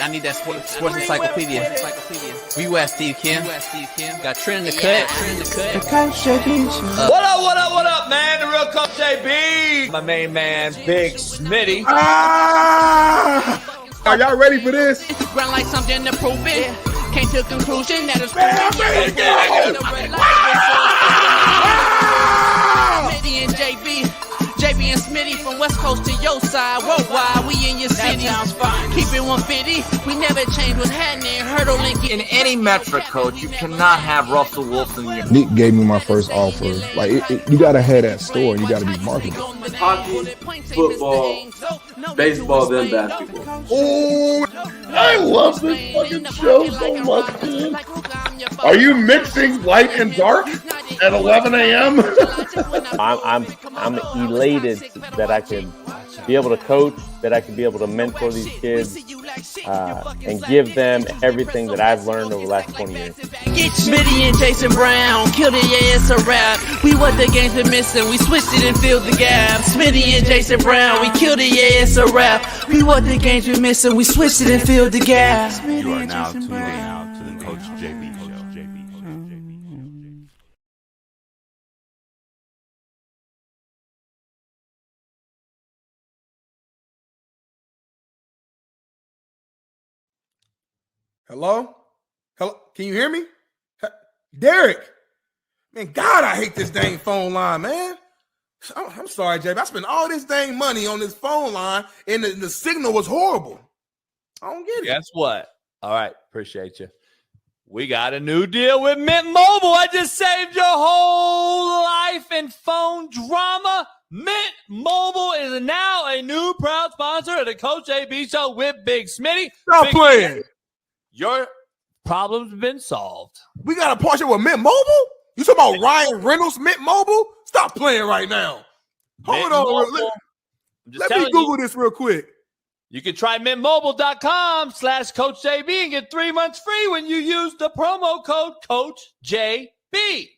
need that sports encyclopedia. Where you at, Steve Kim? Got Trent in the cut. What up, man? The real Coach JB. My main man, Big Smitty. Are y'all ready for this? Ground like something to prove it. Came to a conclusion that is Smitty and JB and Smitty from West Coast to your side. Worldwide, we in your city. Keep it 150. We never change what's happening. Hurdle link In any metric, Coach, you cannot have Russell Wilson. Nick gave me my first offer. Like, you got to have that store and you got to be marketable. Hockey, football, baseball, then basketball. Oh, I love this fucking show so much, man. Are you mixing light and dark at 11 a.m.? I'm elated that I can be able to coach, that I can be able to mentor these kids, and give them everything that I've learned over the last 20 years. Smitty and Jason Brown, killed it, yeah, it's a rap. We what the game's been missing, we switched it and filled the gap. Smitty and Jason Brown, we killed it, yeah, it's a rap. We what the game's been missing, we switched it and filled the gap. You are now tuned in to the Coach JB Show. Hello? Can you hear me? Derek. Man, God, I hate this dang phone line, man. I'm sorry, JB. I spent all this dang money on this phone line, and the signal was horrible. I don't get it. Guess what? All right, appreciate you. We got a new deal with Mint Mobile. I just saved your whole life in phone drama. Mint Mobile is now a new proud sponsor of the Coach JB Show with Big Smitty. Stop playing. Your problem's been solved. We got a partnership with Mint Mobile? You talking about Ryan Reynolds, Mint Mobile? Stop playing right now. Hold on. Let me Google this real quick. You can try mintmobile.com/CoachJB and get 3 months free when you use the promo code CoachJB.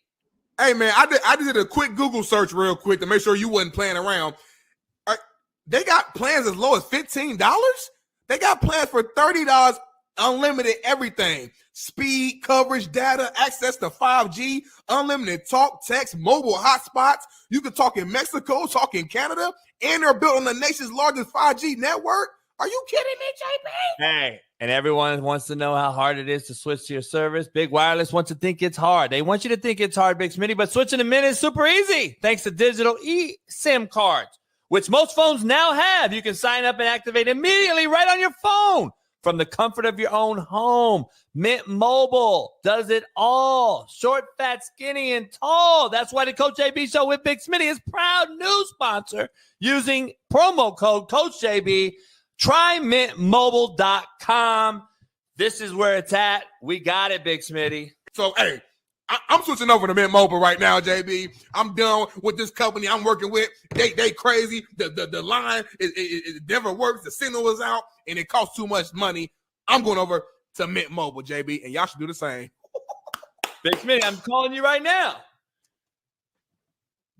Hey, man, I did a quick Google search real quick to make sure you wasn't playing around. They got plans as low as $15? They got plans for $30, unlimited everything. Speed, coverage, data, access to 5G, unlimited talk, text, mobile hotspots. You can talk in Mexico, talk in Canada, and they're built on the nation's largest 5G network. Are you kidding me, JB? Hey, and everyone wants to know how hard it is to switch to your service. Big Wireless wants to think it's hard. They want you to think it's hard, Big Smitty, but switching to Mint is super easy thanks to digital eSIM cards, which most phones now have. You can sign up and activate immediately right on your phone from the comfort of your own home. Mint Mobile does it all. Short, fat, skinny, and tall. That's why the Coach JB Show with Big Smitty is proud new sponsor using promo code CoachJB. Try mintmobile.com. This is where it's at. We got it, Big Smitty. So, hey, I'm switching over to Mint Mobile right now, JB. I'm done with this company I'm working with. They crazy. The line it never works. The signal is out, and it costs too much money. I'm going over to Mint Mobile, JB, and y'all should do the same. Big Smitty, I'm calling you right now.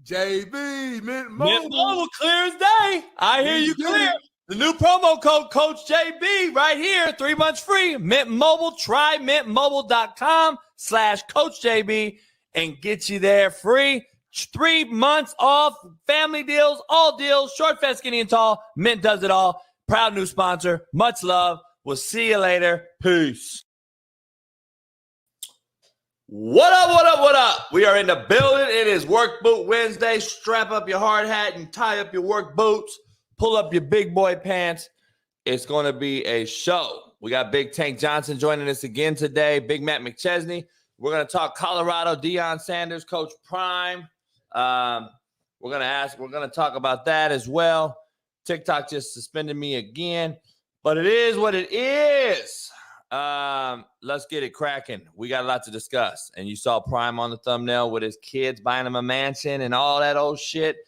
JB, Mint Mobile. Mint Mobile, clear as day. I hear you clear. The new promo code Coach JB right here, 3 months free. Mint Mobile, try mintmobile.com/CoachJB and get you there free. 3 months off, family deals, all deals, short, fat, skinny, and tall. Mint does it all. Proud new sponsor. Much love. We'll see you later. Peace. What up? We are in the building. It is Work Boot Wednesday. Strap up your hard hat and tie up your work boots. Pull up your big boy pants. It's going to be a show. We got Big Tank Johnson joining us again today. Big Matt McChesney. We're going to talk Colorado, Deion Sanders, Coach Prime. We're going to talk about that as well. TikTok just suspended me again, but it is what it is. Let's get it cracking. We got a lot to discuss. And you saw Prime on the thumbnail with his kids buying him a mansion and all that old shit.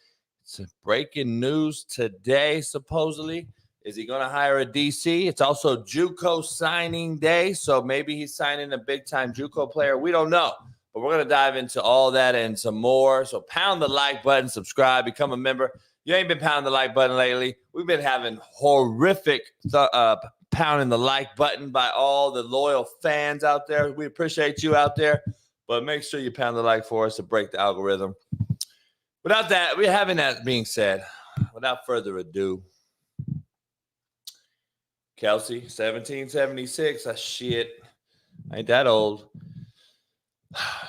It's breaking news today, supposedly. Is he going to hire a DC? It's also JUCO signing day, so maybe he's signing a big-time JUCO player. We don't know, but we're going to dive into all that and some more. So pound the like button, subscribe, become a member. You ain't been pounding the like button lately. We've been having horrific pounding the like button by all the loyal fans out there. We appreciate you out there, but make sure you pound the like for us to break the algorithm. Without that, having that being said, without further ado, Kelsey, 1776. Shit. Ain't that old.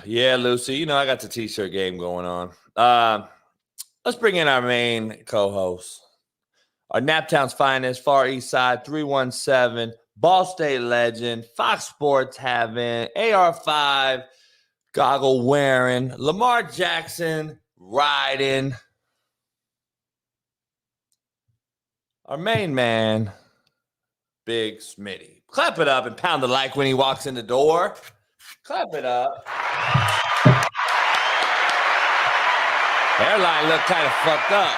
Yeah, Lucy. You know, I got the t-shirt game going on. Let's bring in our main co-host. Our Naptown's finest, Far East Side, 317, Ball State legend, Fox Sports having, AR5, goggle wearing, Lamar Jackson riding. Our main man, Big Smitty. Clap it up and pound the like when he walks in the door. Clap it up. Hairline look kind of fucked up.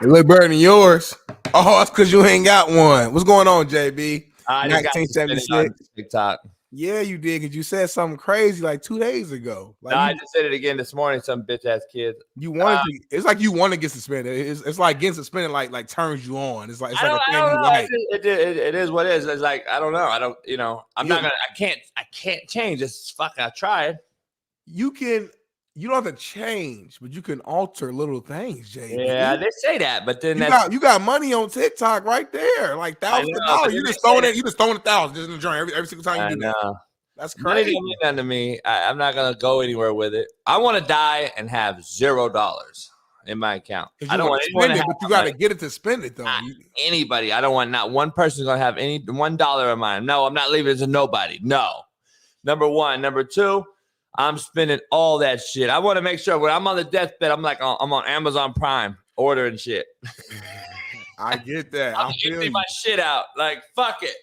It look better than yours. Oh, that's because you ain't got one. What's going on, JB? I just got 1976. TikTok. Yeah, you did, because you said something crazy like 2 days ago. Like I just said it again this morning. Some bitch ass kid. You wanted to. It's like you want to get suspended. It's like getting suspended. Like turns you on. It's like a thing you like. It is what it is. It's like I don't know. I don't. You know. I'm not gonna. I can't change. It's fucking. I tried. You can. You don't have to change, but you can alter little things, JB. Yeah, they say that, but then you got money on TikTok right there, like $1,000. You just throwing it. You just throwing $1,000 just in the joint every single time you do that. That's crazy. Money don't mean nothing to me. I'm not gonna go anywhere with it. I want to die and have $0 in my account. I don't want anyone to spend it, but you got to get it to spend it though. Anybody. I don't want not one person gonna have any $1 of mine. No, I'm not leaving it to nobody. No. Number one. Number two. I'm spending all that shit. I want to make sure when I'm on the deathbed, I'm like, I'm on Amazon Prime ordering shit. I get that. I'm empty my shit out. Like, fuck it.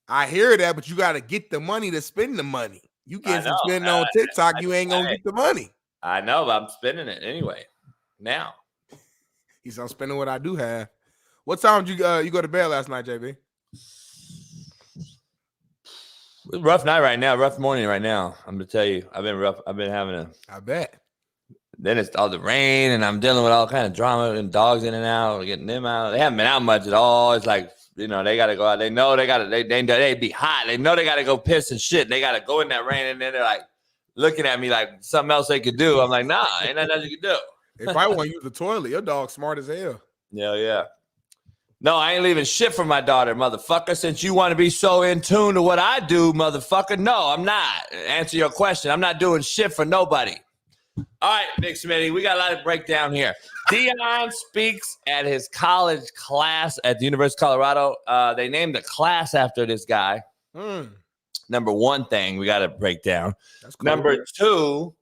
I hear that, but you got to get the money to spend the money. You get some spending on TikTok, you ain't gonna get the money. I know, but I'm spending it anyway. Now, he's on spending what I do have. What time did you go to bed last night, JB? It's a rough night right now, rough morning right now. I'm gonna tell you, I've been rough. I've been having a. I bet. Then it's all the rain, and I'm dealing with all kind of drama and dogs in and out, getting them out. They haven't been out much at all. It's like, you know, they got to go out. They know they got to. They be hot. They know they got to go piss and shit. They got to go in that rain, and then they're like looking at me like something else they could do. I'm like, nah, ain't nothing you can do. If I want to use the toilet, your dog's smart as hell. Yeah. No, I ain't leaving shit for my daughter, motherfucker. Since you want to be so in tune to what I do, motherfucker. No, I'm not. Answer your question. I'm not doing shit for nobody. All right, Big Smitty, we got a lot to break down here. Deion speaks at his college class at the University of Colorado. They named the class after this guy. Number one thing we got to break down. That's cool. Number two,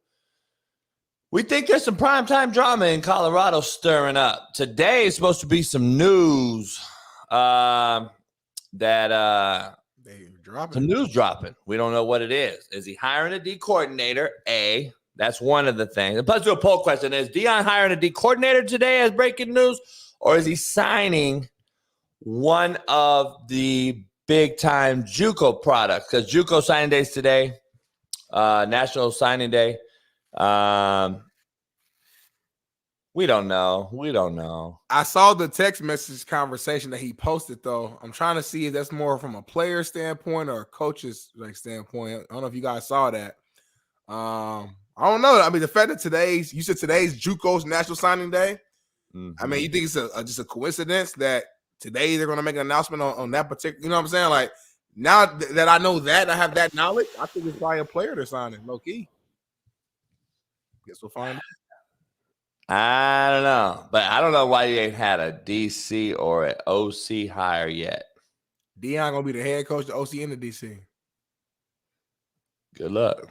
we think there's some primetime drama in Colorado stirring up. Today is supposed to be some news some news dropping. We don't know what it is. Is he hiring a D coordinator? A, that's one of the things. And let's do a poll question. Is Deion hiring a D coordinator today as breaking news? Or is he signing one of the big-time JUCO products? Because JUCO signing days today, National Signing Day. We don't know. I saw the text message conversation that he posted, though. I'm trying to see if that's more from a player standpoint or a coach's standpoint. I don't know if you guys saw that. I don't know. I mean, the fact that today's JUCO's National Signing Day. I mean, you think it's just a coincidence that today they're going to make an announcement on that particular? You know what I'm saying? Like, now that I know that, I have that knowledge, I think it's probably a player they're signing, low key. Guess we'll find out. I don't know, but I don't know why you ain't had a DC or an OC hire yet. Deion gonna be the head coach, the OC, and the DC. Good luck.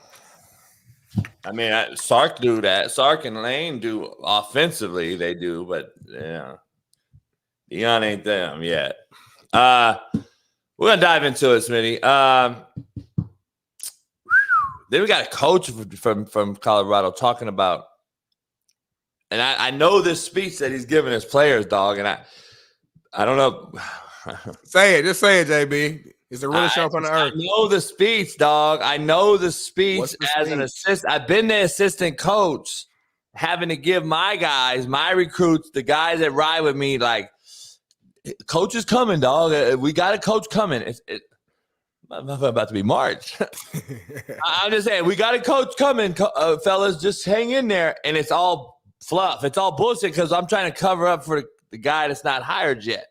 I mean, Sark do that. Sark and Lane do offensively. They do, but yeah, Deion ain't them yet. We're gonna dive into it, Smitty. Then we got a coach from Colorado talking about. And I know this speech that he's giving his players, dog, and I don't know. Say it. Just say it, JB. It's the realest show on the earth. I know the speech, dog. I know the speech as an assistant. I've been the assistant coach, having to give my guys, my recruits, the guys that ride with me, like, Coach is coming, dog. We got a coach coming. I'm about to be March. I'm just saying, we got a coach coming, fellas. Just hang in there. And it's all fluff. It's all bullshit because I'm trying to cover up for the guy that's not hired yet.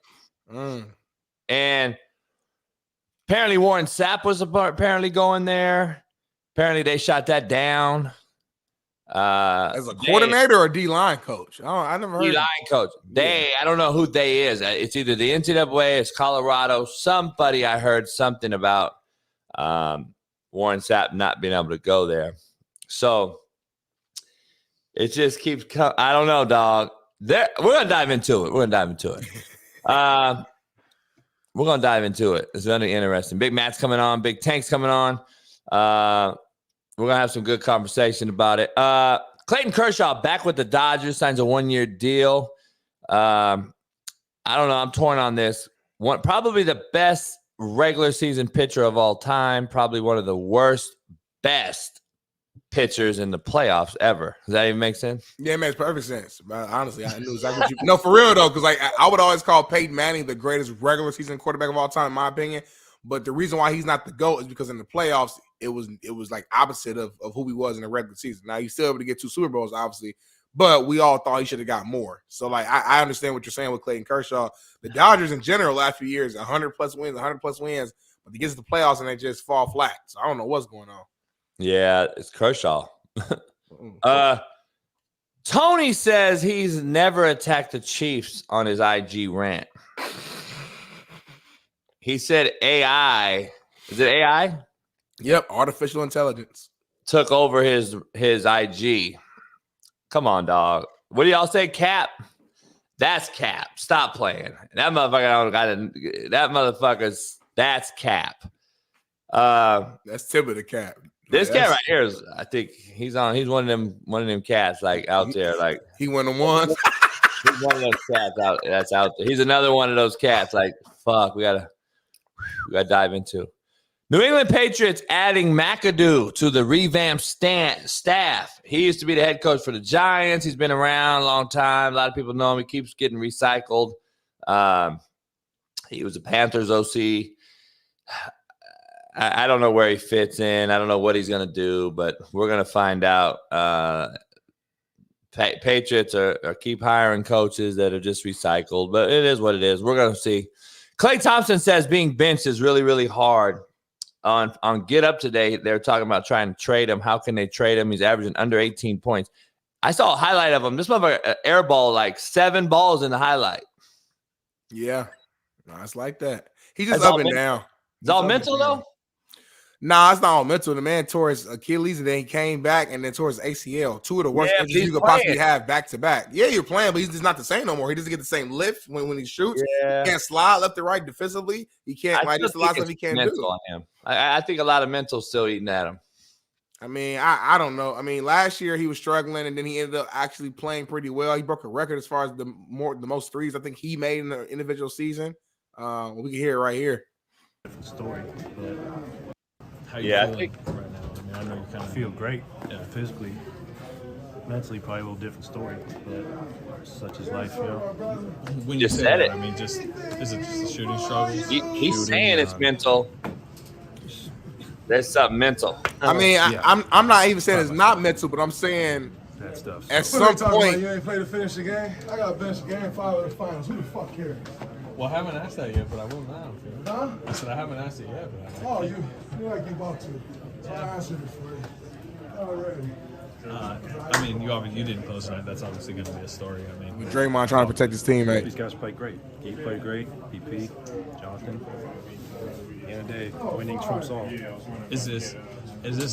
And apparently Warren Sapp was apparently going there. Apparently they shot that down. As a coordinator or a D-line coach? I never heard. D-line coach. I don't know who they is. It's either the NCAA, it's Colorado. Somebody I heard something about Warren Sapp not being able to go there. So it just keeps coming. I don't know, dog. We're going to dive into it. We're going to dive into it. It's very interesting. Big Matt's coming on. Big Tank's coming on. We're going to have some good conversation about it. Clayton Kershaw back with the Dodgers, signs a 1-year deal. I don't know. I'm torn on this. Probably the best regular season pitcher of all time. Probably one of the best pitchers in the playoffs ever. Does that even make sense? Yeah, it makes perfect sense. But honestly, I knew exactly what you – no, for real, though, because I would always call Peyton Manning the greatest regular season quarterback of all time, in my opinion. But the reason why he's not the GOAT is because in the playoffs, it was like opposite of who he was in the regular season. Now, he's still able to get 2 Super Bowls, obviously, but we all thought he should have got more. So, like, I understand what you're saying with Clayton Kershaw. The Dodgers in general, last few years, 100-plus wins, but he gets to the playoffs and they just fall flat. So, I don't know what's going on. Yeah, it's Kershaw. Tony says he's never attacked the Chiefs on his IG rant. He said AI. Is it AI? Yep, artificial intelligence. Took over his IG. Come on, dog. What do y'all say, Cap? That's Cap. Stop playing. That motherfucker's that's Cap. That's tip of the cap. This cat right here is, I think he's one of them cats like out there. Like he one of them ones. He's one of those cats that's out there. He's another one of those cats. Like, fuck, we gotta dive into. New England Patriots adding McAdoo to the revamped staff. He used to be the head coach for the Giants. He's been around a long time. A lot of people know him. He keeps getting recycled. He was a Panthers OC. I don't know where he fits in. I don't know what he's going to do, but we're going to find out. Patriots are keep hiring coaches that are just recycled, but it is what it is. We're going to see. Klay Thompson says being benched is really, really hard. On Get Up today, they're talking about trying to trade him. How can they trade him? He's averaging under 18 points. I saw a highlight of him. This motherfucker airball like 7 balls in the highlight. Yeah. No, it's like that. He's just up and down. It's all mental, though? Nah, it's not all mental. The man tore his Achilles and then he came back and then tore his ACL. 2 of the worst injuries you could possibly have back to back. Yeah, you're playing, but he's just not the same no more. He doesn't get the same lift when he shoots. Yeah. He can't slide left to right defensively. He can't. Like, just a lot of stuff he can't do. On him. I think a lot of mental still eating at him. I mean, I don't know. I mean, last year he was struggling and then he ended up actually playing pretty well. He broke a record as far as the most threes I think he made in the individual season. We can hear it right here. Different story. How you feeling right now? I mean, I know you kind of feel great physically. Mentally, probably a little different story, but such is life, you know. When you said it. I mean, is it just a shooting struggle? He's saying it's mental. There's something mental. I mean, I'm not even saying it's not mental, but I'm saying that stuff. At some point, you ain't played to finish the game. I got benched game 5 of the finals. Who the fuck cares? Well, I haven't asked that yet, but I will now. Huh? I said I haven't asked it yet, but oh, you like you about to. So I answered it for you already. I mean, you didn't post tonight. That's obviously going to be a story. I mean, Draymond trying to protect his teammate. These guys played great. He played great. BP, Jonathan. At the end of the day, winning trumps all. Is this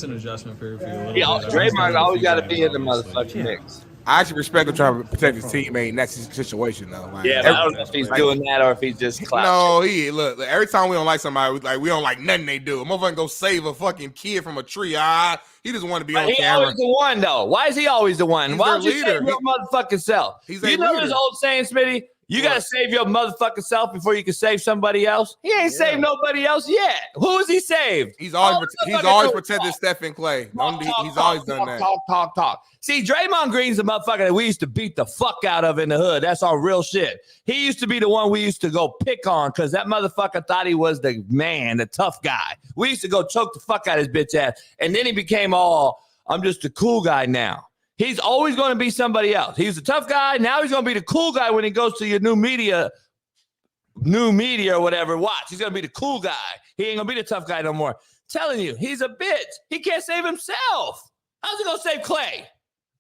an adjustment period for you? A little bit? Draymond always got to be in the motherfucking mix. I actually respect him trying to protect his teammate in that situation, though. Like, yeah, but I don't know if he's doing that or if he's just clowning. No, look, every time we don't like somebody, we don't like nothing they do. A motherfucker go save a fucking kid from a tree. He just want to be on camera. He's always the one, though. Why is he always the one? He's Why don't you leader. save your motherfucking self? He's you know this old saying, Smitty? You got to save your motherfucking self before you can save somebody else. He ain't saved nobody else yet. Who is he saved? He's always protected Steph and Klay. He's always done that. Talk. See, Draymond Green's the motherfucker that we used to beat the fuck out of in the hood. That's our real shit. He used to be the one we used to go pick on because that motherfucker thought he was the man, the tough guy. We used to go choke the fuck out of his bitch ass. And then he became I'm just a cool guy now. He's always going to be somebody else. He's a tough guy. Now he's going to be the cool guy when he goes to your new media or whatever. Watch. He's going to be the cool guy. He ain't going to be the tough guy no more. Telling you, he's a bitch. He can't save himself. How's he going to save Klay?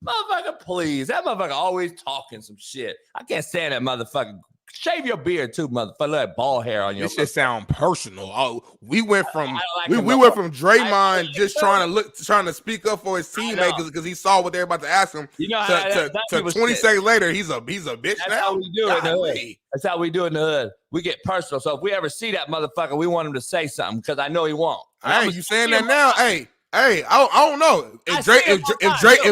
Motherfucker, please. That motherfucker always talking some shit. I can't stand that motherfucker. Shave your beard too, motherfucker. Let that bald hair on your. This shit sound personal. Oh, we went from Draymond just trying to speak up for his teammates because he saw what they're about to ask him. You know to 20 seconds later, he's a bitch. That's now. How we do it in the hood. That's how we do it in the hood. We get personal. So if we ever see that motherfucker, we want him to say something because I know he won't. Hey, you saying that now? Hey, I don't know. If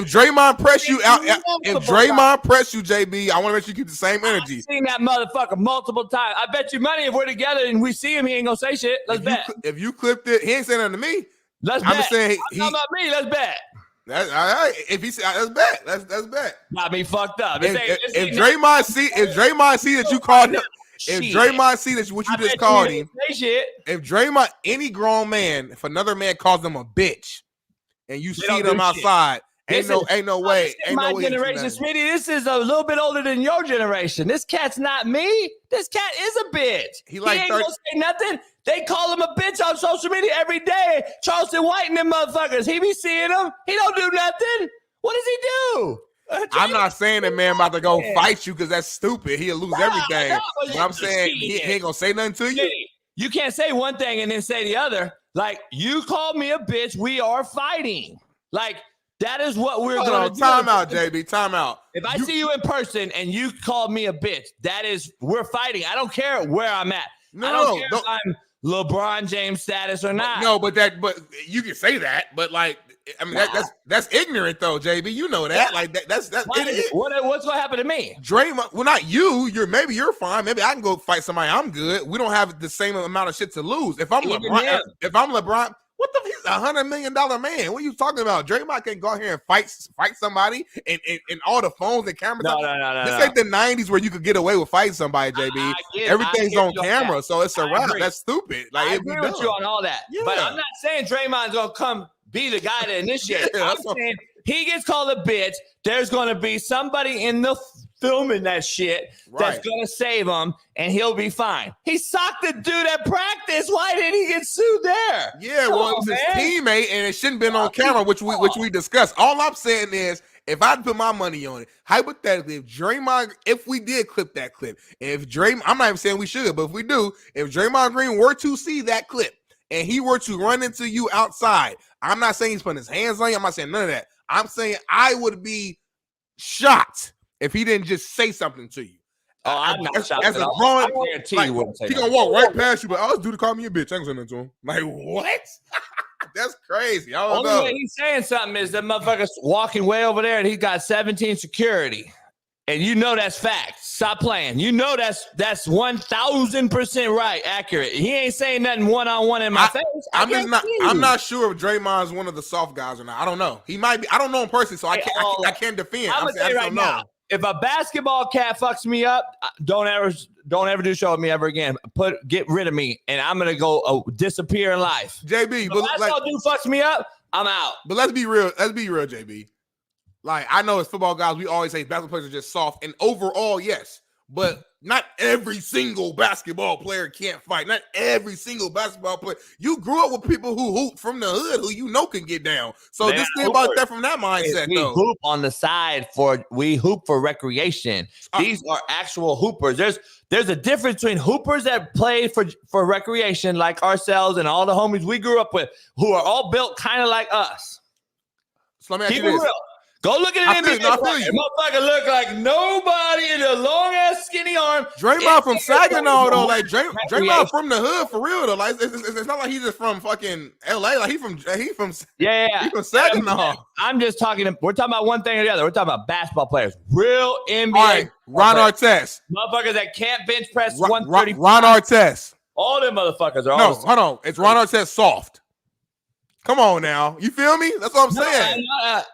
Draymond press you out, if Draymond press you, JB, I want to make sure you keep the same energy. I've seen that motherfucker multiple times. I bet you money if we're together and we see him, he ain't gonna say shit. Let's bet. If you clipped it, he ain't saying nothing to me. Let's bet. I'm just saying talking about me. Let's bet. That's all right. If he said, let's bet. Let's bet. Got me fucked up. If Draymond see that you called him. If Draymond see that what you just called him, if Draymond, any grown man, if another man calls them a bitch, and you see them outside, ain't no way. Ain't my no way generation, Smitty. This is a little bit older than your generation. This cat's not me. This cat is a bitch. He ain't gonna say nothing. They call him a bitch on social media every day. Charleston White and them motherfuckers. He be seeing them. He don't do nothing. What does he do? I'm not saying that man about to go fight you because that's stupid. He'll lose everything. But I'm saying he ain't gonna say nothing to you. You can't say one thing and then say the other. Like, you called me a bitch. We are fighting. Like, that is what we're going to do. Time out, JB. Time out. If I see you in person and you call me a bitch, we're fighting. I don't care where I'm at. I don't care if I'm LeBron James status or not. No, but you can say that. But like, I mean, that's ignorant though, JB. You know that. Yeah. Like that's idiot. What's going to happen to me? Draymond, well, not you. Maybe you're fine. Maybe I can go fight somebody. I'm good. We don't have the same amount of shit to lose. If I'm LeBron, what the? He's $100 million man. What are you talking about? Draymond can go out here and fight somebody, and all the phones and cameras. No. This ain't the '90s where you could get away with fighting somebody, JB. Everything's on camera, so it's a wrap. That's stupid. Like, I agree with you on all that, but I'm not saying Draymond's gonna come be the guy to initiate. I'm saying he gets called a bitch. There's gonna be somebody in the filming that shit that's gonna save him, and he'll be fine. He socked the dude at practice. Why did he get sued there? Yeah, well, it was his teammate, and it shouldn't have been on camera, which we discussed. All I'm saying is, if I put my money on it, hypothetically, if we did clip that clip, I'm not even saying we should, but if we do, if Draymond Green were to see that clip and he were to run into you outside, I'm not saying he's putting his hands on you. I'm not saying none of that. I'm saying I would be shocked if he didn't just say something to you. I'm not shocked. As a grown, he gonna walk right past you, but I was dude to call me a bitch. I ain't saying that to him. Like, what? That's crazy. I don't know. Only way he's saying something is that motherfucker's walking way over there and he's got 17 security. And you know that's fact. Stop playing. You know that's 1,000% right, accurate. He ain't saying nothing one-on-one in my face. I'm not sure if Draymond's one of the soft guys or not. I don't know. He might be. I don't know him personally, so I can't defend. I'm gonna say right now, if a basketball cat fucks me up, don't ever do show with me ever again. Get rid of me, and I'm gonna go disappear in life. JB, but basketball dude fucks me up, I'm out. But let's be real, JB. Like, I know as football guys, we always say basketball players are just soft, and overall, yes, but not every single basketball player can't fight. Not every single basketball player. You grew up with people who hoop from the hood, who you know can get down. So just think about that from that mindset. We hoop on the side we hoop for recreation. These are actual hoopers. There's a difference between hoopers that play for recreation, like ourselves and all the homies we grew up with, who are all built kind of like us. So let me ask you this. Go look at an NBA player. Motherfucker look like nobody in a long ass skinny arm. Draymond from Saginaw though, like Draymond from the hood for real though. Like it's not like he's just from fucking LA. Like he from Saginaw. I'm just talking. We're talking about one thing or the other. We're talking about basketball players, real NBA. All right, Ron Artest, motherfuckers that can't bench press 130. Ron Artest. All them motherfuckers are no. Hold on, it's Ron Artest soft. Come on now. You feel me? That's what I'm saying.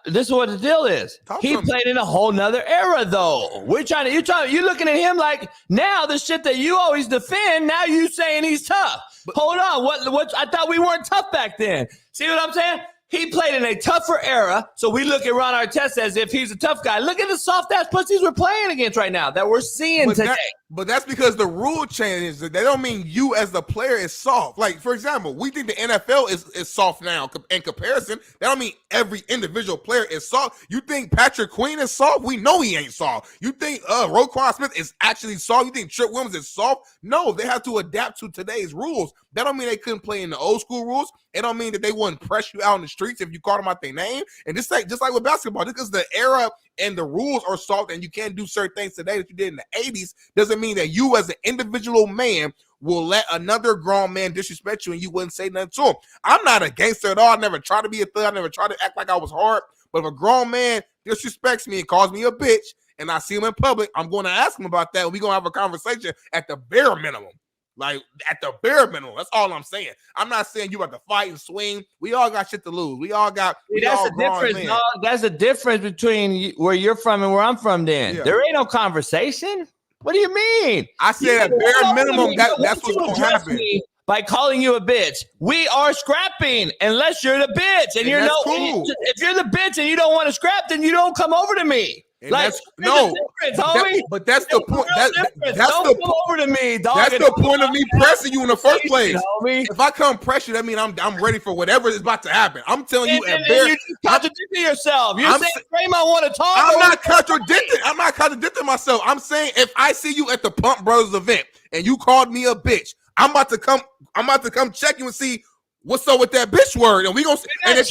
This is what the deal is. He played in a whole nother era, though. You're looking at him like now the shit that you always defend, now you saying he's tough. Hold on. What I thought we weren't tough back then. See what I'm saying? He played in a tougher era, so we look at Ron Artest as if he's a tough guy. Look at the soft-ass pussies we're playing against right now that we're seeing today. But that's because the rule changes. They don't mean you as the player is soft. Like, for example, we think the NFL is soft now in comparison. That don't mean every individual player is soft. You think Patrick Queen is soft? We know he ain't soft. You think Roquan Smith is actually soft? You think Trent Williams is soft? No, they have to adapt to today's rules. That don't mean they couldn't play in the old school rules. It don't mean that they wouldn't press you out in the streets if you called them out their name. And just like with basketball, because the era and the rules are soft and you can't do certain things today that you did in the 80s, doesn't mean that you as an individual man will let another grown man disrespect you and you wouldn't say nothing to him. I'm not a gangster at all. I never tried to be a thug. I never tried to act like I was hard. But if a grown man disrespects me and calls me a bitch and I see him in public, I'm going to ask him about that. We're going to have a conversation at the bare minimum. Like, at the bare minimum. That's all I'm saying. I'm not saying you have to fight and swing. We all got shit to lose. That's the difference, dog. That's the difference between where you're from and where I'm from then. Yeah. There ain't no conversation. What do you mean? I said at bare minimum, that's what's going to happen. By calling you a bitch. We are scrapping unless you're the bitch. And you're cool. If you're the bitch and you don't want to scrap, then you don't come over to me. Like, but that's the point. That's the come over to me, dog. That's the point of me pressing you in the first place. If I come press you, that means I'm ready for whatever is about to happen. I'm telling you, you're contradicting yourself. You're saying Draymond want to talk. I'm not contradicting. I'm not contradicting myself. I'm saying if I see you at the Pump Brothers event and you called me a bitch, I'm about to come check you and see what's up with that bitch word, and we gonna. And if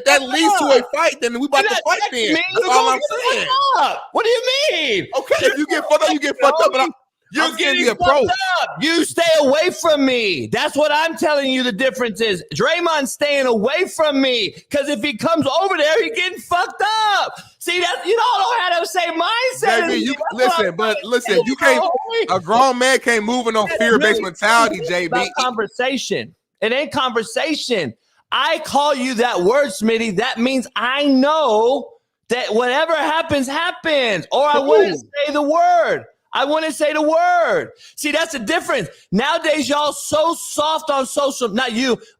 that leads to a fight, then we about to fight. Then that's all I'm saying. What do you mean? Okay, if you get fucked up, you get fucked up. But you're getting the approach. You stay away from me. That's what I'm telling you. The difference is Draymond's staying away from me because if he comes over there, he's getting fucked up. See that you don't have the same mindset. JB, you can't. A grown man can't move in on fear-based mentality. JB, conversation. It ain't conversation. I call you that word, Smitty. That means I know that whatever happens, happens. Or I wouldn't say the word. I wouldn't say the word. See, that's the difference. Nowadays, y'all so soft on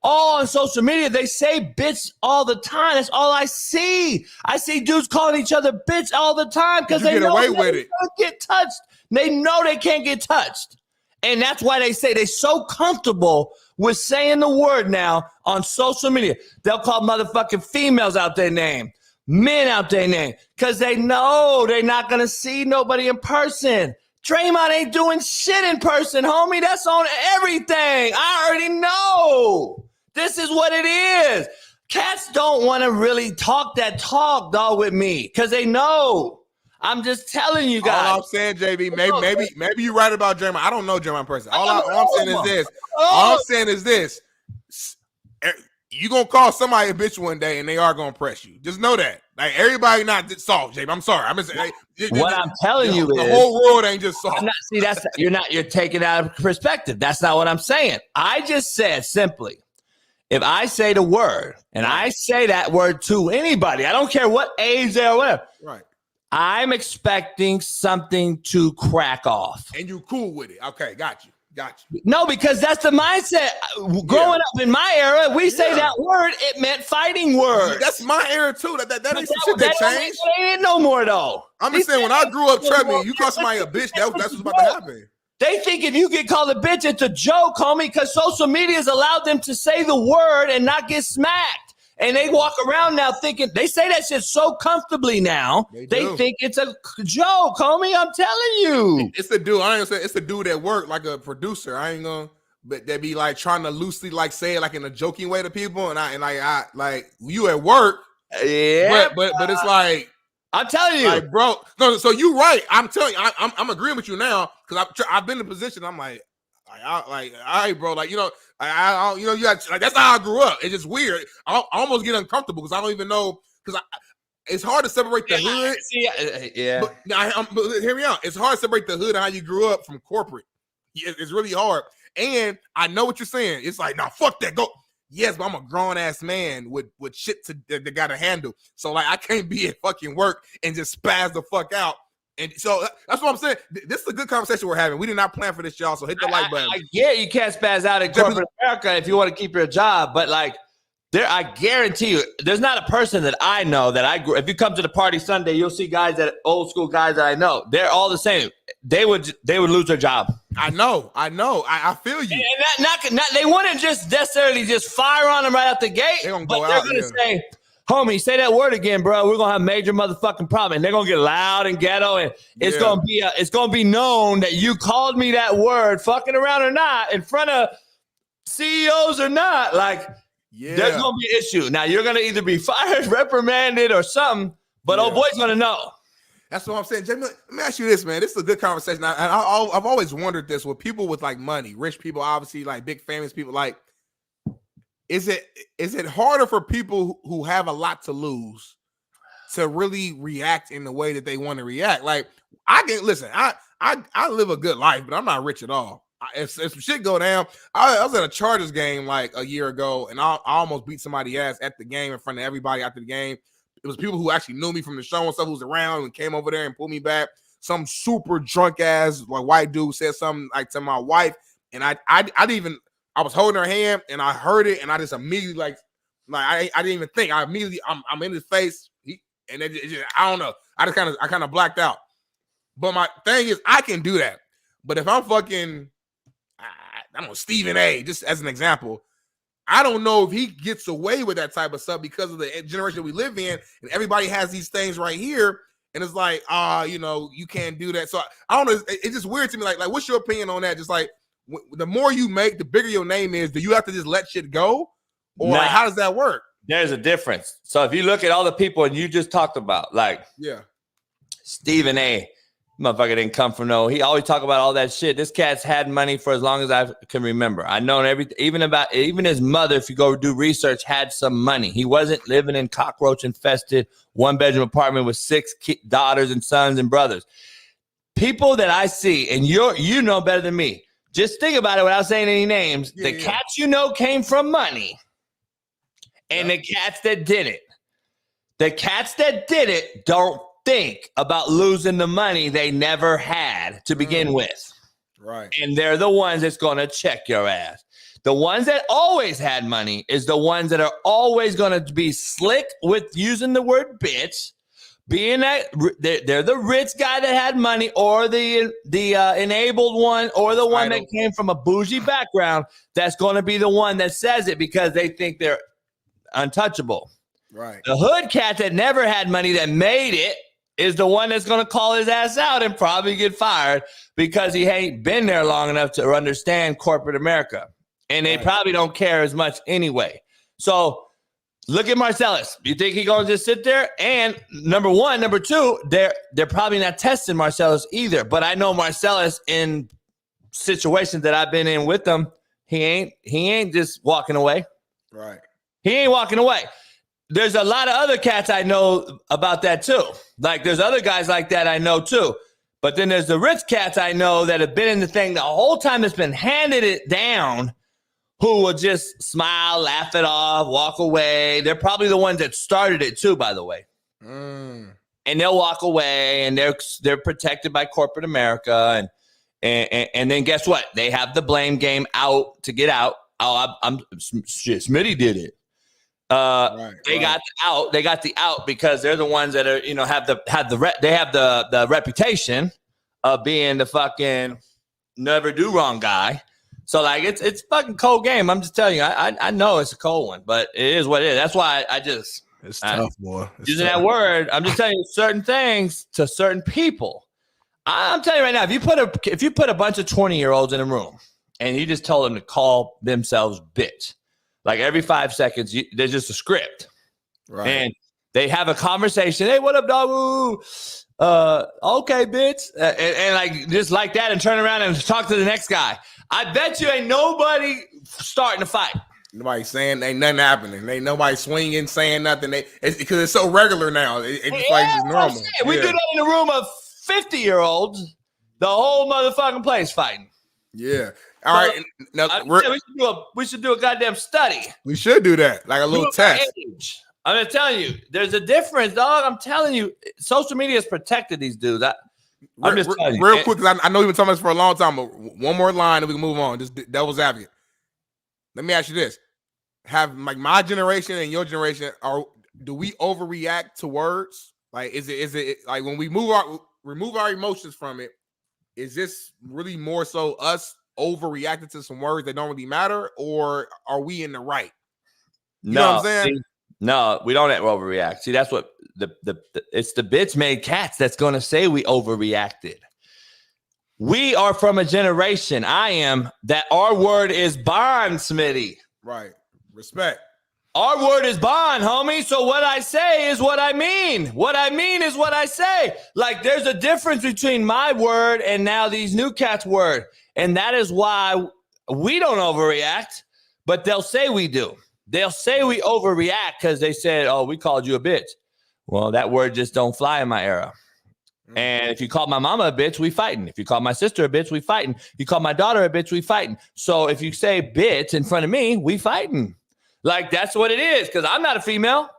all on social media. They say bitch all the time. That's all I see. I see dudes calling each other bitch all the time because they know they can't get touched. They know they can't get touched. And that's why they say they're so comfortable with saying the word now on social media. They'll call motherfucking females out their name, men out their name, because they know they're not going to see nobody in person. Draymond ain't doing shit in person, homie. That's on everything. I already know. This is what it is. Cats don't want to really talk that talk, dog, with me because they know. I'm just telling you guys. All I'm saying, JB, maybe you're right about Draymond. I don't know Draymond in person. All I'm saying is this. All I'm saying is this. You're going to call somebody a bitch one day and they are going to press you. Just know that. Like, everybody not soft, JB. I'm sorry. I'm telling you the is, whole world ain't just soft. You're taking it out of perspective. That's not what I'm saying. I just said simply, if I say the word and I say that word to anybody, I don't care what age they are, whatever. Right. I'm expecting something to crack off. And you cool with it. Okay, got you. No, because that's the mindset. Growing up in my era, we say that word, it meant fighting words. That's my era too. That ain't some shit that changed. It ain't no more though. I'm just saying, when I grew up, Trent, you call somebody a bitch, that's what's about to happen. They think if you get called a bitch, it's a joke, homie, because social media has allowed them to say the word and not get smacked. And they walk around now thinking, they say that shit so comfortably now, they think it's a joke, homie. I'm telling you. It's the dude. I ain't gonna say it's the dude at work, like a producer. I ain't gonna, but they be like trying to loosely like say it like in a joking way to people. And I like you at work Yeah, but it's like I'm telling you, like, bro. No, so you right. I'm telling you, I'm agreeing with you now because I've been in a position. I'm like, all right, bro. Like, you know, you know, you got like that's how I grew up. It's just weird. I almost get uncomfortable because I don't even know because it's hard to separate the hood. Yeah. But hear me out. It's hard to separate the hood and how you grew up from corporate. It's really hard. And I know what you're saying. It's like, nah, fuck that. Go. Yes, but I'm a grown ass man with shit that got to handle. So like, I can't be at fucking work and just spaz the fuck out. And so that's what I'm saying. This is a good conversation we're having. We did not plan for this, y'all. So hit the like button. I get you can't spaz out in corporate America if you want to keep your job, but like, I guarantee you, there's not a person that I know that I grew. If you come to the party Sunday, you'll see guys old school guys that I know. They're all the same. They would lose their job. I know. I feel you. And they wouldn't just necessarily just fire on them right out the gate. They're gonna say, "Homie, say that word again, bro. We're gonna have major motherfucking problem." And they're gonna get loud and ghetto, and it's gonna be known that you called me that word, fucking around or not, in front of CEOs or not, like. Yeah. There's going to be an issue. Now, you're going to either be fired, reprimanded, or something, but old boy's going to know. That's what I'm saying. Jamie, let me ask you this, man. This is a good conversation. I've always wondered this with people with, like, money, rich people, obviously, like, big famous people. Like, is it harder for people who have a lot to lose to really react in the way that they want to react? Like, I live a good life, but I'm not rich at all. If some shit go down, I was at a Chargers game like a year ago, and I almost beat somebody's ass at the game in front of everybody after the game. It was people who actually knew me from the show and stuff who was around and came over there and pulled me back. Some super drunk ass like white dude said something like to my wife, and I was holding her hand and I heard it, and I just immediately like I didn't even think. I'm in his face, I don't know. I kind of blacked out. But my thing is, I can do that. But if I'm fucking I don't know, Stephen A, just as an example, I don't know if he gets away with that type of stuff because of the generation we live in, and everybody has these things right here, and it's like, you know, you can't do that. So I don't know. It's just weird to me. Like, what's your opinion on that? Just like, the more you make, the bigger your name is. Do you have to just let shit go, or how does that work? There's a difference. So if you look at all the people and you just talked about, like, Stephen A. Motherfucker didn't come from he always talk about all that shit. This cat's had money for as long as I can remember. I know everything, even his mother, if you go do research, had some money. He wasn't living in cockroach infested 1-bedroom apartment with 6 daughters and sons and brothers. People that I see, and you know better than me. Just think about it without saying any names. The cats you know came from money, and the cats that did it. The cats that did it don't think about losing the money they never had to begin with. Right. And they're the ones that's going to check your ass. The ones that always had money is the ones that are always going to be slick with using the word bitch, being that they're the rich guy that had money, or the enabled one, or the one that came from a bougie background. That's going to be the one that says it because they think they're untouchable. Right. The hood cat that never had money that made it is the one that's going to call his ass out and probably get fired because he ain't been there long enough to understand corporate America. And they probably don't care as much anyway. So look at Marcellus. You think he's going to just sit there? And number one, number two, they're probably not testing Marcellus either. But I know Marcellus in situations that I've been in with him, he ain't just walking away. Right. He ain't walking away. There's a lot of other cats I know about that too. Like there's other guys like that I know too. But then there's the rich cats I know that have been in the thing the whole time that's been handed it down, who will just smile, laugh it off, walk away. They're probably the ones that started it too, by the way. And they'll walk away, and they're protected by corporate America. And then guess what? They have the blame game out to get out. Oh, Smitty did it. They got the out because they're the ones that are, have the reputation of being the fucking never do wrong guy. So like it's fucking cold game. I'm just telling you, I know it's a cold one, but it is what it is. That's why it's tough, boy. Using that word, I'm just telling you certain things to certain people. I'm telling you right now, if you put a bunch of 20-year-olds in a room and you just tell them to call themselves bitch, like every 5 seconds, there's just a script. Right. And They have a conversation. Hey, what up, dog? Ooh. Okay, bitch. And like just like that and turn around and talk to the next guy. I bet you ain't nobody starting to fight. Nobody saying ain't nothing happening. Ain't nobody swinging, saying nothing. It's because it's so regular now. It's like it's normal. We do that in a room of 50-year-olds. The whole motherfucking place fighting. Yeah. All right. Now, we should do a goddamn study. We should do that, like a little test. I'm just telling you, there's a difference, dog. I'm telling you, social media has protected these dudes. I'm just telling you. Real quick, because I know you've been talking about this for a long time, but one more line and we can move on. Just devil's advocate. Let me ask you this. Have like my generation and your generation, do we overreact to words? Like, is it like when we remove our emotions from it, is this really more so us overreacting to some words that don't really matter, or are we in the right? You know what I'm saying? No, we don't overreact. See, that's what it's the bitch made cats that's going to say we overreacted. We are from a generation, I am, that our word is bond, Smitty. Right. Respect. Our word is bond, homie. So what I say is what I mean. What I mean is what I say. Like, there's a difference between my word and now these new cats' word. And that is why we don't overreact, but they'll say we do. They'll say we overreact because they said, oh, we called you a bitch. Well, that word just don't fly in my era. And if you call my mama a bitch, we fighting. If you call my sister a bitch, we fighting. If you call my daughter a bitch, we fighting. So if you say bitch in front of me, we fighting. Like, that's what it is, because I'm not a female.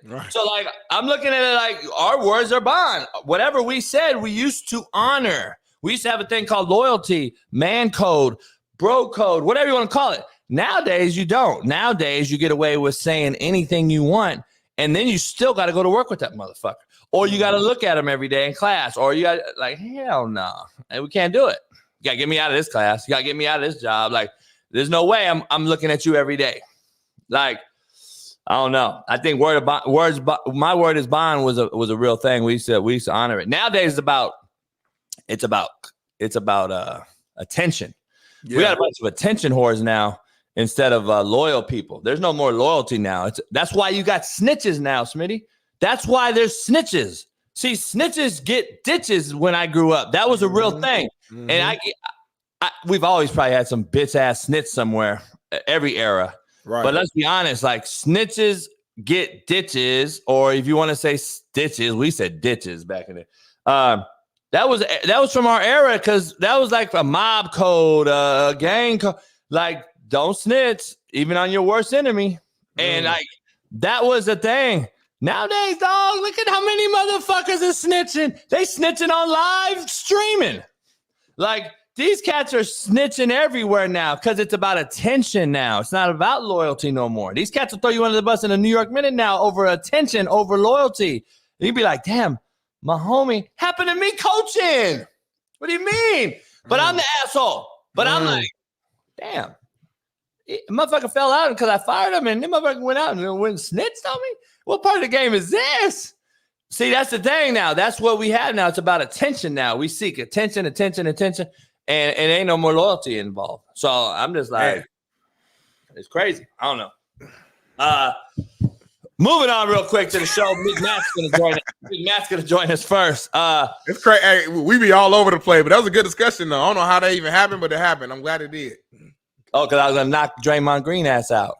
Right. So, like, I'm looking at it like our words are bond. Whatever we said, we used to honor. We used to have a thing called loyalty, man code, bro code, whatever you want to call it. Nowadays, you don't. Nowadays, you get away with saying anything you want, and then you still got to go to work with that motherfucker. Or you got to look at him every day in class. Or you got like, hell no. And we can't do it. You got to get me out of this class. You got to get me out of this job. Like, there's no way I'm looking at you every day. Like, I don't know. I think my word is bond was a real thing. We used to honor it. Nowadays, it's about attention. Yeah. We got a bunch of attention whores now instead of loyal people. There's no more loyalty now. That's why you got snitches now, Smitty. That's why there's snitches. See, snitches get ditches. When I grew up, that was a real thing. Mm-hmm. And we've always probably had some bitch ass snitch somewhere, every era. Right. But let's be honest, like, snitches get ditches, or if you want to say stitches, we said ditches back in the that was from our era, because that was like a mob code, a gang code. Like, don't snitch, even on your worst enemy. And like, that was the thing. Nowadays, dog, look at how many motherfuckers are snitching. They snitching on live streaming. Like, these cats are snitching everywhere now because it's about attention now. It's not about loyalty no more. These cats will throw you under the bus in a New York Minute now over attention, over loyalty. And you'd be like, damn, my homie happened to me coaching. What do you mean? But I'm the asshole. But I'm like, damn. Motherfucker fell out because I fired him, and the motherfucker went out and went and snitched on me. What part of the game is this? See, that's the thing now. That's what we have now. It's about attention now. We seek attention, and it ain't no more loyalty involved. So I'm just like, it's crazy. I don't know. Moving on real quick to the show. Big Matt's going to join us. Big Matt's going to join us first. It's crazy. Hey, we be all over the place, but that was a good discussion, though. I don't know how that even happened, but it happened. I'm glad it did. Oh, because I was going to knock Draymond Green ass out.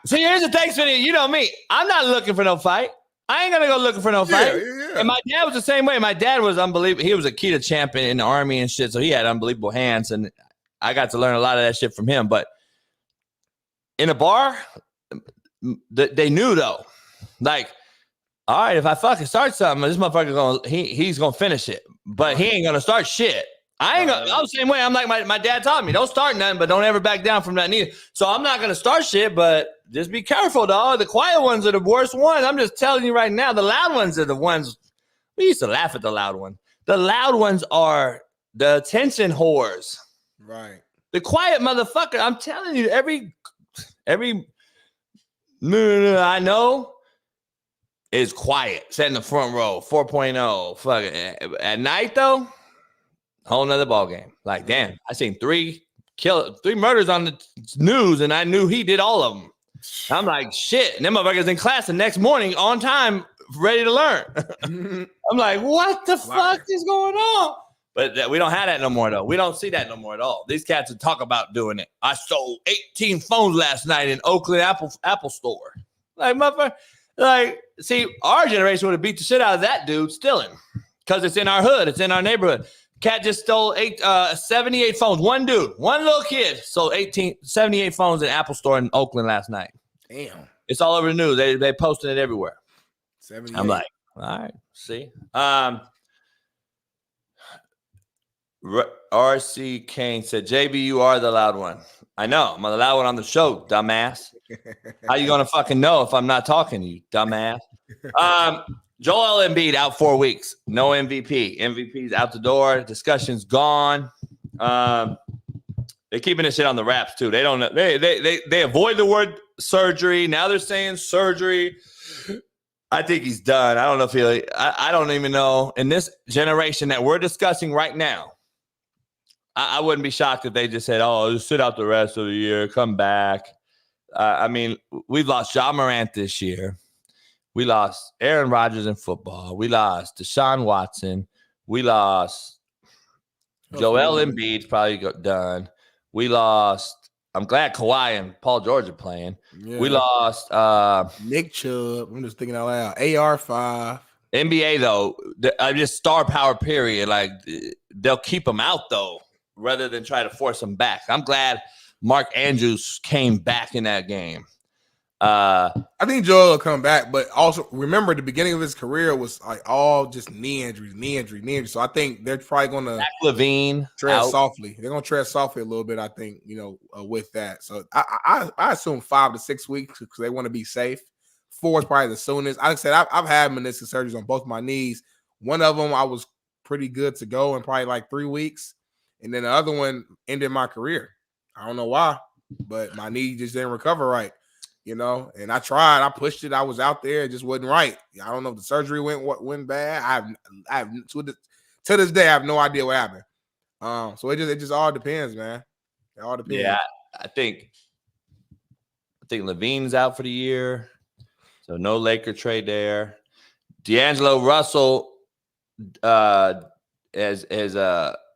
So here's the thing, Smitty. You know me. I'm not looking for no fight. I ain't going to go looking for no fight. Yeah. And my dad was the same way. My dad was unbelievable. He was a Kita champion in the Army and shit, so he had unbelievable hands, and I got to learn a lot of that shit from him. But in a bar, they knew, though. Like, all right, if I fucking start something, this motherfucker he's gonna finish it, but he ain't gonna start shit. I'm the same way. I'm like my dad taught me, don't start nothing, but don't ever back down from nothing either. So I'm not gonna start shit, but just be careful, dog. The quiet ones are the worst ones. I'm just telling you right now. The loud ones are the ones. We used to laugh at the loud ones. The loud ones are the attention whores. Right. The quiet motherfucker. I'm telling you, every I know is quiet. Sat in the front row, 4.0. Fuck it. At night though, whole nother ball game. Like, damn, I seen three murders on the news, and I knew he did all of them. I'm like, shit. And them motherfuckers in class the next morning on time, ready to learn. I'm like, what the fuck is going on? But we don't have that no more, though. We don't see that no more at all. These cats would talk about doing it. I stole 18 phones last night in Oakland Apple Store. Like, motherfucker. Like, see, our generation would have beat the shit out of that dude stealing because it's in our hood. It's in our neighborhood. Cat just stole 78 phones. One dude, one little kid stole 78 phones in Apple Store in Oakland last night. Damn. It's all over the news. They posted it everywhere. 78. I'm like, all right, see. RC Kane said, JB, you are the loud one. I know. I'm the loud one on the show, dumbass. How you going to fucking know if I'm not talking to you, dumbass? Joel Embiid out 4 weeks. No MVP. MVP's out the door. Discussion's gone. They're keeping this shit on the wraps, too. They don't know. They avoid the word surgery. Now they're saying surgery. I think he's done. I don't know if I don't even know. In this generation that we're discussing right now, I wouldn't be shocked if they just said, oh, just sit out the rest of the year, come back. I mean, we've lost Ja Morant this year. We lost Aaron Rodgers in football. We lost Deshaun Watson. We lost Joel Embiid's probably done. We lost, I'm glad Kawhi and Paul George are playing. Yeah. We lost Nick Chubb. I'm just thinking out loud. AR5. NBA, though, just star power, period. Like, they'll keep them out, though, rather than try to force them back. I'm glad Mark Andrews came back in that game. I think Joel will come back, but also remember the beginning of his career was like all just knee injury. So I think they're probably going to Levine tread softly. They're going to tread softly a little bit, I think, with that. So I assume 5 to 6 weeks because they want to be safe. 4 is probably the soonest. Like I said, I've had meniscus surgeries on both my knees. One of them I was pretty good to go in probably like 3 weeks, and then the other one ended my career. I don't know why, but my knee just didn't recover right. And I tried, I pushed it, I was out there, it just wasn't right. I don't know if the surgery went bad. I have to this day, I have no idea what happened. So it just all depends, man. It all depends. Yeah, I think Levine's out for the year, so no Laker trade there. D'Angelo Russell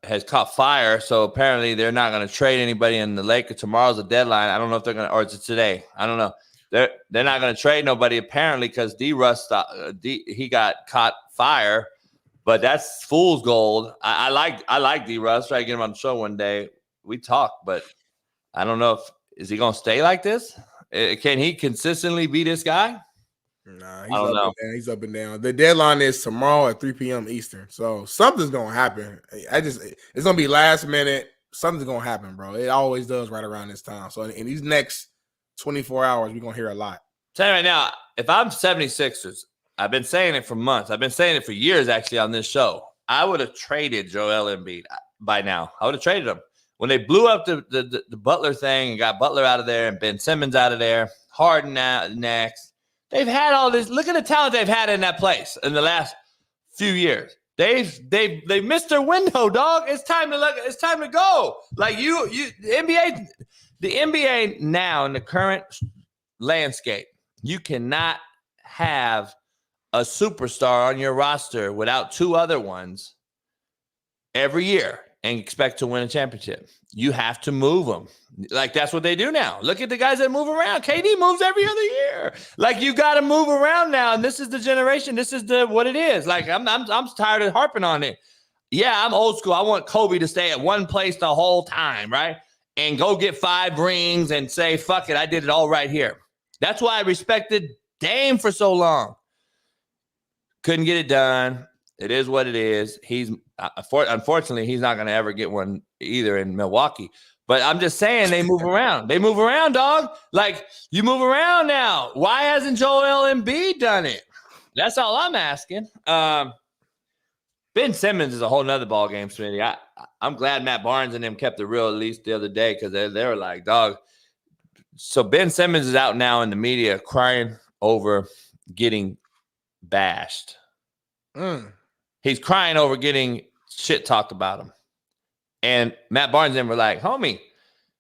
has caught fire, so apparently they're not going to trade anybody in the Lakers. Tomorrow's the deadline. I don't know if they're going to, or is it today? I don't know. They're not going to trade nobody apparently because D-Russ he got caught fire, but that's fool's gold. I like D-Russ. Try to get him on the show one day. We talk, but I don't know is he going to stay like this? Can he consistently be this guy? Nah, he's up and down. The deadline is tomorrow at 3 p.m. Eastern. So something's gonna happen. It's gonna be last minute. Something's gonna happen, bro. It always does right around this time. So in these next 24 hours, we're gonna hear a lot. Tell you right now, if I'm 76ers, I've been saying it for months. I've been saying it for years actually on this show. I would have traded Joel Embiid by now. I would have traded him. When they blew up the Butler thing and got Butler out of there and Ben Simmons out of there, Harden out next. They've had all this. Look at the talent they've had in that place in the last few years. They've missed their window, dog. It's time to look. It's time to go. Like the NBA now in the current landscape, you cannot have a superstar on your roster without 2 other ones every year and expect to win a championship. You have to move them. Like, that's what they do now. Look at the guys that move around. KD moves every other year. Like, you got to move around now, and this is the generation. This is what it is. Like, I'm tired of harping on it. Yeah, I'm old school. I want Kobe to stay at one place the whole time, right? And go get 5 rings and say, fuck it, I did it all right here. That's why I respected Dame for so long. Couldn't get it done. It is what it is. Unfortunately, he's not going to ever get one either in Milwaukee. But I'm just saying they move around. They move around, dog. Like, you move around now. Why hasn't Joel Embiid done it? That's all I'm asking. Ben Simmons is a whole nother ball game, Smitty. I'm glad Matt Barnes and them kept it real at least the other day because they were like, dog. So Ben Simmons is out now in the media crying over getting bashed. He's crying over getting shit talked about him. And Matt Barnes and them were like, homie,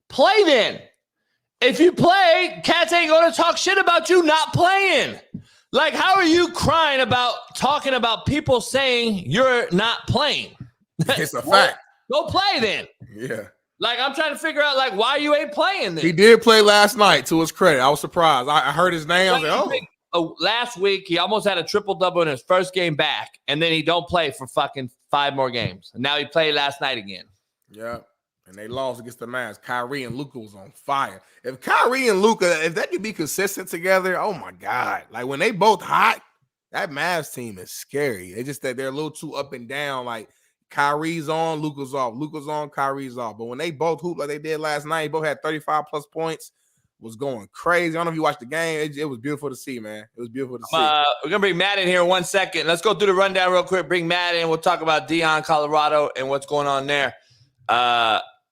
play then. If you play, cats ain't going to talk shit about you not playing. Like, how are you crying about talking about people saying you're not playing? It's a fact. Go play then. Yeah. Like, I'm trying to figure out, like, why you ain't playing then. He did play last night, to his credit. I was surprised. I heard his name. I was like, last week, he almost had a triple-double in his first game back, and then he don't play for fucking 5 more games. And now he played last night again. Yeah. And they lost against the Mavs. Kyrie and Luka was on fire. If Kyrie and Luka, if they could be consistent together, oh my God. Like when they both hot, that Mavs team is scary. It's just that they're a little too up and down. Like Kyrie's on, Luka's off. Luka's on, Kyrie's off. But when they both hoop like they did last night, both had 35 plus points, was going crazy. I don't know if you watched the game. It was beautiful to see, man. It was beautiful to see. We're going to bring Matt in here in 1 second. Let's go through the rundown real quick. Bring Matt in. We'll talk about Dion, Colorado, and what's going on there.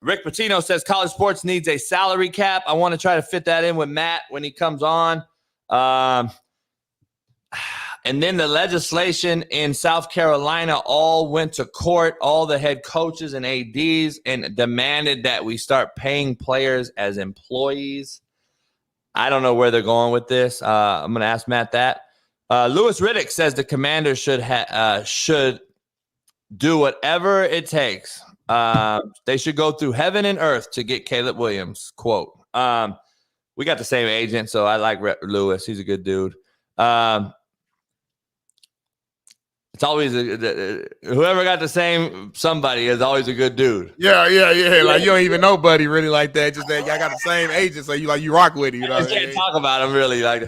Rick Patino says college sports needs a salary cap. I want to try to fit that in with Matt when he comes on. And then the legislation in South Carolina all went to court, all the head coaches and ADs, and demanded that we start paying players as employees. I don't know where they're going with this. I'm going to ask Matt that. Louis Riddick says the Commanders should do whatever it takes. They should go through heaven and earth to get Caleb Williams. Quote. We got the same agent, so I like Lewis. He's a good dude. It's always whoever got the same somebody is always a good dude. Yeah. Like you don't even know Buddy really like that. Just that y'all got the same agent, so you rock with it. You know, I can't talk about him really like.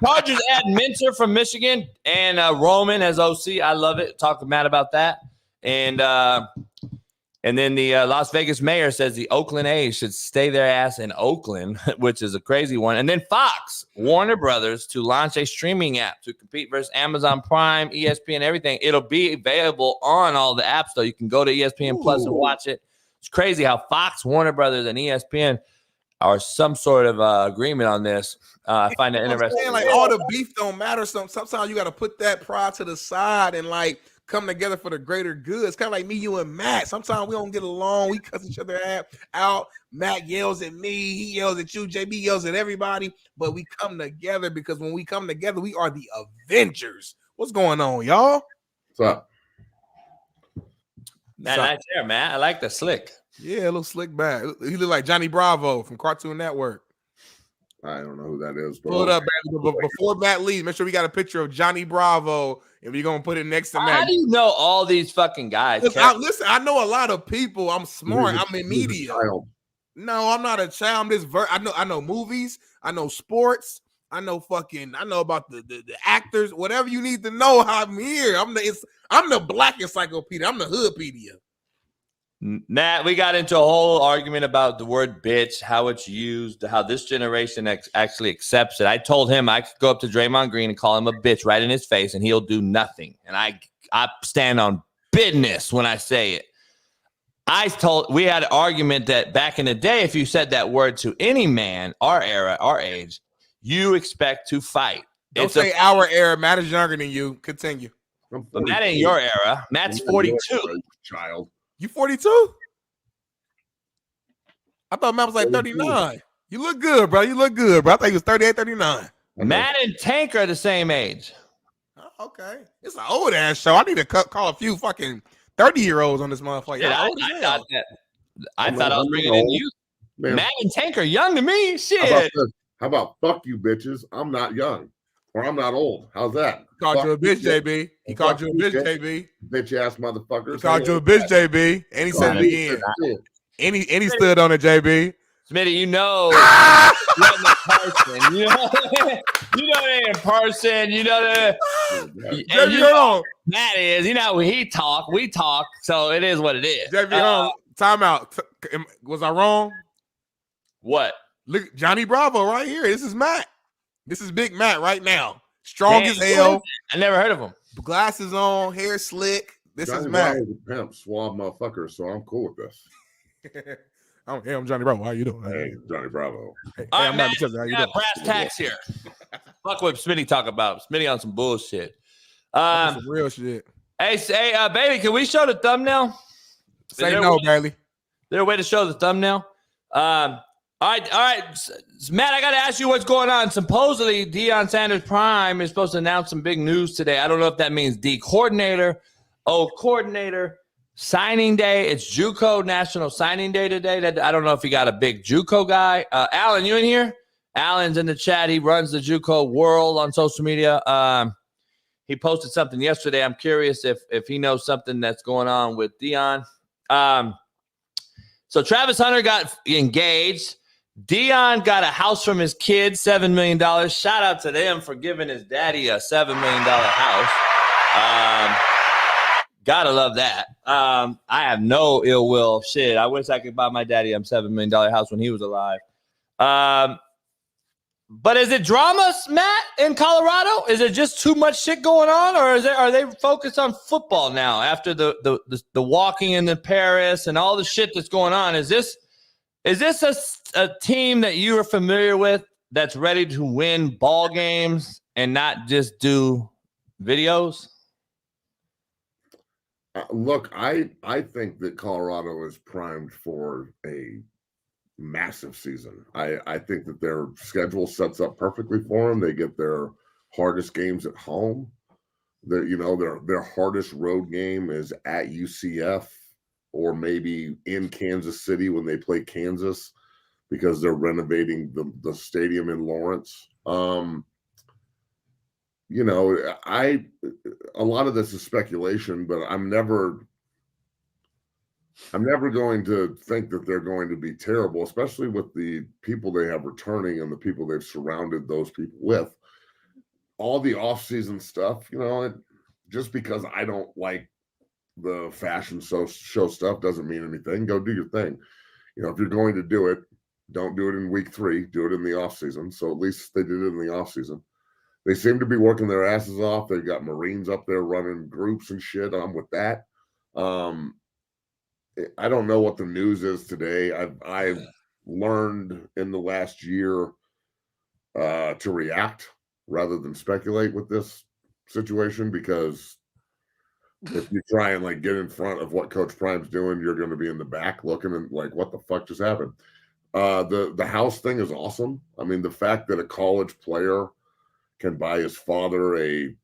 Chargers add Minter from Michigan and Roman as OC. I love it. Talk to Matt about that. And then the Las Vegas mayor says the Oakland A's should stay their ass in Oakland, which is a crazy one. And then Fox, Warner Brothers, to launch a streaming app to compete versus Amazon Prime, ESPN, everything. It'll be available on all the apps, though. You can go to ESPN Plus and watch it. It's crazy how Fox, Warner Brothers, and ESPN are some sort of agreement on this. I find that interesting. Like all the beef don't matter. Sometimes you got to put that pride to the side and like come together for the greater good. It's kind of like me, you, and Matt. Sometimes we don't get along. We cuss each other out. Matt yells at me. He yells at you. JB yells at everybody. But we come together because when we come together, we are the Avengers. What's going on, y'all? What's up? Matt, nice hair, Matt. I like the slick. Yeah, a little slick back. He look like Johnny Bravo from Cartoon Network. I don't know who that is. Pull it up, man. But before Matt leaves, make sure we got a picture of Johnny Bravo, and we're going to put it next to Matt. How do you know all these fucking guys? Listen, I know a lot of people. I'm smart. I'm in media. No, I'm not a child. I know movies. I know sports. I know about the actors. Whatever you need to know, I'm here. I'm the black encyclopedia. I'm the hoodpedia. Matt, we got into a whole argument about the word bitch, how it's used, how this generation actually accepts it. I told him I could go up to Draymond Green and call him a bitch right in his face, and he'll do nothing. And I stand on business when I say it. We had an argument that back in the day, if you said that word to any man, our era, our age, you expect to fight. Don't say our era. Matt is younger than you. Continue. But Matt ain't your era. Matt's 42. Child. You 42? I thought Matt was like 39. You look good, bro. I thought he was 38, 39. Matt and Tank are the same age. Oh, okay. It's an old ass show. I need to call a few fucking 30-year-olds on this motherfucker. Yeah, I thought I was bringing in you. Matt and Tank are young to me. Shit. How about fuck you, bitches? I'm not young. Or I'm not old. How's that? He called you a bitch, JB. He called you a bitch, JB. Bitch ass motherfuckers. He called you a bitch, JB. And he said it again. And he stood on it, JB. Smitty, you know you're in person. You know that in person. You know that. And you know Matt is. You know when we talk. So it is what it is. JB, time out. Was I wrong? What? Look, Johnny Bravo right here. This is Matt. This is Big Matt right now. Strong as hell. I never heard of him. Glasses on, hair slick. This Johnny is Matt. Bravo is a pimp, suave motherfucker, so I'm cool with this. I'm Johnny Bravo. How you doing? Hey, Johnny Bravo. All right, Matt, how you doing? Brass tacks here. Fuck what Smitty talk about. Smitty on some bullshit. Some real shit. Hey, baby, can we show the thumbnail? Say no, Bailey. Is there a way to show the thumbnail? All right. Matt, I got to ask you what's going on. Supposedly, Deion Sanders Prime is supposed to announce some big news today. I don't know if that means D coordinator, O coordinator, signing day. It's JUCO National Signing Day today. I don't know if he got a big JUCO guy. Alan, you in here? Alan's in the chat. He runs the JUCO world on social media. He posted something yesterday. I'm curious if he knows something that's going on with Deion. So Travis Hunter got engaged. Deion got a house from his kids, $7 million. Shout out to them for giving his daddy a $7 million house. Gotta love that. I have no ill will. Shit, I wish I could buy my daddy a $7 million house when he was alive. But is it dramas, Matt, in Colorado? Is it just too much shit going on, or are they focused on football now after the walking into Paris and all the shit that's going on? Is this a team that you are familiar with that's ready to win ball games and not just do videos? Look, I think that Colorado is primed for a massive season. I think that their schedule sets up perfectly for them. They get their hardest games at home. Their hardest road game is at UCF or maybe in Kansas City when they play Kansas because they're renovating the stadium in Lawrence. A lot of this is speculation, but I'm never going to think that they're going to be terrible, especially with the people they have returning and the people they've surrounded those people with. All the off-season stuff, just because I don't like the fashion show stuff doesn't mean anything. Go do your thing. If you're going to do it, don't do it in week 3. Do it in the off-season. So at least they did it in the off-season. They seem to be working their asses off. They've got Marines up there running groups and shit. I'm with that. I don't know what the news is today. I've learned in the last year to react rather than speculate with this situation, because if you try and get in front of what Coach Prime's doing, you're going to be in the back looking and what the fuck just happened? The house thing is awesome. I mean, the fact that a college player can buy his father a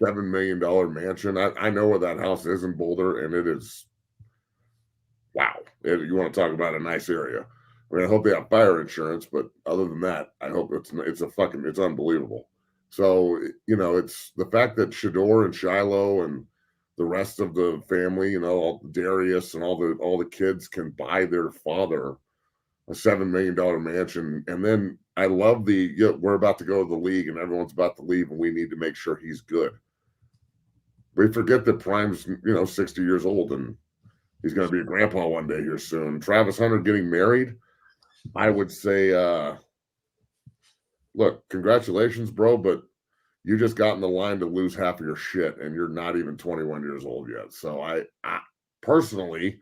$7 million mansion. I know where that house is in Boulder, and it is wow. You want to talk about a nice area. I mean, I hope they have fire insurance, but other than that, I hope it's unbelievable. So, it's the fact that Shador and Shiloh and the rest of the family, all Darius and all the kids can buy their father a $7 million mansion. And then I love we're about to go to the league and everyone's about to leave and we need to make sure he's good. We forget that Prime's, 60 years old and he's going to be a grandpa one day here soon. Travis Hunter getting married, I would say, look, congratulations, bro, but you just got in the line to lose half of your shit, and you're not even 21 years old yet. So I personally,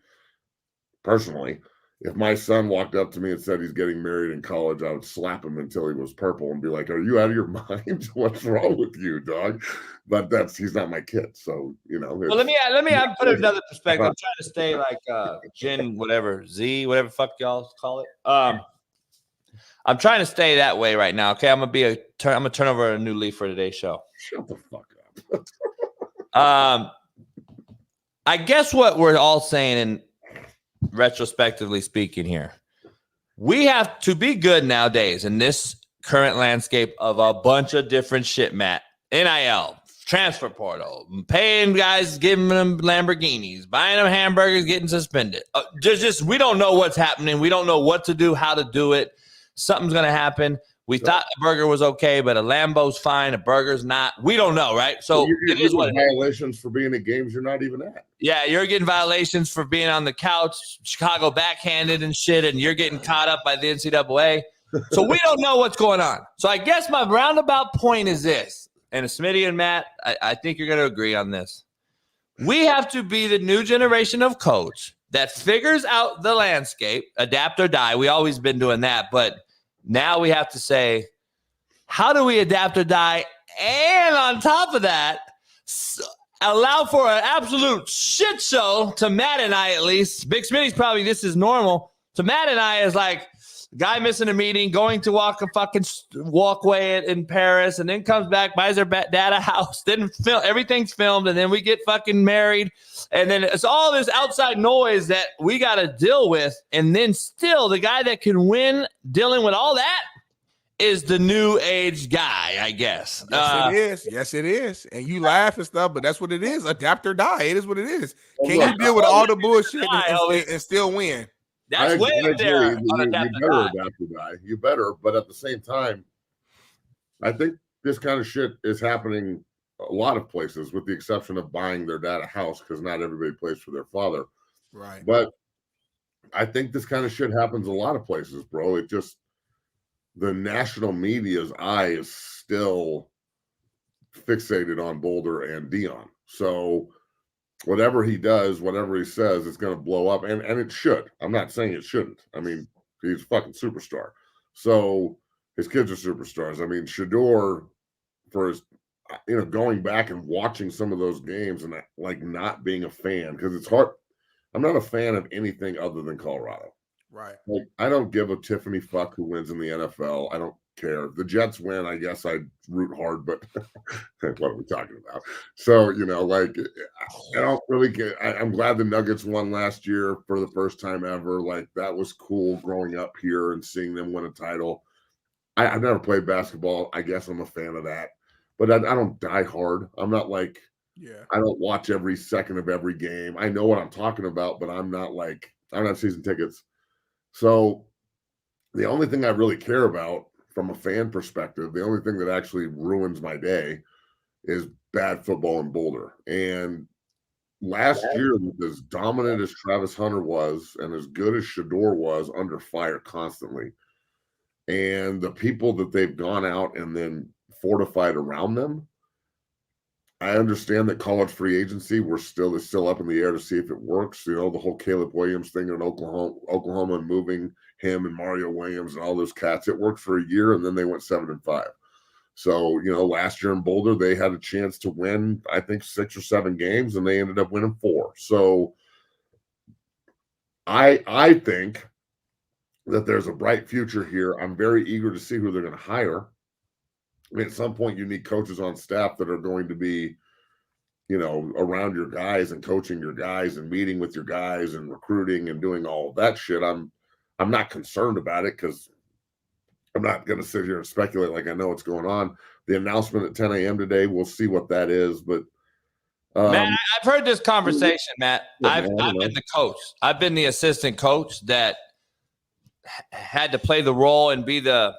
if my son walked up to me and said he's getting married in college, I would slap him until he was purple and be like, "Are you out of your mind? What's wrong with you, dog?" But he's not my kid, so Well, let me put another perspective. I'm trying to stay like Gen whatever Z fuck y'all call it. I'm trying to stay that way right now. Okay, I'm gonna turn over a new leaf for today's show. Shut the fuck up. I guess what we're all saying, and retrospectively speaking here, we have to be good nowadays in this current landscape of a bunch of different shit, Matt. NIL, transfer portal, paying guys, giving them Lamborghinis, buying them hamburgers, getting suspended. We don't know what's happening. We don't know what to do, how to do it. Something's going to happen. We thought a burger was okay, but a Lambo's fine. A burger's not. We don't know, right? So it is what violations for being at games you're not even at. Yeah, you're getting violations for being on the couch, Chicago backhanded and shit, and you're getting caught up by the NCAA. So we don't know what's going on. So I guess my roundabout point is this, and Smitty and Matt, I think you're going to agree on this. We have to be the new generation of coach that figures out the landscape, adapt or die. We always been doing that, but now we have to say, how do we adapt or die? And on top of that, allow for an absolute shit show to Matt and I, at least. Big Smitty's probably this is normal. So Matt and I is like, guy missing a meeting, going to walk a fucking walkway in Paris, and then comes back, buys her dad a house, then everything's filmed, and then we get fucking married, and then it's all this outside noise that we got to deal with, and then still the guy that can win dealing with all that is the new age guy, I guess. Yes, it is. Yes, it is. And you laugh and stuff, but that's what it is. Adapt or die. It is what it is. Can you deal with all the bullshit and still win? That's way up there. You better adapt or die. You better. But at the same time, I think this kind of shit is happening a lot of places, with the exception of buying their dad a house, because not everybody plays for their father. Right. But I think this kind of shit happens a lot of places, bro. It just, the national media's eye is still fixated on Boulder and Dion. So whatever he does, whatever he says, it's going to blow up. And it should. I'm not saying it shouldn't. I mean, he's a fucking superstar. So his kids are superstars. I mean, Shador, for his, going back and watching some of those games and like not being a fan, because it's hard. I'm not a fan of anything other than Colorado. Right. Like, I don't give a Tiffany fuck who wins in the NFL. I don't care. If the Jets win, I guess I'd root hard, but what are we talking about? So, like, I don't really get. I'm glad the Nuggets won last year for the first time ever. Like, that was cool growing up here and seeing them win a title. I've never played basketball. I guess I'm a fan of that, but I don't die hard. I'm not like, I don't watch every second of every game. I know what I'm talking about, but I'm not like, I don't have season tickets. So the only thing I really care about from a fan perspective, the only thing that actually ruins my day is bad football in Boulder. And last year, as dominant as Travis Hunter was and as good as Shador was, under fire constantly. And the people that they've gone out and then fortified around them, I understand that college free agency is still up in the air to see if it works. The whole Caleb Williams thing in Oklahoma and moving him and Mario Williams and all those cats. It worked for a year, and then they went 7-5. So, last year in Boulder, they had a chance to win, I think, 6 or 7 games, and they ended up winning 4. So I think that there's a bright future here. I'm very eager to see who they're going to hire. I mean, at some point, you need coaches on staff that are going to be, around your guys and coaching your guys and meeting with your guys and recruiting and doing all of that shit. I'm not concerned about it, because I'm not going to sit here and speculate like I know what's going on. The announcement at 10 a.m. today, we'll see what that is. But Matt, I've heard this conversation, Matt. I've been the coach. I've been the assistant coach that had to play the role and be the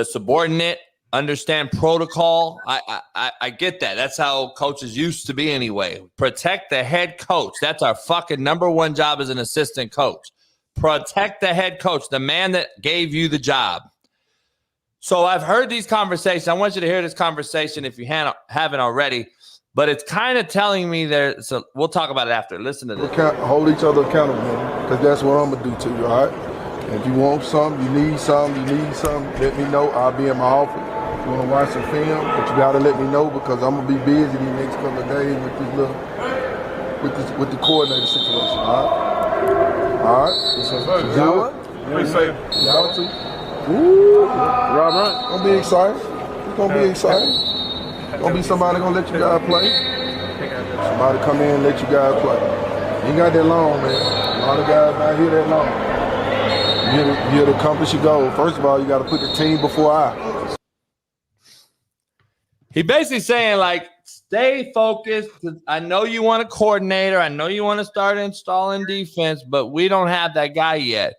subordinate, understand protocol. I get that. That's how coaches used to be anyway. Protect the head coach. That's our fucking number one job as an assistant coach. Protect the head coach, the man that gave you the job. So I've heard these conversations. I want you to hear this conversation if you haven't already. But it's kind of telling me there. So we'll talk about it after. Listen to this. Hold each other accountable, man, because that's what I'm going to do to you, all right? And if you want something, you need something, let me know. I'll be in my office. If you want to watch some film, but you got to let me know, because I'm going to be busy these next couple of days with the coordinator situation, all right? All right? Y'all be safe. Y'all too. Ooh. Right. Gonna be exciting. It's gonna be exciting. Gonna be somebody gonna let you guys play. Somebody come in and let you guys play. You ain't got that long, man. A lot of guys not here that long. You here to accomplish your goal. First of all, you got to put the team before I. He basically saying, like, stay focused. I know you want a coordinator. I know you want to start installing defense, but we don't have that guy yet.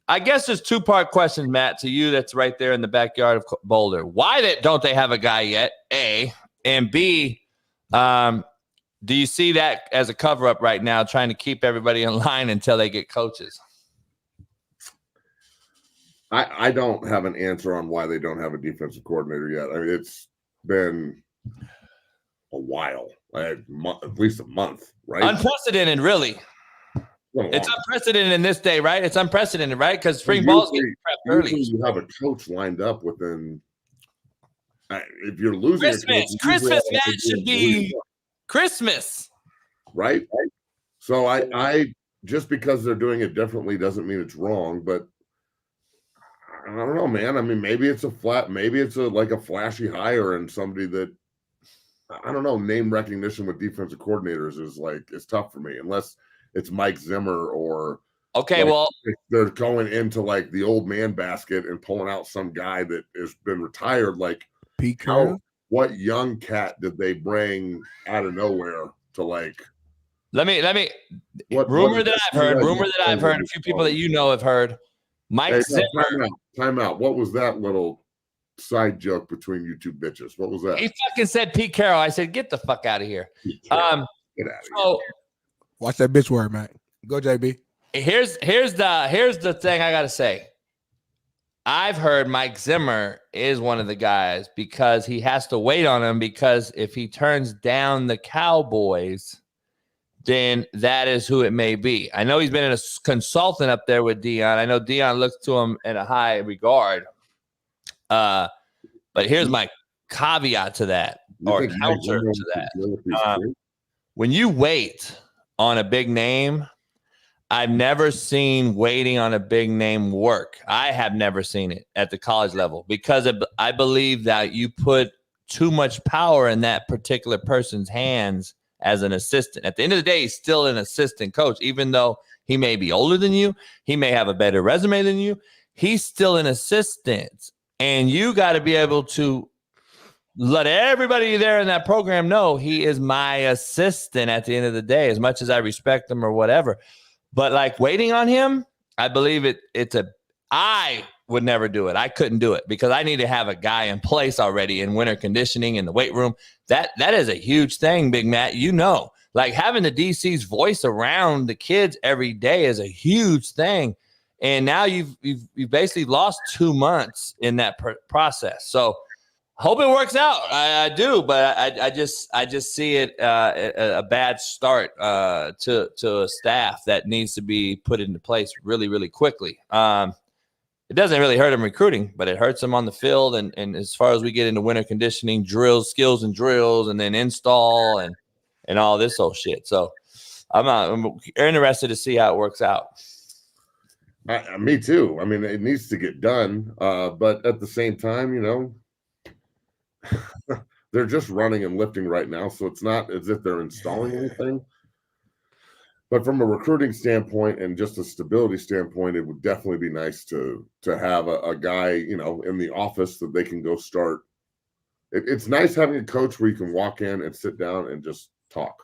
I guess there's 2-part questions, Matt, to you that's right there in the backyard of Boulder. Why don't they have a guy yet, A? And B, do you see that as a cover-up right now, trying to keep everybody in line until they get coaches? I don't have an answer on why they don't have a defensive coordinator yet. I mean, it's been a while, at least a month, right? Unprecedented, really. It's unprecedented in this day, right? It's unprecedented, right? Because spring ball's getting prepped early. You have a coach lined up within. If you're losing Christmas, Matt, should be Christmas, right? So I just because they're doing it differently doesn't mean it's wrong. But I don't know, man. I mean, maybe it's like a flashy hire and somebody that, I don't know, name recognition with defensive coordinators is tough for me, unless it's Mike Zimmer or okay, like, well, they're going into like the old man basket and pulling out some guy that has been retired. Like, Pete Carroll. What young cat did they bring out of nowhere to like? Rumor that I've heard, a few people that you know have heard. Mike Zimmer. Time out. What was that little side joke between you two bitches? What was that? He fucking said Pete Carroll. I said, get the fuck out of here. Get out of here. Watch that bitch word, man. Go, JB. Here's the thing I gotta say. I've heard Mike Zimmer is one of the guys because he has to wait on him, because if he turns down the Cowboys, then that is who it may be. I know he's been a consultant up there with Dion. I know Dion looks to him in a high regard. But here's my caveat to that, or counter to that. When you wait on a big name, I've never seen waiting on a big name work. I have never seen it at the college level, because I believe that you put too much power in that particular person's hands as an assistant. At the end of the day, he's still an assistant coach, even though he may be older than you. He may have a better resume than you. He's still an assistant. And you got to be able to let everybody there in that program know he is my assistant at the end of the day, as much as I respect him or whatever. But like waiting on him, I believe I would never do it. I couldn't do it, because I need to have a guy in place already in winter conditioning in the weight room. That is a huge thing, Big Matt. You know, like having the DC's voice around the kids every day is a huge thing. And now you've basically lost 2 months in that process. So hope it works out. I do, but I just see it a bad start to a staff that needs to be put into place really, really quickly. It doesn't really hurt them recruiting, but it hurts them on the field. And as far as we get into winter conditioning, skills and drills, and then install and all this old shit. So I'm interested to see how it works out. Me too. I mean, it needs to get done. But at the same time, you know, they're just running and lifting right now. So it's not as if they're installing anything. But from a recruiting standpoint and just a stability standpoint, it would definitely be nice to have a guy, you know, in the office that they can go start. It's nice having a coach where you can walk in and sit down and just talk.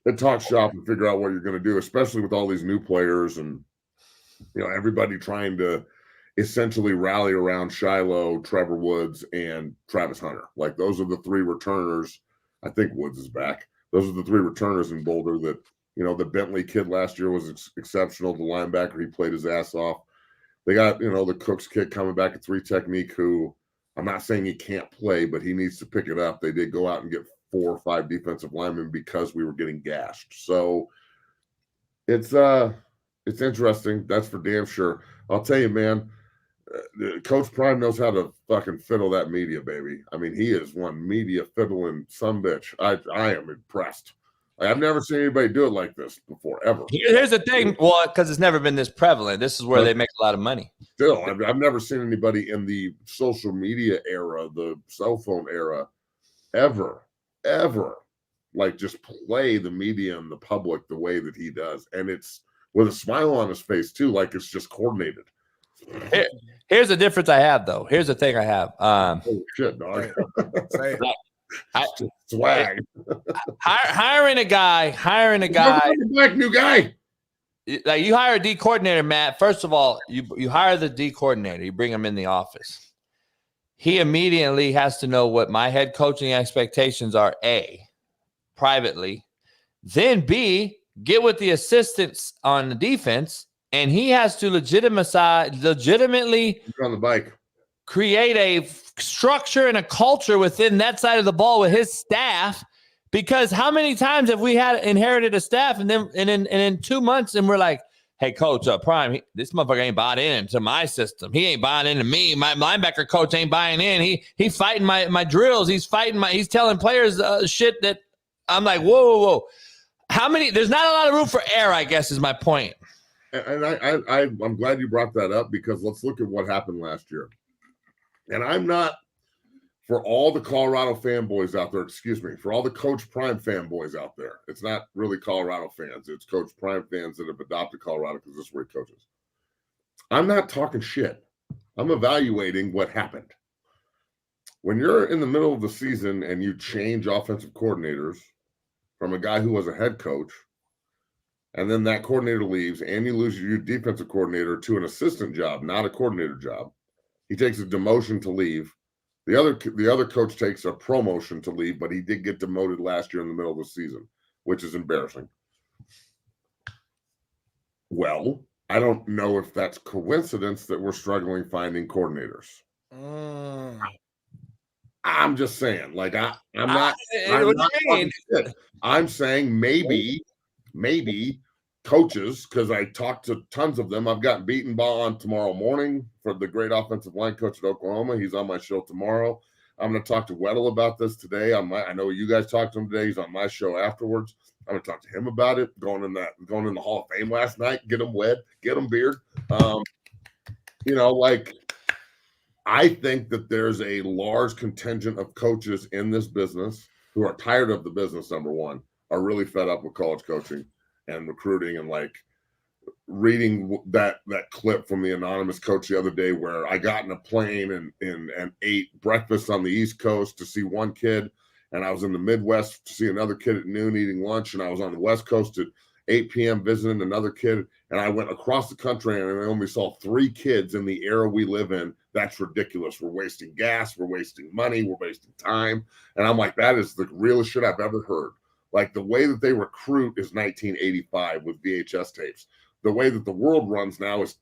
And talk shop and figure out what you're going to do, especially with all these new players and, you know, everybody trying to essentially rally around Shiloh, Trevor Woods, and Travis Hunter. Like, those are the three returners. I think Woods is back. Those are the three returners in Boulder that, you know, the Bentley kid last year was exceptional. The linebacker, he played his ass off. They got, you know, the Cooks kid coming back at 3 technique, who I'm not saying he can't play, but he needs to pick it up. They did go out and get 4 or 5 defensive linemen because we were getting gashed. So it's interesting. That's for damn sure. I'll tell you, man, Coach Prime knows how to fucking fiddle that media, baby. I mean, he is one media fiddling sumbitch. I am impressed. I've never seen anybody do it like this before, ever. Here's the thing. Well, because it's never been this prevalent. This is where they make a lot of money. Still, I've never seen anybody in the social media era, the cell phone era, ever, like just play the media and the public the way that he does. And it's with a smile on his face, too, like it's just coordinated. Here's the difference I have, though. Here's the thing I have. Holy shit, dog. Swag. Hiring a guy. Black new guy. Like, you hire a D coordinator, Matt. First of all, you hire the D coordinator. You bring him in the office. He immediately has to know what my head coaching expectations are, A, privately. Then B, get with the assistants on the defense, and he has to legitimately on the bike, create a structure and a culture within that side of the ball with his staff. Because how many times have we inherited a staff and then in 2 months and we're like, hey, coach, Prime, this motherfucker ain't bought into my system. He ain't buying into me. My linebacker coach ain't buying in. He fighting my drills. He's telling players shit that I'm like, whoa. How many? There's not a lot of room for error, I guess, is my point. And I'm glad you brought that up, because let's look at what happened last year. And I'm not, for all the Colorado fanboys out there, for all the Coach Prime fanboys out there, it's not really Colorado fans. It's Coach Prime fans that have adopted Colorado because this is where he coaches. I'm not talking shit. I'm evaluating what happened. When you're in the middle of the season and you change offensive coordinators from a guy who was a head coach, and then that coordinator leaves, and you lose your defensive coordinator to an assistant job, not a coordinator job. He takes a demotion to leave. The other coach takes a promotion to leave, but he did get demoted last year in the middle of the season, which is embarrassing. Well, I don't know if that's coincidence that we're struggling finding coordinators. I'm just saying, like, I'm not. I'm saying maybe coaches, because I talked to tons of them. I've got Beaton Ball on tomorrow morning for the great offensive line coach at Oklahoma. He's on my show tomorrow. I'm going to talk to Weddle about this today. I know you guys talked to him today. He's on my show afterwards. I'm going to talk to him about it. Going in the Hall of Fame last night. Get him wed. Get him beard. I think that there's a large contingent of coaches in this business who are tired of the business, number one, are really fed up with college coaching and recruiting, and like reading that clip from the anonymous coach the other day where I got in a plane and ate breakfast on the East Coast to see one kid, and I was in the Midwest to see another kid at noon eating lunch, and I was on the West Coast at 8 p.m. visiting another kid, and I went across the country and I only saw 3 kids in the era we live in. That's ridiculous. We're wasting gas, we're wasting money, we're wasting time. And I'm like, that is the realest shit I've ever heard. Like, the way that they recruit is 1985 with VHS tapes. The way that the world runs now is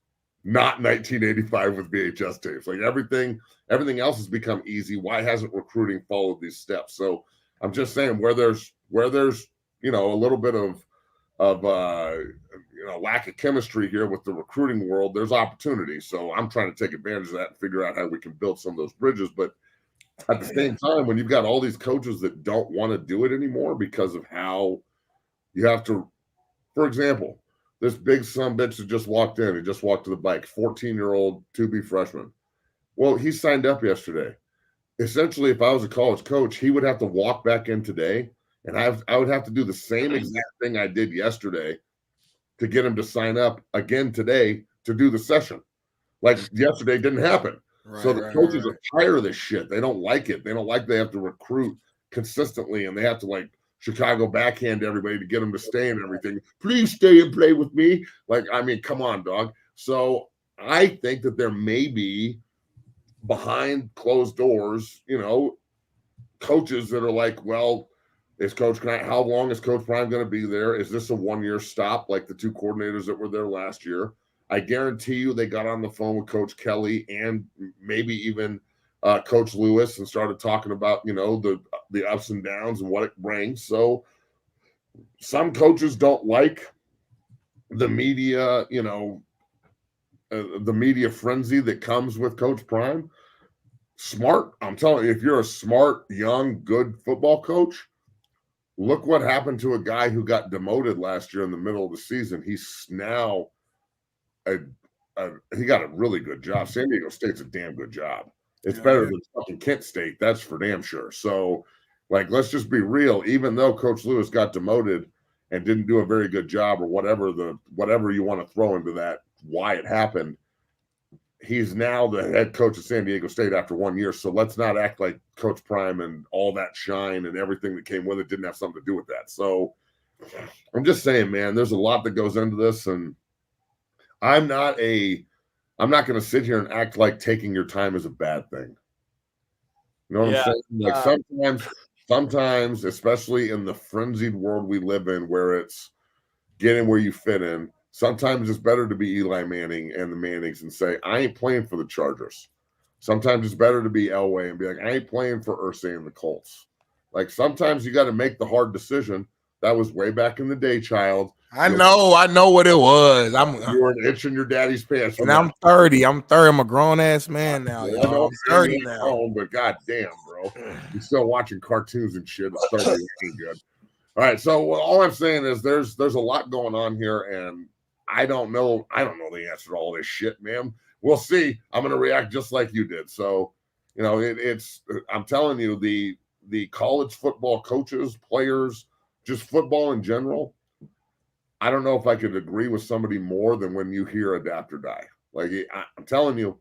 not 1985 with VHS tapes. Like, everything else has become easy. Why hasn't recruiting followed these steps? So I'm just saying, where there's a little bit of lack of chemistry here with the recruiting world, there's opportunity. So I'm trying to take advantage of that and figure out how we can build some of those bridges. But at the same time, when you've got all these coaches that don't want to do it anymore because of how you have to, for example, this big son bitch that just walked in, he just walked to the bike, 14-year-old to-be freshman. Well, he signed up yesterday. Essentially, if I was a college coach, he would have to walk back in today, and I would have to do the same exact thing I did yesterday to get him to sign up again today to do the session. Like, yesterday didn't happen. So the coaches are tired of this shit. They don't like it. They don't like they have to recruit consistently, and they have to, like, Chicago backhand everybody to get them to stay and everything. Please stay and play with me. Like, I mean, come on, dog. So I think that there may be behind closed doors, coaches that are like, well, how long is Coach Prime going to be there? Is this a one-year stop like the 2 coordinators that were there last year? I guarantee you they got on the phone with Coach Kelly and maybe even Coach Lewis and started talking about, the ups and downs and what it brings. So some coaches don't like the media, the media frenzy that comes with Coach Prime. Smart. I'm telling you, if you're a smart, young, good football coach, look what happened to a guy who got demoted last year in the middle of the season. He's now he got a really good job. San Diego State's a damn good job. It's better than fucking Kent State. That's for damn sure. So, like, let's just be real. Even though Coach Lewis got demoted and didn't do a very good job, or whatever you want to throw into that, why it happened, he's now the head coach of San Diego State after 1 year. So let's not act like Coach Prime and all that shine and everything that came with it didn't have something to do with that. So I'm just saying, man, there's a lot that goes into this, and I'm not going to sit here and act like taking your time is a bad thing. You know what I'm saying? Like, sometimes, especially in the frenzied world we live in, where it's getting where you fit in, sometimes it's better to be Eli Manning and the Mannings and say, I ain't playing for the Chargers. Sometimes it's better to be Elway and be like, I ain't playing for Irsay and the Colts. Like, sometimes you got to make the hard decision. That was way back in the day, child. I know what it was. You were an itch in your daddy's pants. And I'm 30. I'm a grown ass man now. Yeah, I'm 30 now. But goddamn, bro, you're still watching cartoons and shit. It's 30 ain't good. All right. So all I'm saying is there's a lot going on here, and I don't know the answer to all this shit, man. We'll see. I'm going to react just like you did. So, I'm telling you, the college football coaches, players, just football in general, I don't know if I could agree with somebody more than when you hear adapt or die. Like, I'm telling you,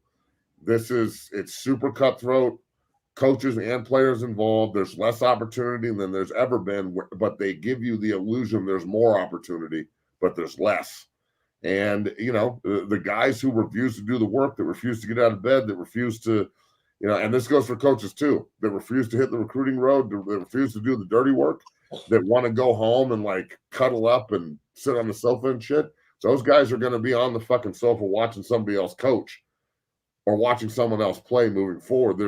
it's super cutthroat. Coaches and players involved. There's less opportunity than there's ever been, but they give you the illusion there's more opportunity, but there's less. And, the guys who refuse to do the work, that refuse to get out of bed, that refuse to, and this goes for coaches too, that refuse to hit the recruiting road, that refuse to do the dirty work, that want to go home and like cuddle up and sit on the sofa and shit. So those guys are going to be on the fucking sofa watching somebody else coach or watching someone else play moving forward.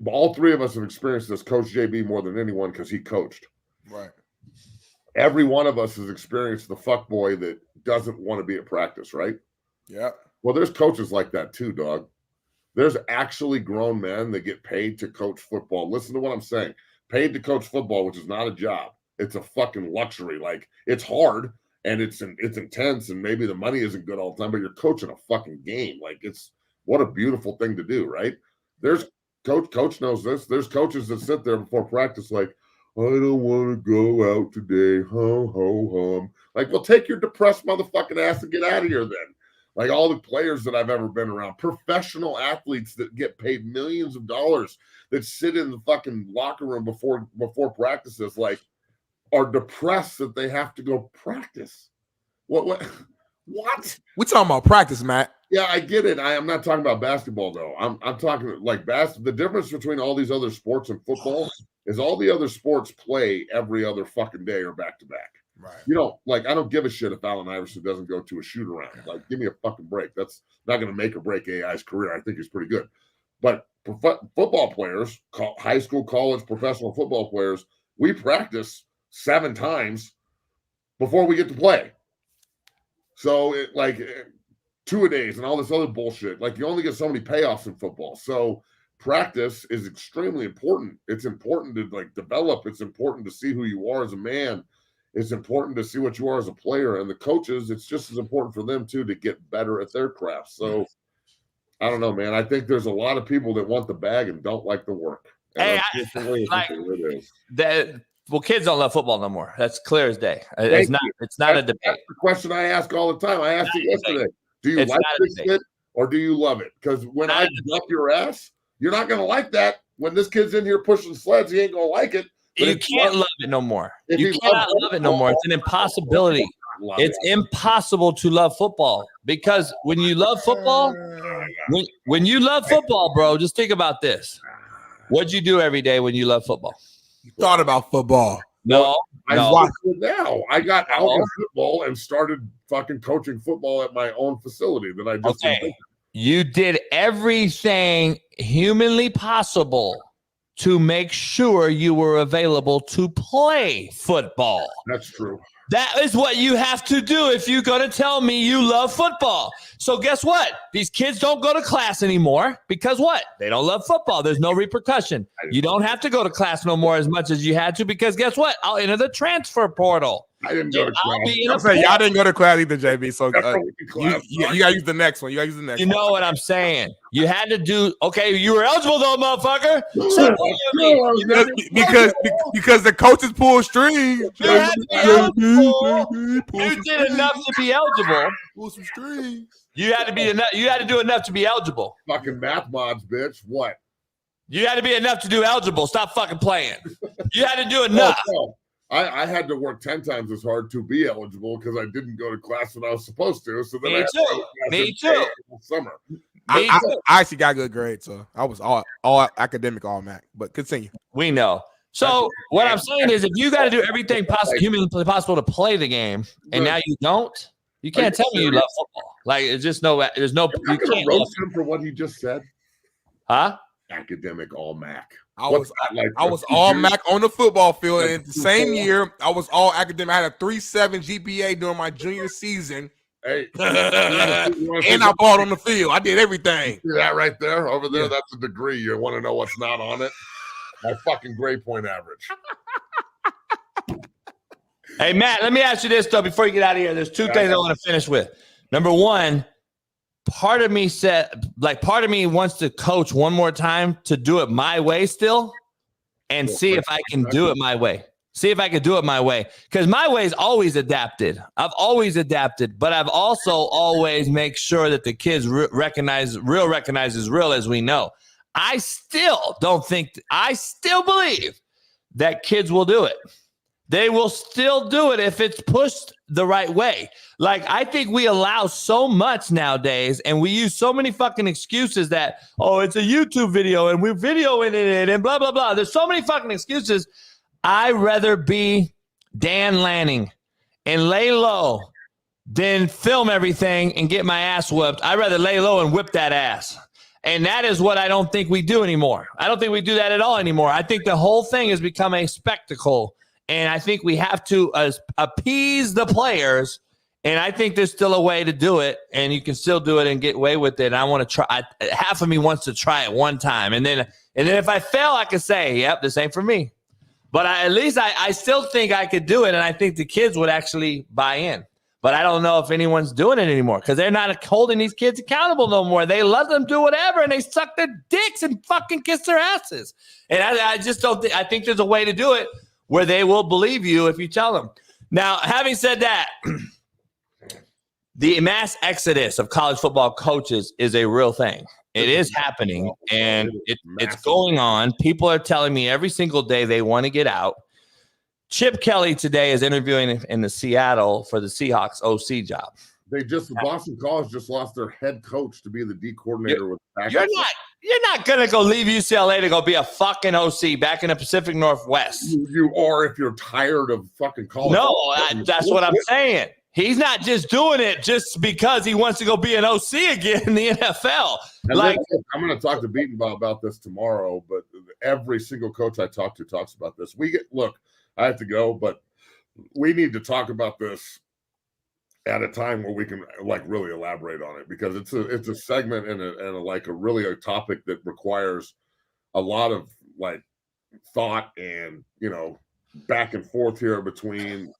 All three of us have experienced this, Coach JB more than anyone, because he coached. Right. Every one of us has experienced the fuckboy that doesn't want to be at practice, right? Yeah. Well, there's coaches like that too, dog. There's actually grown men that get paid to coach football. Listen to what I'm saying. Paid to coach football, which is not a job. It's a fucking luxury. Like, it's hard and it's intense, and maybe the money isn't good all the time, but you're coaching a fucking game. Like, it's what a beautiful thing to do, right? There's Coach knows this. There's coaches that sit there before practice like, I don't want to go out today. Ho, ho, hum. Like, well, take your depressed motherfucking ass and get out of here then. Like, all the players that I've ever been around, professional athletes that get paid millions of dollars that sit in the fucking locker room before practices, like, are depressed that they have to go practice. What? We talking about practice, Matt. Yeah, I get it. I'm not talking about basketball though. I'm talking like the difference between all these other sports and football is all the other sports play every other fucking day or back to back. Right. I don't give a shit if Allen Iverson doesn't go to a shoot around. Like, give me a fucking break. That's not going to make or break AI's career. I think he's pretty good. But football players, high school, college, professional football players, we practice 7 times before we get to play. So it like 2-a-days and all this other bullshit. Like, you only get so many payoffs in football. So practice is extremely important. It's important to like develop. It's important to see who you are as a man. It's important to see what you are as a player. And the coaches, it's just as important for them too to get better at their craft. So I don't know, man. I think there's a lot of people that want the bag and don't like the work. And well, kids don't love football no more. That's clear as day. It's not a debate. That's the question I ask all the time. I asked you yesterday. Do you like this kid or do you love it? Because when I dump your ass, you're not going to like that. When this kid's in here pushing sleds, he ain't going to like it. You can't love it no more. You cannot love it no more. It's an impossibility. It's impossible to love football because when you love football, when you love football, bro, just think about this. What'd you do every day when you love football? You thought about football. No. I watched it now. I got out of football and started fucking coaching football at my own facility that I just invented. You did everything humanly possible to make sure you were available to play football. That's true. That is what you have to do if you're going to tell me you love football. So guess what? These kids don't go to class anymore because what? They don't love football. There's no repercussion. You don't have to go to class no more as much as you had to because guess what? I'll enter the transfer portal. I didn't go to class. Y'all didn't go to class either, JB. So you got to use the next one. You know what I'm saying? You had to do you were eligible though, motherfucker. Because the coaches pull strings. You had to be eligible. You did enough to be eligible. Pull some strings. You had to be enough. You had to do enough to be eligible. Fucking math mods, bitch. What? You had to be enough to do eligible. Stop fucking playing. You had to do enough. I had to work 10 times as hard to be eligible because I didn't go to class when I was supposed to. So then Me too. Summer. I actually got good grades, so I was all academic, all Mac. But continue. We know. So what I'm saying is, if you got to do everything humanly possible to play the game, and now you don't, you can't tell me you love football. Like it's just there's no. You can't roast him for what he just said. Huh? Academic all Mac. I was all Mac on the football field, and the same year I was all academic. I had a 3.7 GPA during my junior season. Hey, and I balled on the field. I did everything. See that right there, over there? That's a degree. You want to know what's not on it? My fucking grade point average. Hey, Matt, let me ask you this, though, before you get out of here. There's two things I want to finish with. Number one, part of me wants to coach one more time to do it my way still and see if I can do it my way. See if I can do it my way. Because my way is always adapted. I've always adapted, but I've also always make sure that the kids recognizes real as we know. I still believe that kids will do it. They will still do it if it's pushed the right way. Like, I think we allow so much nowadays, and we use so many fucking excuses that, oh, it's a YouTube video and we're videoing it and blah, blah, blah. There's so many fucking excuses. I'd rather be Dan Lanning and lay low than film everything and get my ass whipped. I'd rather lay low and whip that ass. And that is what I don't think we do anymore. I don't think we do that at all anymore. I think the whole thing has become a spectacle. And I think we have to appease the players. And I think there's still a way to do it. And you can still do it and get away with it. And I want to try. Half of me wants to try it one time. And then if I fail, I can say, yep, this ain't for me. But at least I still think I could do it. And I think the kids would actually buy in. But I don't know if anyone's doing it anymore because they're not holding these kids accountable no more. They let them do whatever, and they suck their dicks and fucking kiss their asses. And I just don't think – I think there's a way to do it where they will believe you if you tell them. Now, having said that, the mass exodus of college football coaches is a real thing. It is happening, and it's going on. People are telling me every single day they want to get out. Chip Kelly today is interviewing in the Seattle for the Seahawks OC job. The Boston College just lost their head coach to be the D coordinator with the You're not gonna go leave UCLA to go be a fucking OC back in the Pacific Northwest. You are if you're tired of fucking college. No, that's what I'm saying. He's not just doing it just because he wants to go be an OC again in the NFL. I'm going to talk to Beaton about this tomorrow, but every single coach I talk to talks about this. I have to go, but we need to talk about this at a time where we can really elaborate on it because it's a segment and a topic that requires a lot of thought and back and forth here between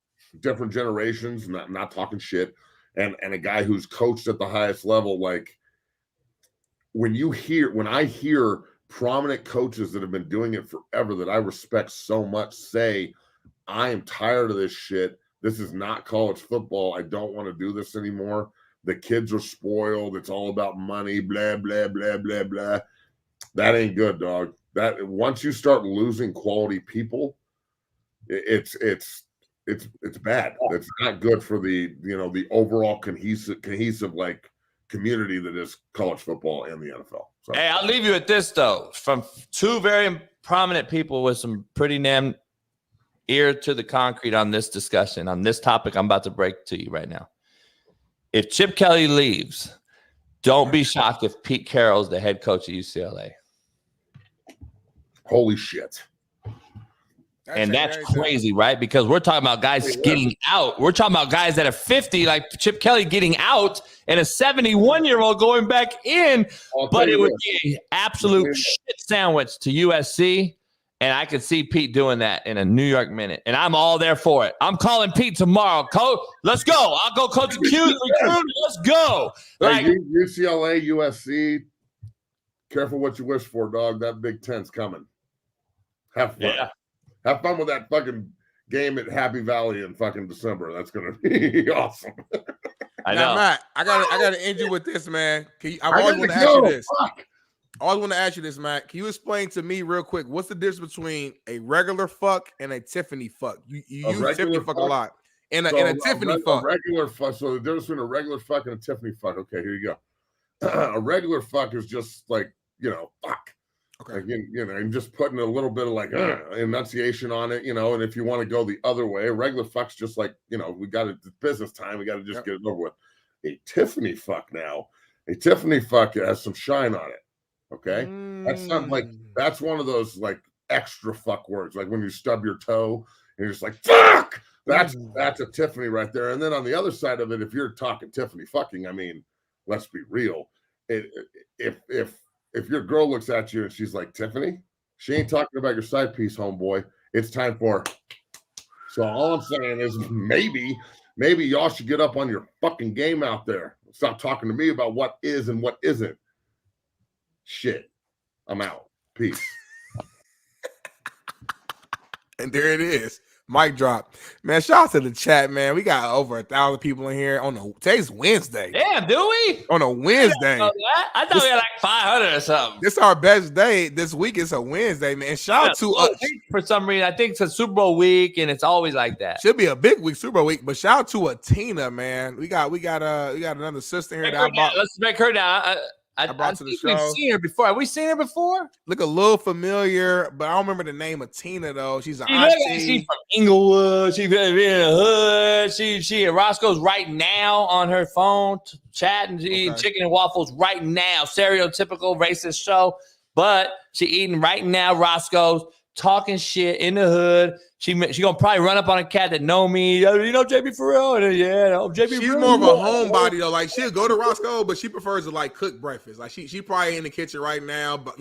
different generations, not talking shit, and a guy who's coached at the highest level. When I hear prominent coaches that have been doing it forever that I respect so much say, I am tired of this shit. This is not college football. I don't want to do this anymore. The kids are spoiled. It's all about money, blah, blah, blah, blah, blah. That ain't good, dog. That once you start losing quality people, it's bad. It's not good for the overall cohesive community that is college football and the NFL. So. Hey, I'll leave you with this though, from two very prominent people with some pretty damn ear to the concrete on this discussion, on this topic I'm about to break to you right now. If Chip Kelly leaves, don't be shocked if Pete Carroll's the head coach at UCLA. Holy shit. And that's crazy, right? Because we're talking about guys getting out. We're talking about guys that are 50, like Chip Kelly getting out, and a 71-year-old going back in. But it would be an absolute shit sandwich to USC. And I could see Pete doing that in a New York minute. And I'm all there for it. I'm calling Pete tomorrow. Coach, let's go. I'll go coach the Q's recruit. Let's go. UCLA, USC, careful what you wish for, dog. That Big Ten's coming. Have fun. Yeah. Have fun with that fucking game at Happy Valley in fucking December. That's going to be awesome. I know. Now, Matt, I gotta end you with this, man. I always want to ask you this. I always want to ask you this, Matt. Can you explain to me real quick what's the difference between a regular fuck and a Tiffany fuck? You use Tiffany fuck a lot. And a Tiffany fuck. A regular fuck. So the difference between a regular fuck and a Tiffany fuck. Okay, here you go. A regular fuck is just fuck. Okay. And just putting a little bit of enunciation on it, and if you want to go the other way, a regular fuck's just we got it's business time. We got to just get it over with. A Tiffany fuck has some shine on it. Okay. That's one of those extra fuck words. Like when you stub your toe and you're just like, fuck, that's a Tiffany right there. And then on the other side of it, if you're talking Tiffany fucking, I mean, let's be real. If your girl looks at you and she's like, Tiffany, she ain't talking about your side piece, homeboy. It's time for So all I'm saying is maybe y'all should get up on your fucking game out there. Stop talking to me about what is and what isn't. Shit. I'm out. Peace. And there it is. Mic drop. Man, shout out to the chat, man. We got over 1,000 people in here on today's Wednesday. Damn, do we? On a Wednesday. I thought we had like 500 or something. This is our best day. This week is a Wednesday, man. Shout out to us. For some reason, I think it's a Super Bowl week, and it's always like that. Should be a big week, Super Bowl week. But shout out to Tina, man. We got another sister here. Let's make her down. I brought to the think show. we've seen her before. Have we seen her before? Look a little familiar, but I don't remember the name of Tina though. She's an auntie. She's from Inglewood. She's been in the hood. She at Roscoe's right now on her phone chatting, eating chicken and waffles right now. Stereotypical racist show, but she eating right now. Roscoe's talking shit in the hood. She gonna probably run up on a cat that know me. You know JB Farrell? Yeah, no, JB. She's more of a homebody though. Like she'll go to Roscoe, but she prefers to like cook breakfast. Like she probably in the kitchen right now, but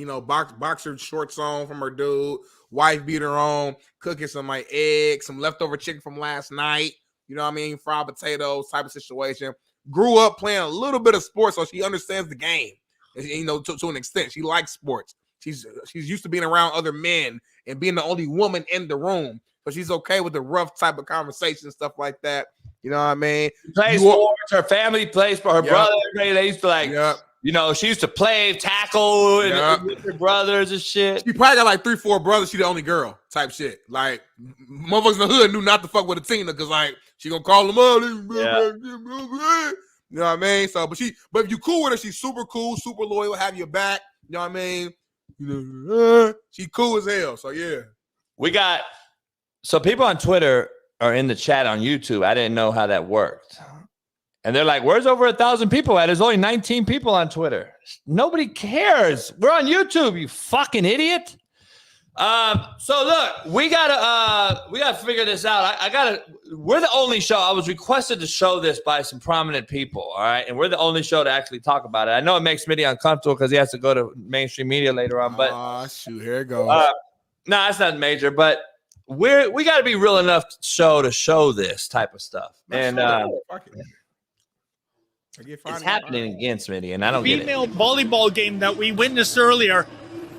boxer shorts on from her dude, wife beater on, cooking some like eggs, some leftover chicken from last night. You know what I mean? Fried potatoes type of situation. Grew up playing a little bit of sports, so she understands the game. To an extent, she likes sports. She's used to being around other men and being the only woman in the room. So she's okay with the rough type of conversation, stuff like that. You know what I mean? She plays sports. Her family plays for her brother. They used to like, she used to play tackle with her brothers and shit. She probably got like 3-4 brothers. She the only girl type shit. Like motherfuckers in the hood knew not to fuck with a Tina because like she gonna call them up. You know what I mean? So, but if you cool with her, she's super cool, super loyal, have your back. You know what I mean? She cool as hell. So yeah, so people on Twitter are in the chat on YouTube. I didn't know how that worked, and they're like, "Where's over 1,000 people at? There's only 19 people on Twitter. Nobody cares. We're on YouTube. You fucking idiot." So look, we gotta figure this out. We're the only show. I was requested to show this by some prominent people. All right. And we're the only show to actually talk about it. I know it makes Smitty uncomfortable because he has to go to mainstream media later on, but shoot, here it goes. No, it's not major, but we gotta be real enough to show this type of stuff. And it's happening again, Smitty, and I don't get it. Female volleyball game that we witnessed earlier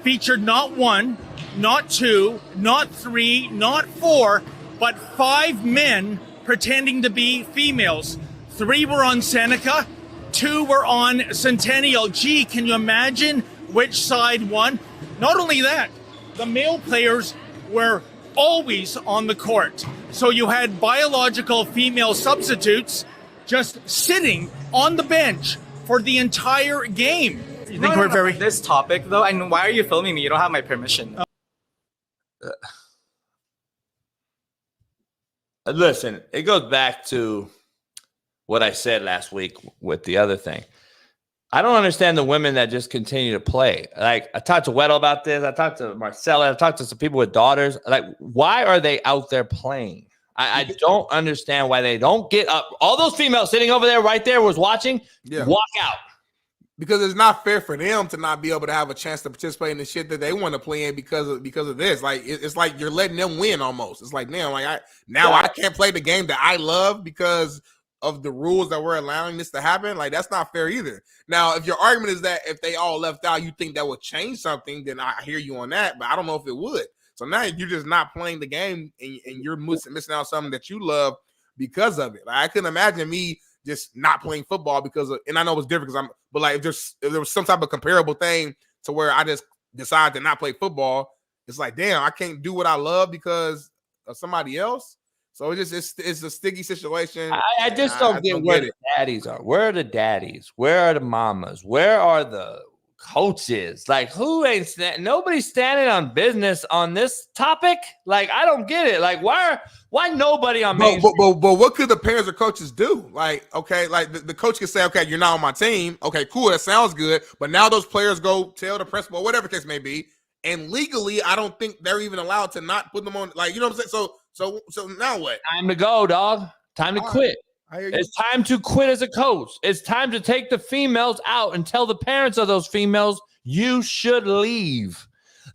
featured not one, not two, not three, not four, but 5 men pretending to be females. 3 were on Seneca, 2 were on Centennial. Gee, can you imagine which side won? Not only that, the male players were always on the court. So you had biological female substitutes just sitting on the bench for the entire game. You think we're very... This topic, though, and why are you filming me? You don't have my permission. Listen, it goes back to what I said last week with the other thing. I don't understand the women that just continue to play. Like, I talked to Weddle about this. I talked to Marcella. I talked to some people with daughters. Like, why are they out there playing? I don't understand why they don't get up. All those females sitting over there right there was watching, walk out. Because it's not fair for them to not be able to have a chance to participate in the shit that they want to play in because of this. Like it's like you're letting them win almost. It's like damn, like I can't play the game that I love because of the rules that we're allowing this to happen. Like that's not fair either. Now, if your argument is that if they all left out, you think that would change something, then I hear you on that. But I don't know if it would. So now you're just not playing the game and you're missing out something that you love because of it. Like I couldn't imagine me just not playing football because of, and I know it's different but like if there was some type of comparable thing to where I just decide to not play football, it's like, damn, I can't do what I love because of somebody else. So it's a sticky situation. I just don't get where the daddies are. Where are the daddies? Where are the mamas? Where are the coaches? Like who ain't nobody's standing on business on this topic? Like I don't get it. Like why nobody on Main Street? But what could the parents or coaches do? Like okay, like the coach could say, okay, you're not on my team. Okay, cool, that sounds good. But now those players go tell the principal, whatever the case may be, and legally, I don't think they're even allowed to not put them on. Like you know what I'm saying? So now what? Time to go, dog. Time to quit. It's time to quit as a coach. It's time to take the females out and tell the parents of those females you should leave.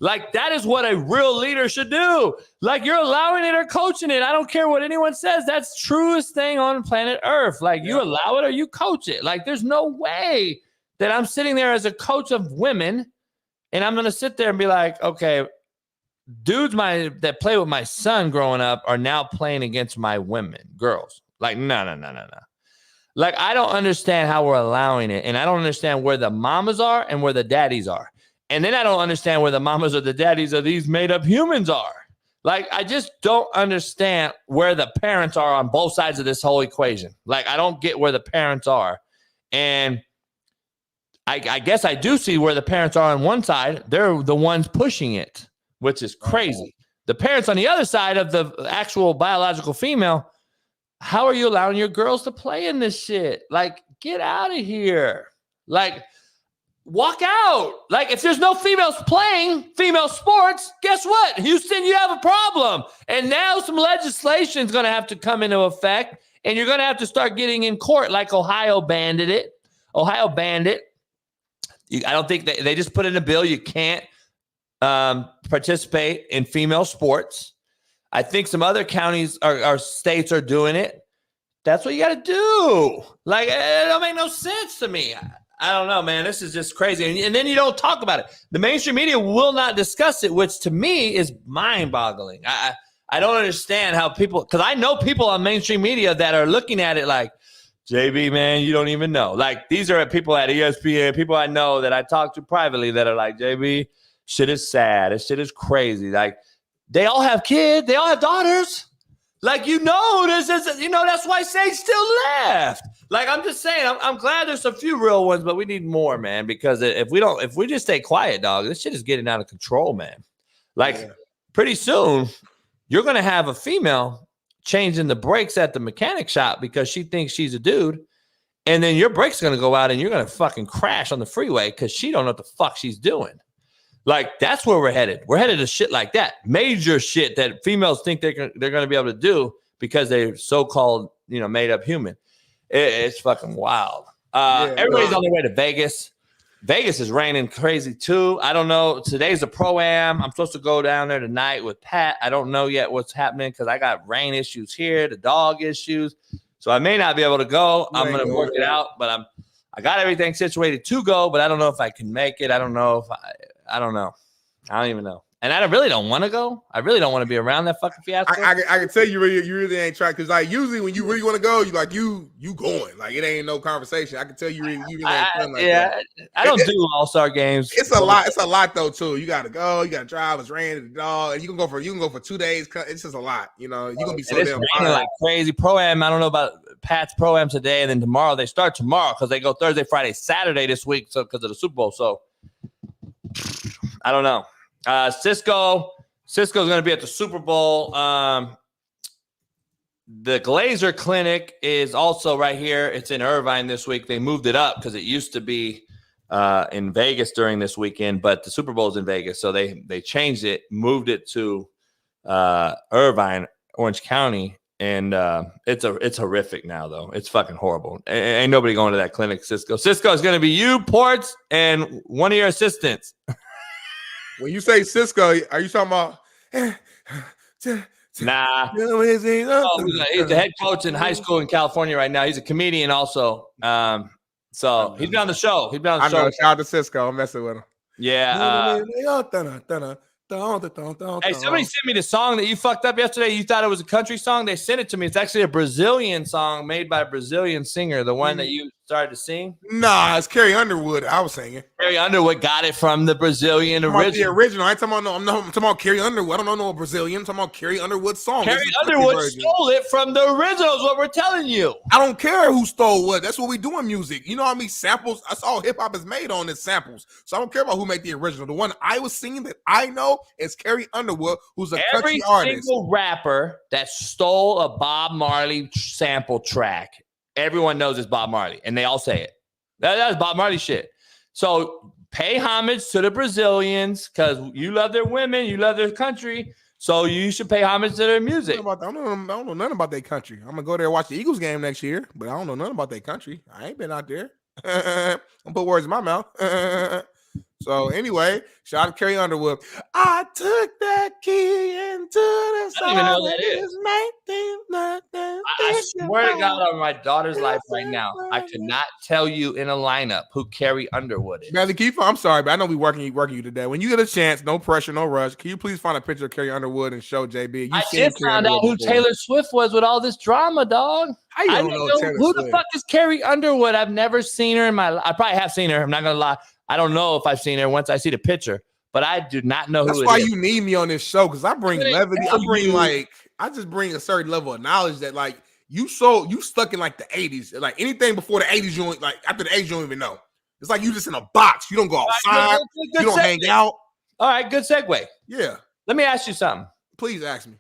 Like, that is what a real leader should do. Like, you're allowing it or coaching it. I don't care what anyone says. That's the truest thing on planet Earth. Like, you allow it or you coach it. Like, there's no way that I'm sitting there as a coach of women and I'm going to sit there and be like, okay, dudes that play with my son growing up are now playing against my women, girls. Like, no. Like, I don't understand how we're allowing it. And I don't understand where the mamas are and where the daddies are. And then I don't understand where the mamas or the daddies of these made-up humans are. Like, I just don't understand where the parents are on both sides of this whole equation. Like, I don't get where the parents are. And I guess I do see where the parents are on one side. They're the ones pushing it, which is crazy. The parents on the other side of the actual biological female, how are you allowing your girls to play in this shit? Like, get out of here. Like, walk out. Like, if there's no females playing female sports, guess what? Houston, you have a problem. And now some legislation is going to have to come into effect, and you're going to have to start getting in court like Ohio banned it. Ohio banned it. I don't think they just put in a bill. You can't participate in female sports. I think some other counties or states are doing it. That's what you got to do. Like, it don't make no sense to me. I don't know, man. This is just crazy. And then you don't talk about it. The mainstream media will not discuss it, which to me is mind-boggling. I don't understand how people – because I know people on mainstream media that are looking at it like, JB, man, you don't even know. Like, these are people at ESPN, people I know that I talk to privately that are like, JB, shit is sad. This shit is crazy. Like, they all have kids. They all have daughters. Like, this is, that's why Sage still left. Like, I'm just saying, I'm glad there's a few real ones, but we need more, man, because if we just stay quiet, dog, this shit is getting out of control, man. Like, pretty soon, you're going to have a female changing the brakes at the mechanic shop because she thinks she's a dude. And then your brake's going to go out and you're going to fucking crash on the freeway because she don't know what the fuck she's doing. Like, that's where we're headed. We're headed to shit like that. Major shit that females think they're going to be able to do because they're so-called, made up human. It's fucking wild. Everybody's on their way to Vegas. Vegas is raining crazy too. I don't know. Today's a pro-am. I'm supposed to go down there tonight with Pat. I don't know yet what's happening because I got rain issues here, the dog issues. So I may not be able to go. I'm going to work it out, but I got everything situated to go, but I don't know if I can make it. I don't know if I don't know. I don't even know. And I really don't want to go. I really don't want to be around that fucking fiasco. I can tell you really ain't trying because like usually when you really want to go, you going like it ain't no conversation. I can tell you really ain't feeling like that. I don't do all-star games. It's a lot. It's a lot though too. You got to go. You got to drive. It's raining. The dog. And you can go for 2 days. It's just a lot. You're gonna be so damn raining like crazy. Pro-am. I don't know about Pat's pro-am today, and then tomorrow they start tomorrow because they go Thursday, Friday, Saturday this week. So because of the Super Bowl. So I don't know. Cisco's going to be at the Super Bowl. The Glazer Clinic is also right here. It's in Irvine this week. They moved it up because it used to be in Vegas during this weekend, but the Super Bowl is in Vegas. So they changed it, moved it to Irvine, Orange County. And it's horrific now, though. It's fucking horrible. Ain't nobody going to that clinic, Cisco. Cisco is going to be you, Ports, and one of your assistants. When you say Cisco, are you talking about? Nah. He's the head coach in high school in California right now. He's a comedian also. So he's been on the show. I know. Shout out to Cisco. I'm messing with him. Yeah. Hey, somebody sent me the song that you fucked up yesterday. You thought it was a country song. They sent it to me. It's actually a Brazilian song made by a Brazilian singer. The one that you started to sing. Nah, it's Carrie Underwood. I was singing. Carrie Underwood got it from the Brazilian original. The original. I ain't talking about I'm talking about Carrie Underwood. I don't know no Brazilian. I'm talking about Carrie Underwood's song. Carrie Underwood stole it from the original. Is what we're telling you. I don't care who stole what. That's what we do in music. You know how many samples? That's all hip hop is made on is samples. So I don't care about who made the original. The one I was singing that I know is Carrie Underwood, who's a country artist. Every single rapper that stole a Bob Marley sample track, everyone knows it's Bob Marley, and they all say it. That's Bob Marley shit. So pay homage to the Brazilians because you love their women, you love their country, so you should pay homage to their music. I don't know nothing about their country. I'm gonna go there and watch the Eagles game next year, but I don't know nothing about their country. I ain't been out there. Don't put words in my mouth. So anyway, shout out to Carrie Underwood. I took that key into the I don't even know who that is. 19. I swear to God on my daughter's life right now, I could not tell you in a lineup who Carrie Underwood is. Bradley Keefe, I'm sorry, but I know we working you today. When you get a chance, no pressure, no rush. Can you please find a picture of Carrie Underwood and show JB? I just found out who Taylor Swift was with all this drama, dog. How you don't know Taylor who Swift? the fuck is Carrie Underwood? I've never seen her in my life. I probably have seen her. I'm not gonna lie. I don't know if I've seen her once I see the picture, but I do not know That's who it why is. you need me on this show, because I bring levity. I just bring a certain level of knowledge that like you stuck in like the 80s. Like anything before the 80s, you don't, like after the 80s, you don't even know. It's like you just in a box. You don't go outside. You don't hang out. All right, good segue. Yeah. Let me ask you something. Please ask me.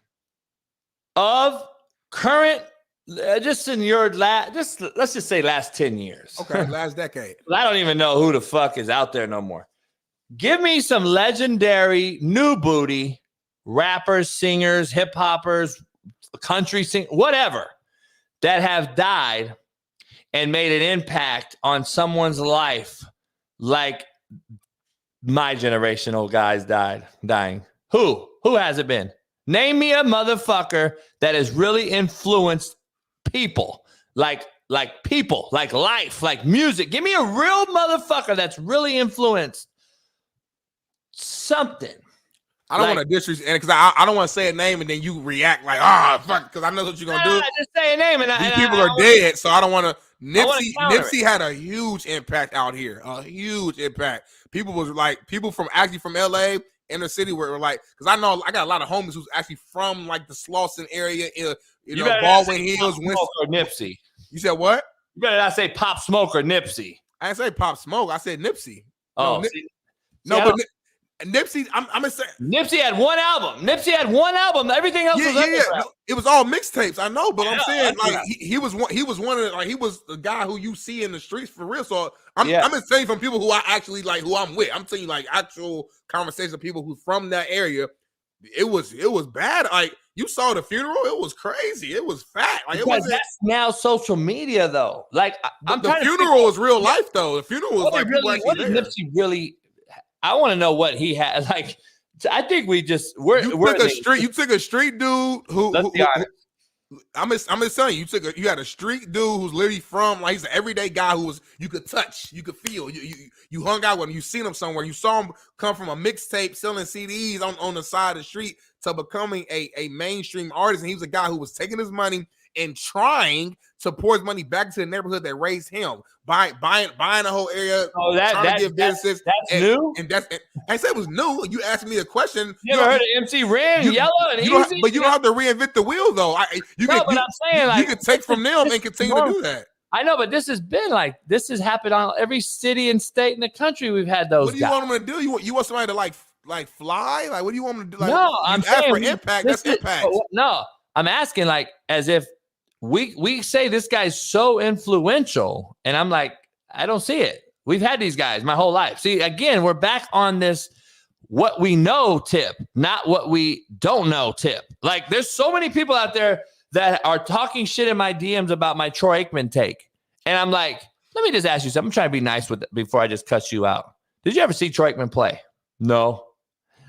Of current, just in your let's just say last 10 years. Okay, last decade. I don't even know who the fuck is out there no more. Give me some legendary new booty rappers, singers, hip hoppers, country sing, whatever, that have died and made an impact on someone's life like my generation old guys dying. Who has it been? Name me a motherfucker that has really influenced people, like people, like life, like music. Give me a real motherfucker that's really influenced something. I don't want to disrespect, because I don't want to say a name and then you react like, fuck, because I know what you're gonna do. Just say a name, these people are dead, so I don't want to. Nipsey had a huge impact out here, a huge impact. People from LA, inner city, were like, because I know I got a lot of homies who's actually from like the Slauson area, Baldwin Hills, or Nipsey. You said what? You better not say Pop Smoke or Nipsey. I didn't say Pop Smoke. I said Nipsey. Oh, but Nipsey, I'm gonna say Nipsey had one album. Everything else was underground. It was all mixtapes. I know, but I'm saying like he was one of the, like he was the guy who you see in the streets for real. So I'm just saying from people who I actually like, who I'm with. I'm saying like actual conversations of people who from that area. It was bad. Like you saw the funeral. It was crazy. It was fat. Like that's now social media though. Like the funeral was real life though. The funeral was like really, what did Nipsey really? I want to know what he had. Like, I think you took a street dude who. I'm just telling you, you had a street dude who's literally from, like, he's an everyday guy who was, you could touch, you could feel, you hung out with him, you seen him somewhere, you saw him come from a mixtape selling CDs on the side of the street to becoming a mainstream artist, and he was a guy who was taking his money and trying to pour his money back to the neighborhood that raised him, buying the whole area. Oh, that's new. And I said it was new. You asked me a question. You ever heard of MC Ren, Yellow, and Easy? But you don't have to reinvent the wheel, though. I'm saying, like, you can take from them and continue to do that. I know, but this has happened on every city and state in the country. We've had those. What do you want them to do? You want somebody to like fly? Like, what do you want them to do? Like, no, I'm saying for impact. That's impact. No, I'm asking like as if. We say this guy's so influential, and I'm like, I don't see it. We've had these guys my whole life. See, again, we're back on this what we know tip, not what we don't know tip. Like, there's so many people out there that are talking shit in my DMs about my Troy Aikman take. And I'm like, let me just ask you something. I'm trying to be nice with it before I just cut you out. Did you ever see Troy Aikman play? No.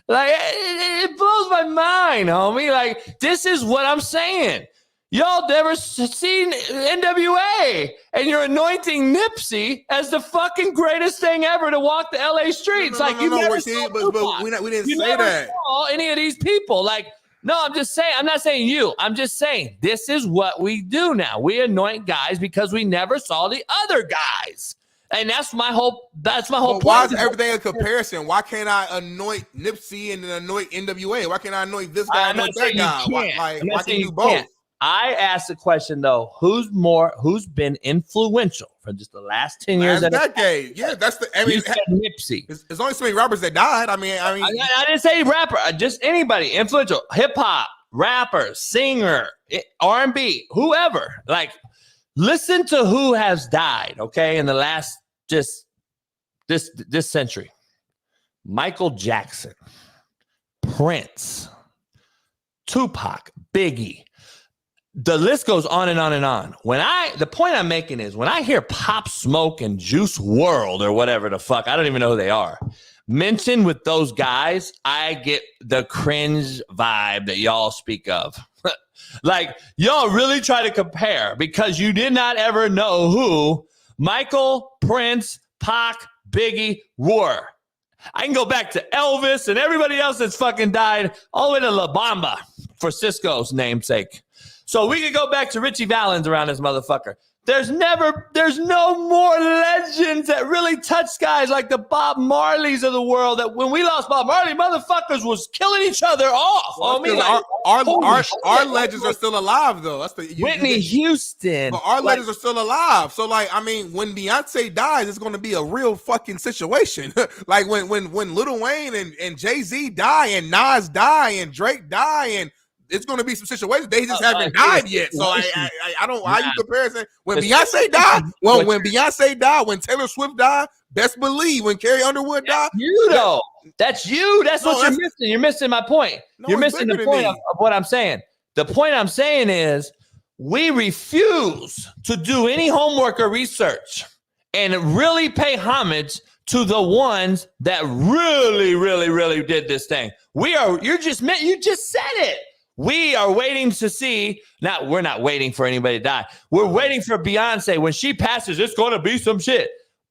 Like, it blows my mind, homie. Like, this is what I'm saying. Y'all never seen NWA, and you're anointing Nipsey as the fucking greatest thing ever to walk the LA streets. But we didn't say that. Saw any of these people. Like, no, I'm just saying. I'm not saying you. I'm just saying this is what we do now. We anoint guys because we never saw the other guys, and that's my whole point. Why is everything a comparison? Why can't I anoint Nipsey and then anoint NWA? Why can't I anoint this guy and anoint that guy? Why can't you do both? I asked the question though: who's been influential for just the last 10 years? Last decade, yeah, that's the. I mean, Nipsey. There's only so many rappers that died. I didn't say rapper. Just anybody influential, hip hop, rapper, singer, R&B, whoever. Like, listen to who has died. Okay, in the last this century: Michael Jackson, Prince, Tupac, Biggie. The list goes on and on and on. The point I'm making is when I hear Pop Smoke and Juice WRLD or whatever the fuck, I don't even know who they are. mentioned with those guys, I get the cringe vibe that y'all speak of. Like, y'all really try to compare because you did not ever know who Michael, Prince, Pac, Biggie were. I can go back to Elvis and everybody else that's fucking died all the way to La Bamba for Cisco's namesake. So we could go back to Richie Valens around this motherfucker. There's no more legends that really touch guys like the Bob Marleys of the world. That when we lost Bob Marley, motherfuckers was killing each other off. Our legends are still alive, though. That's the Whitney Houston. But our legends are still alive. So, like, I mean, when Beyonce dies, it's going to be a real fucking situation. Like when Lil Wayne and Jay-Z die and Nas die and Drake die and it's going to be some situations. They just haven't died yet. So I don't. How you comparison? When Beyonce died, when Beyonce died, when Taylor Swift died, best believe when Carrie Underwood died. You though, that's you. That's what you're missing. You're missing my point. You're missing the point of what I'm saying. The point I'm saying is we refuse to do any homework or research and really pay homage to the ones that really, really, really did this thing. You just said it. We are waiting to see. We're not waiting for anybody to die. We're waiting for Beyonce. When she passes, it's going to be some shit.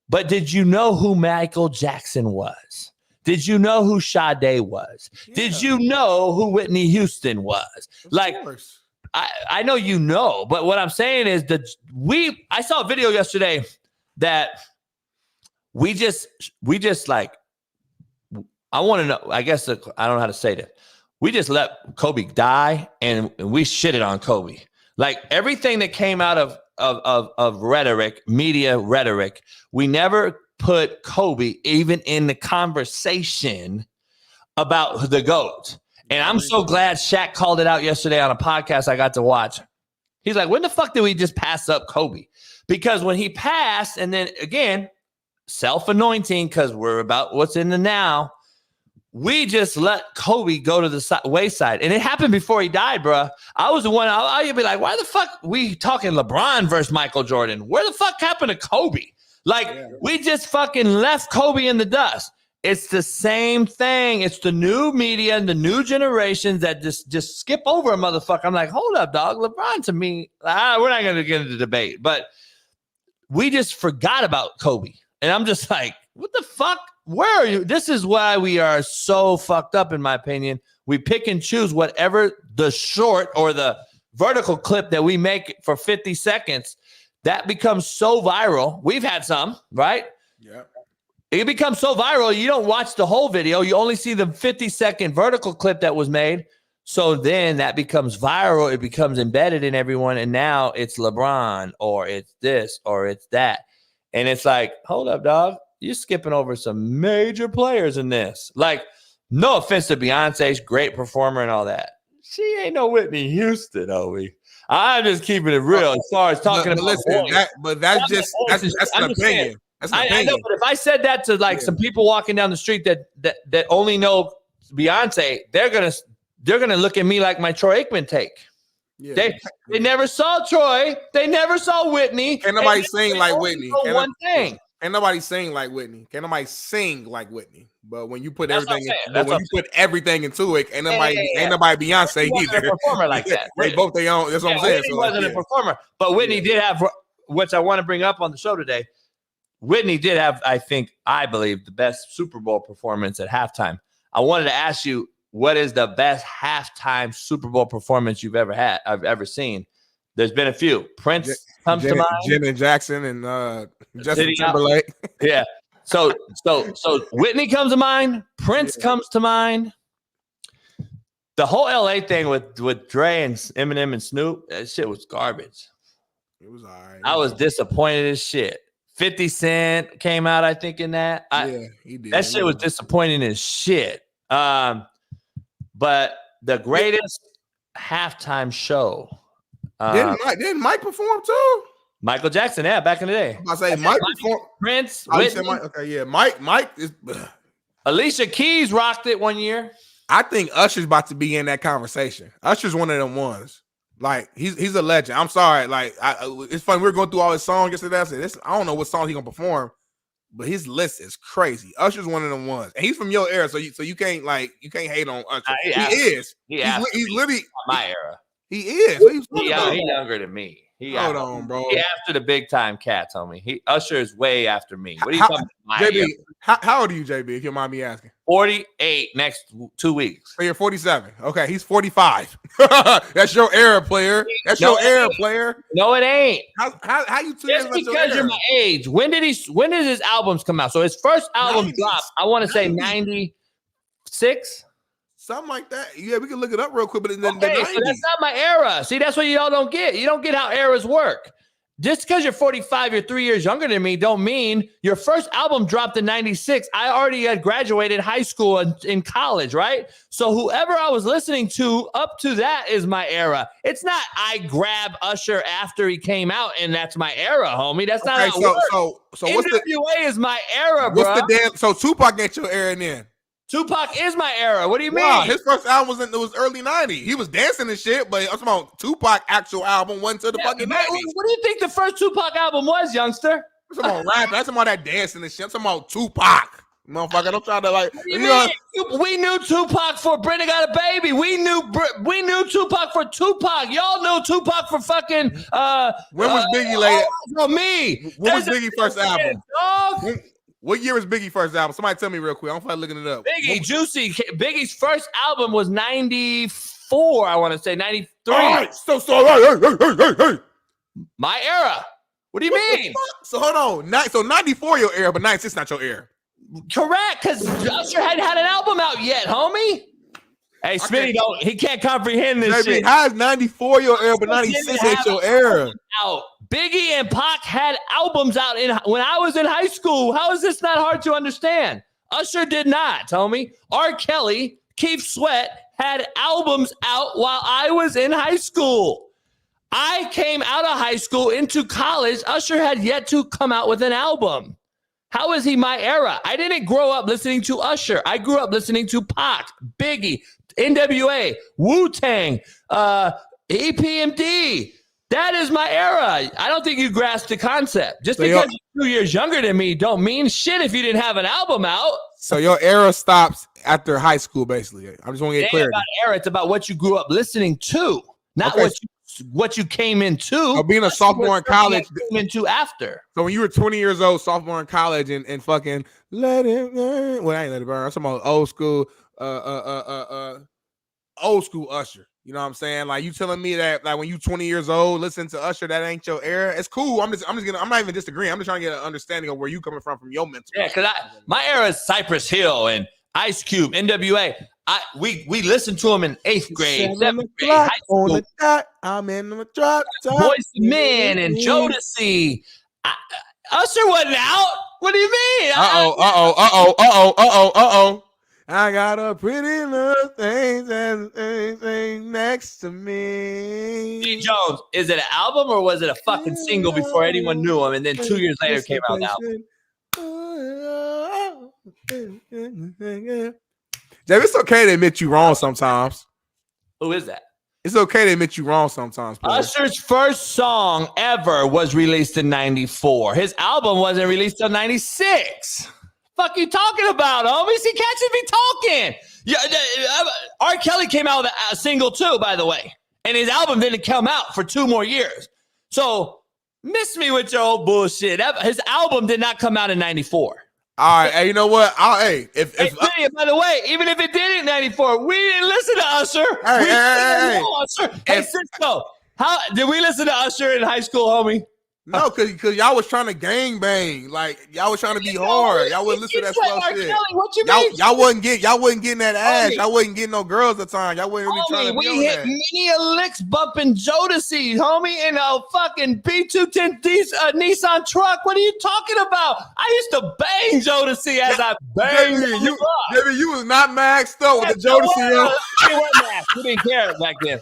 But did you know who Michael Jackson was? Did you know who Sade was? Yeah. Did you know who Whitney Houston was? I know you know, but what I'm saying is I saw a video yesterday that we just like, I want to know, I guess I don't know how to say this. We just let Kobe die and we shitted on Kobe. Like everything that came out of rhetoric, media rhetoric, we never put Kobe even in the conversation about the GOAT. And I'm so glad Shaq called it out yesterday on a podcast I got to watch. He's like, when the fuck did we just pass up Kobe? Because when he passed, and then again, self-anointing, because we're about what's in the now, we just let Kobe go to the wayside. And it happened before he died, bro. I was the one, I'd be like, why the fuck we talking LeBron versus Michael Jordan? Where the fuck happened to Kobe? Like, we just fucking left Kobe in the dust. It's the same thing. It's the new media and the new generations that just skip over a motherfucker. I'm like, hold up, dog. LeBron to me, we're not going to get into debate. But we just forgot about Kobe. And I'm just like, what the fuck? Where are you? This is why we are so fucked up, in my opinion. We pick and choose whatever the short or the vertical clip that we make for 50 seconds. That becomes so viral. We've had some, right? Yeah. It becomes so viral, you don't watch the whole video. You only see the 50-second vertical clip that was made. So then that becomes viral. It becomes embedded in everyone. And now it's LeBron or it's this or it's that. And it's like, hold up, dog. You're skipping over some major players in this. Like, no offense to Beyonce's great performer and all that. She ain't no Whitney Houston, Obi. I'm just keeping it real as far as talking about. Listen, that's an opinion. That's an opinion. I know, but if I said that to some people walking down the street that only know Beyonce, they're gonna look at me like my Troy Aikman take. Yeah. They never saw Troy. They never saw Whitney. Can't nobody sing like Whitney. One thing. Ain't nobody sing like Whitney. Can't nobody sing like Whitney. But when you put everything into it, ain't nobody Beyonce either. A performer like that. They both they own. That's what I'm saying. Whitney wasn't a performer, but Whitney did have, which I want to bring up on the show today. Whitney did have, I believe, the best Super Bowl performance at halftime. I wanted to ask you, what is the best halftime Super Bowl performance I've ever seen? There's been a few. Prince comes to mind. Janet Jackson and Justin Timberlake. Yeah. So Whitney comes to mind. Prince comes to mind. The whole LA thing with Dre and Eminem and Snoop, that shit was garbage. It was all right. I was disappointed as shit. 50 Cent came out, I think, in that. He did. That shit was disappointing as shit. But the greatest halftime show. Didn't Mike perform too? Michael Jackson, back in the day. I say Mike performed. Prince. Mike. Okay, yeah. Mike is. Alicia Keys rocked it one year. I think Usher's about to be in that conversation. Usher's one of them ones. Like he's a legend. I'm sorry. Like it's funny. We were going through all his songs yesterday. I said, I don't know what song he's gonna perform. but his list is crazy. Usher's one of them ones, and he's from your era, so you can't hate on Usher. He's literally my era. He is. He's younger than me. Hold on, bro. He after the big time cats, homie. Usher is way after me. What are you talking about? JB, how old are you, JB, if you don't mind me asking? 48 next 2 weeks. So you're 47. Okay, he's 45. That's your era, player. That's your era, player. No, it ain't. How you 2 years Just because you're my age. When did his albums come out? So his first album dropped, I want to say 96. Something like that. Yeah, we can look it up real quick. But then so that's not my era. See, that's what y'all don't get. You don't get how eras work. Just because you're 45, you're 3 years younger than me, don't mean your first album dropped in 96. I already had graduated high school and in college, right? So whoever I was listening to up to that is my era. It's not I grab Usher after he came out and that's my era, homie. That's not how it works. So what's NWA is my era, bro. So Tupac ain't your era then? Tupac is my era. What do you mean? Wow, his first album was early 90s. He was dancing and shit, but I'm talking about Tupac actual album went to the fucking 90s. What do you think the first Tupac album was, youngster? I'm talking about rapping. I'm talking about that dancing and shit. I'm talking about Tupac. Motherfucker, don't try to like. We knew Tupac for Brenda Got a Baby. We knew Tupac for Tupac. Y'all know Tupac for fucking. When was Biggie later? No, me. When was Biggie first album? What year was Biggie's first album? Somebody tell me real quick. I'm feel like looking it up. Juicy. Biggie's first album was 94. I want to say 93. All right. Hey. My era. What do you mean? So hold on. So 94 your era, but 96 not your era. Correct, because Usher hadn't had an album out yet, homie. Hey, Smitty, he can't comprehend this shit. How is 94 your era, but 96 ain't your era? Out. Biggie and Pac had albums out when I was in high school. How is this not hard to understand? Usher did not, homie. R. Kelly, Keith Sweat had albums out while I was in high school. I came out of high school into college. Usher had yet to come out with an album. How is he my era? I didn't grow up listening to Usher. I grew up listening to Pac, Biggie, NWA, Wu-Tang, EPMD. That is my era. I don't think you grasp the concept. Just because you're 2 years younger than me don't mean shit if you didn't have an album out. So your era stops after high school, basically. I just want to get clear. It's about era. It's about what you grew up listening to, not what you came into. So being a sophomore in college, came into after. So when you were 20 years old, sophomore in college, and fucking let it burn. Well, I ain't let it burn. I'm talking about old school Usher. You know what I'm saying? Like, you telling me that like when you 20 years old, listen to Usher, that ain't your era. It's cool. I'm not even disagreeing. I'm just trying to get an understanding of where you coming from your mental. Yeah, because my era is Cypress Hill and Ice Cube, NWA. We listened to them in 8th grade, 7th grade, high school. On the dot, I'm in the drop. Boyz II Men and Jodeci. Usher wasn't out. What do you mean? Uh-oh. I got a pretty little thing next to me. G. Jones, is it an album or was it a fucking single before anyone knew him? And then 2 years later came out the album. Jay, it's okay to admit you wrong sometimes. Who is that? It's okay to admit you wrong sometimes. Player. Usher's first song ever was released in 94. His album wasn't released till 96. Fuck you talking about, homies? He catches me talking. Yeah, R. Kelly came out with a single too, by the way, and his album didn't come out for 2 more years. So miss me with your old bullshit. His album did not come out in 94. All right, hey, you know what? By the way, even if it did in 94, we didn't listen to Usher. Hey, Cisco, how did we listen to Usher in high school, homie? No, because y'all was trying to gang bang, like y'all was trying to be hard. Y'all wouldn't listen to that slow shit. What you mean? Y'all wasn't getting that ass. Y'all wasn't getting no girls at the time. Y'all wasn't really trying to be on that. We hit many a licks bumping Jodeci, homie, in a fucking B210 Nissan truck. What are you talking about? I used to bang Jodeci as I banged you. Maybe you was not maxed up with the Jodeci. You didn't care back then.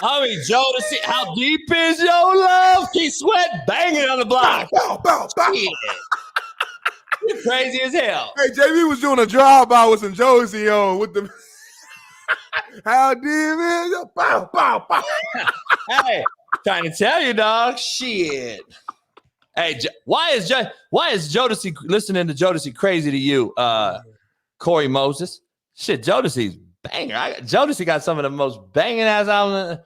Homie, Jodeci, how deep is your love? Keith Sweat banging on the block. Bow. You're crazy as hell. Hey, JB was doing a drive-by with some Jodeci on with the how deep is your bow. Hey, trying to tell you, dog. Shit. Hey, why is Jodeci listening to Jodeci crazy to you, Corey Moses? Shit, Jodeci's banger. Jodeci got some of the most banging ass albums.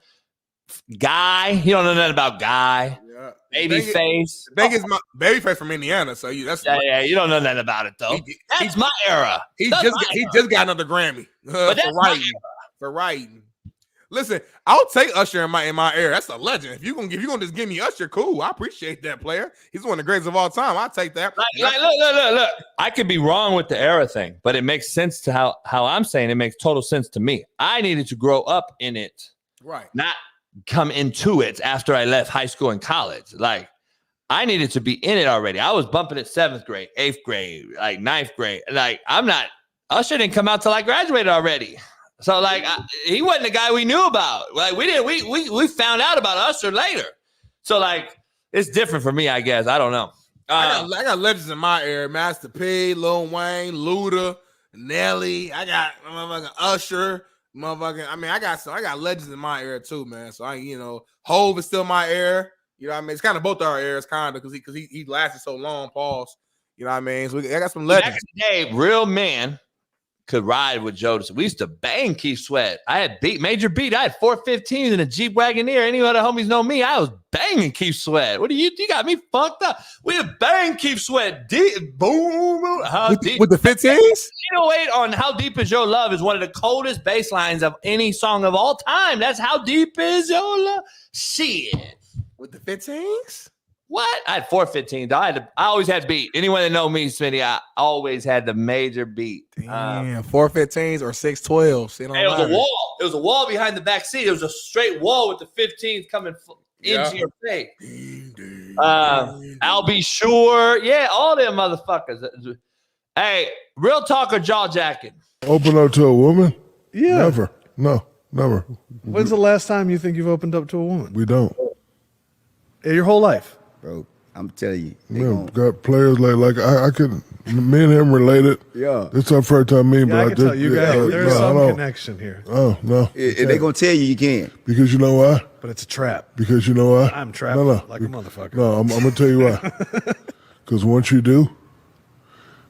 Guy, you don't know nothing about Guy. Yeah. Babyface. The thing is, my Babyface from Indiana, so that's you don't know nothing about it though. That's my era. He just got another Grammy for writing. Listen, I'll take Usher in my era. That's a legend. If you're gonna just give me Usher, cool. I appreciate that player. He's one of the greatest of all time. I'll take that. Look. I could be wrong with the era thing, but it makes sense to how I'm saying it makes total sense to me. I needed to grow up in it, right? Not come into it after I left high school and college. Like I needed to be in it already. I was bumping it 7th grade, 8th grade, like 9th grade. Like Usher didn't come out till I graduated already. So like he wasn't the guy we knew about. Like we found out about Usher later. So like it's different for me, I guess. I don't know. I got legends in my era: Master P, Lil Wayne, Luda, Nelly. I got motherfucking Usher. I got legends in my era too, man. So Hove is still my era. You know what I mean? It's kind of both our eras, kind of, because he lasted so long. Pause. You know what I mean? So I got some legends. Back in the day, real man could ride with Jodeci. We used to bang Keith Sweat. I had Major Beat. I had 415s in a Jeep Wagoneer. Any other homies know me. I was banging Keith Sweat. What do you got me funked up? We had banged Keith Sweat. Deep, boom. With the 15s? 808 on How Deep Is Your Love is one of the coldest bass lines of any song of all time. That's How Deep Is Your Love. Shit. With the 15s? What? I had 415. I always had beat. Anyone that know me, Smitty, I always had the major beat. Damn, 415s or 612s. It was a wall. It was a wall behind the back seat. It was a straight wall with the 15s coming into your face. I'll be sure. Yeah, all them motherfuckers. Hey, real talk or jaw jacking? Open up to a woman? Yeah. Never. No, never. When's the last time you think you've opened up to a woman? We don't. Your whole life? Bro, I'm telling you. Man, got players like I could, me and him related. Yeah. It's our first time meeting, Yeah, but I can tell you guys, there's some connection here. Oh, no. If they're going to tell you can't. Because you know why? But it's a trap. Because you know why? I'm trapped like a motherfucker. No, I'm going to tell you why. Because once you do,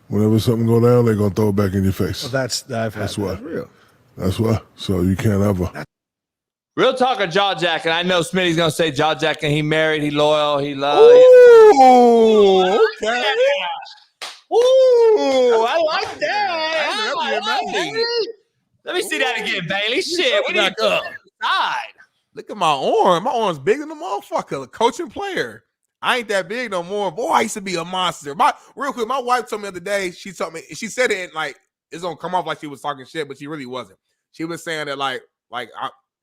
whenever something go down, they're going to throw it back in your face. Well, that's why. That's real. That's why. So you can't ever. Real talk or jaw jacking? I know Smitty's gonna say jaw jacking. He married, he loyal, he loves. Ooh, okay. Ooh, I like that. Let me see that again, Bailey. Shit, we need to side. Look at my arm. My arm's bigger than a motherfucker. A coaching player. I ain't that big no more. Boy, I used to be a monster. Real quick, my wife told me the other day. She told me, she said it like it's gonna come off like she was talking shit, but she really wasn't. She was saying that like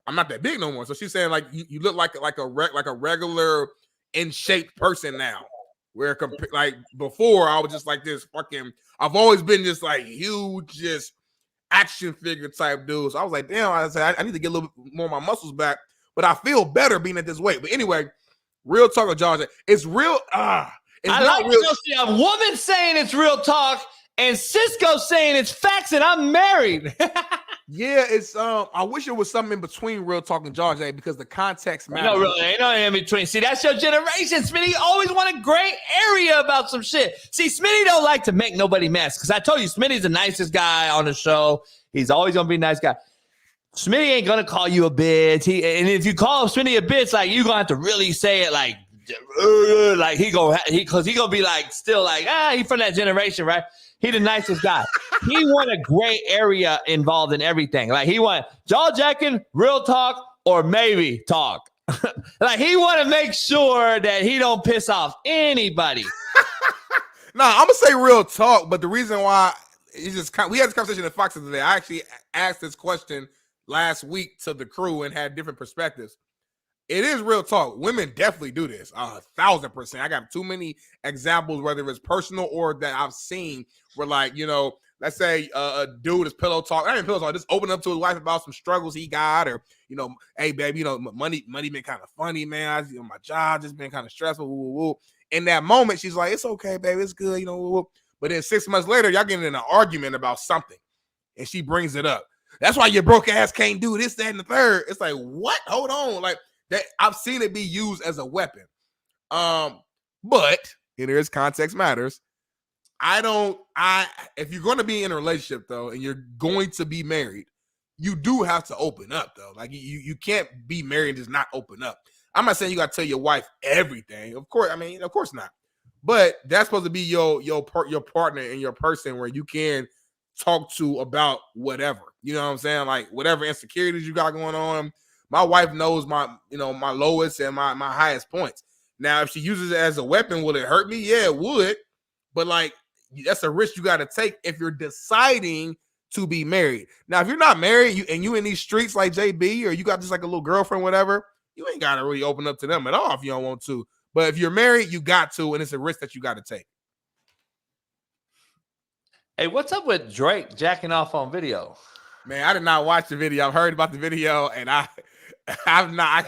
I'm not that big no more. So she's saying like you look like a regular in shape person now. Where like before I was just like this fucking. I've always been just like huge, just action figure type dude. So I was like, damn. I said I need to get a little bit more of my muscles back, but I feel better being at this weight. But anyway, real talk with John. It's real. It's I not like real. to see a woman saying it's real talk and Cisco saying it's facts and I'm married. Yeah, it's I wish it was something in between real talk and John Jay because the context matters. No, really, ain't no in between. See, that's your generation. Smitty always want a gray area about some shit. See, Smitty don't like to make nobody mess because I told you Smitty's the nicest guy on the show. He's always gonna be a nice guy. Smitty ain't gonna call you a bitch. And if you call Smitty a bitch, like you gonna have to really say it like he gonna be like still like he from that generation, right? He the nicest guy. He want a gray area involved in everything. Like he want jaw jacking, real talk, or maybe talk. Like he want to make sure that he don't piss off anybody. Nah, I'm gonna say real talk, but the reason why it's just we had this conversation at Fox today. I actually asked this question last week to the crew and had different perspectives. It is real talk. Women definitely do this 1,000%. I got too many examples, whether it's personal or that I've seen, where like let's say a dude is pillow talk. Not even pillow talk. Just open up to his wife about some struggles he got, or hey babe, money been kind of funny, man. My job just been kind of stressful. Woo, woo, woo. In that moment, she's like, it's okay, baby, it's good, woo, woo. But then 6 months later, y'all getting in an argument about something, and she brings it up. That's why your broke ass can't do this, that, and the third. It's like, what? Hold on, like. That I've seen it be used as a weapon. But here's context matters. If you're going to be in a relationship though, and you're going to be married, you do have to open up though. Like you can't be married and just not open up. I'm not saying you got to tell your wife everything. Of course not. But that's supposed to be your partner and your person where you can talk to about whatever. You know what I'm saying? Like whatever insecurities you got going on. My wife knows my lowest and my highest points. Now, if she uses it as a weapon, will it hurt me? Yeah, it would. But like that's a risk you got to take if you're deciding to be married. Now, if you're not married and you in these streets like JB, or you got just like a little girlfriend, whatever, you ain't got to really open up to them at all if you don't want to. But if you're married, you got to, and it's a risk that you got to take. Hey, what's up with Drake jacking off on video? Man, I did not watch the video. I've heard about the video, and I've not.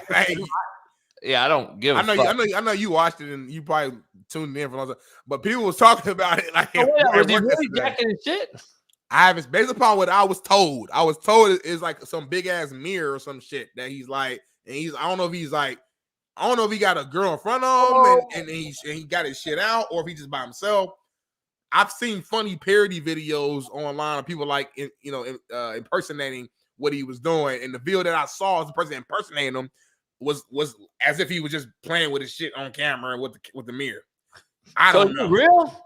Yeah, I don't give a fuck. I know you watched it, and you probably tuned in for a long time. But people was talking about it like, was he really jacking his shit? I haven't, based upon what I was told. I was told it's like some big ass mirror or some shit that he's like, and I don't know if he got a girl in front of him and he got his shit out, or if he just by himself. I've seen funny parody videos online of people like impersonating what he was doing, and the video that I saw as the person impersonating him was as if he was just playing with his shit on camera with the mirror. I don't know. Real?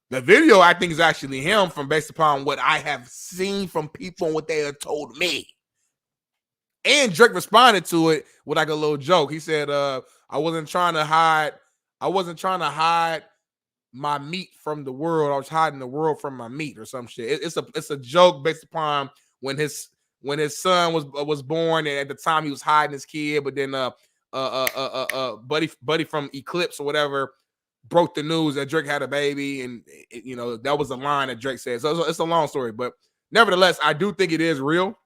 The video I think is actually him, based upon what I have seen from people and what they have told me. And Drake responded to it with like a little joke. He said, I wasn't trying to hide my meat from the world. I was hiding the world from my meat or some shit. It's a joke based upon when his son was born, and at the time he was hiding his kid, but then buddy from Eclipse or whatever broke the news that Drake had a baby, and that was a line that Drake said. So it's a long story, but nevertheless, I do think it is real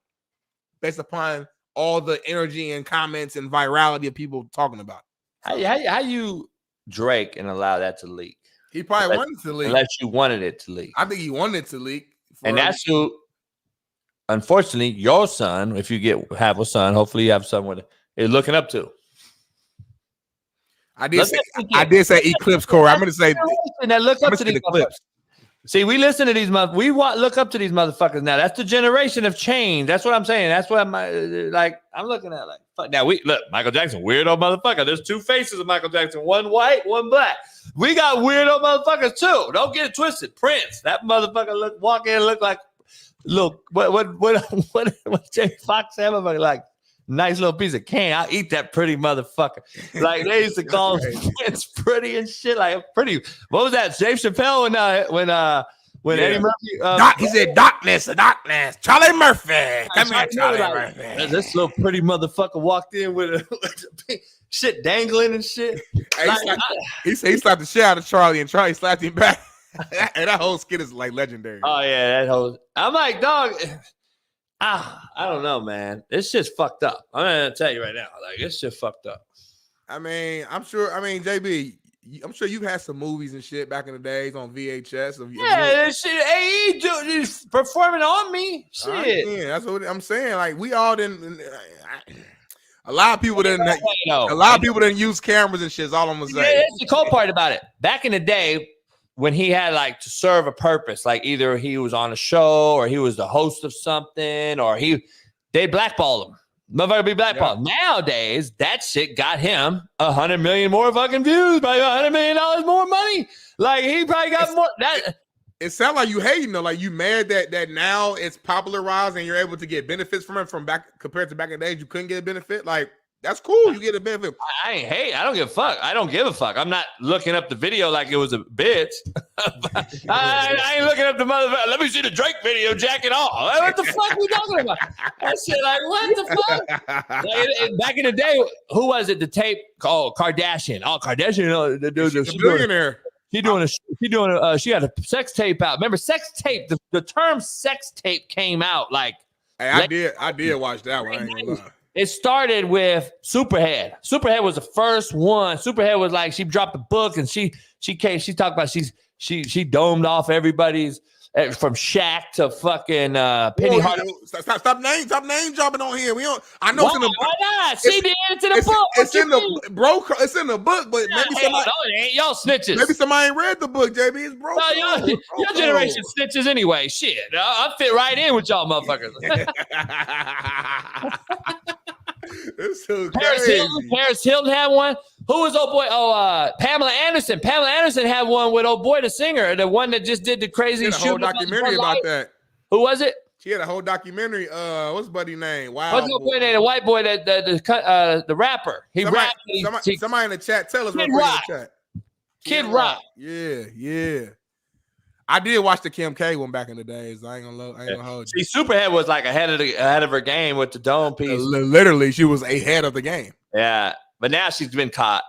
based upon all the energy and comments and virality of people talking about it. How you Drake and allow that to leak? He probably wanted it to leak. Unless you wanted it to leak. I think he wanted it to leak. And that's who, unfortunately, your son, if you have a son, hopefully you have someone is looking up to. I did say Eclipse Corey. I'm going to say that look up to these Eclipse. See, we listen to these look up to these motherfuckers now. That's the generation of change. That's what I'm saying. That's what I'm looking at. Like, fuck. Now look, Michael Jackson, weirdo motherfucker. There's two faces of Michael Jackson, one white, one black. We got weirdo motherfuckers too. Don't get it twisted. Prince, that motherfucker walk in and look like, look, what Jamie Foxx have like nice little piece of cane. I'll eat that pretty motherfucker. Like they used to call Prince pretty and shit. Like pretty. What was that? Dave Chappelle when Eddie Murphy. He said darkness. Charlie Murphy. Come here, Charlie Murphy. This little pretty motherfucker walked in with a shit dangling and shit. He said he slapped the shit out of Charlie, and Charlie slapped him back. And that whole skit is like legendary. Oh yeah, that whole. I'm like, dog. I don't know, man. This shit's fucked up. I'm gonna tell you right now, like this shit fucked up. I mean, JB, I'm sure you've had some movies and shit back in the days on VHS. This shit. Hey, he's performing on me. Shit. Yeah, that's what I'm saying. Like we all didn't. A lot of people didn't use cameras and shit. Is all I'm gonna say. Yeah, that's the cool part about it. Back in the day, when he had like to serve a purpose, like either he was on a show or he was the host of something, or they blackballed him. Motherfucker be blackballed. Yeah. Nowadays, that shit got him 100 million more fucking views, probably $100 million more money. Like he probably got more. It sounds like you hating though. Like you mad that now it's popularized and you're able to get benefits from it compared to back in the days you couldn't get a benefit. Like that's cool. You get a benefit. I ain't hate. I don't give a fuck. I don't give a fuck. I'm not looking up the video like it was a bitch. I ain't looking up the motherfucker. Let me see the Drake video jacking off. What the fuck are we talking about? That shit like, what the fuck? Like, back in the day, who was it? The tape called Kardashian. Oh, Kardashian. The dude, she's a billionaire. She had a sex tape out. Remember sex tape? The term sex tape came out like. Hey, I did watch that one. I ain't gonna lie. It started with Superhead. Superhead was the first one. Superhead was like she dropped the book and she talked about she domed off everybody's from Shaq to fucking Penny Hardaway. Stop name dropping on here. We don't. I know. Why not? She did it to the book. It's in the bro. It's in the book, but maybe somebody. No, it ain't. Y'all snitches. Maybe somebody ain't read the book. JB, it's bro. No, your generation snitches anyway. Shit, I fit right in with y'all motherfuckers. It's so Paris Hilton had one. Who was old boy? Oh, Pamela Anderson. Pamela Anderson had one with old boy the singer, the one that just did the crazy shoot. She had a whole documentary about that. Who was it? She had a whole documentary. What's buddy name? Wow. What's the boy name? The white boy that the rapper. Somebody in the chat. Tell us Kid what Rock. in the chat. Kid Rock. Yeah. I did watch the Kim K one back in the days. I ain't gonna hold you. See, Superhead was like ahead of her game with the dome piece. Literally, she was ahead of the game. Yeah, but now she's been caught.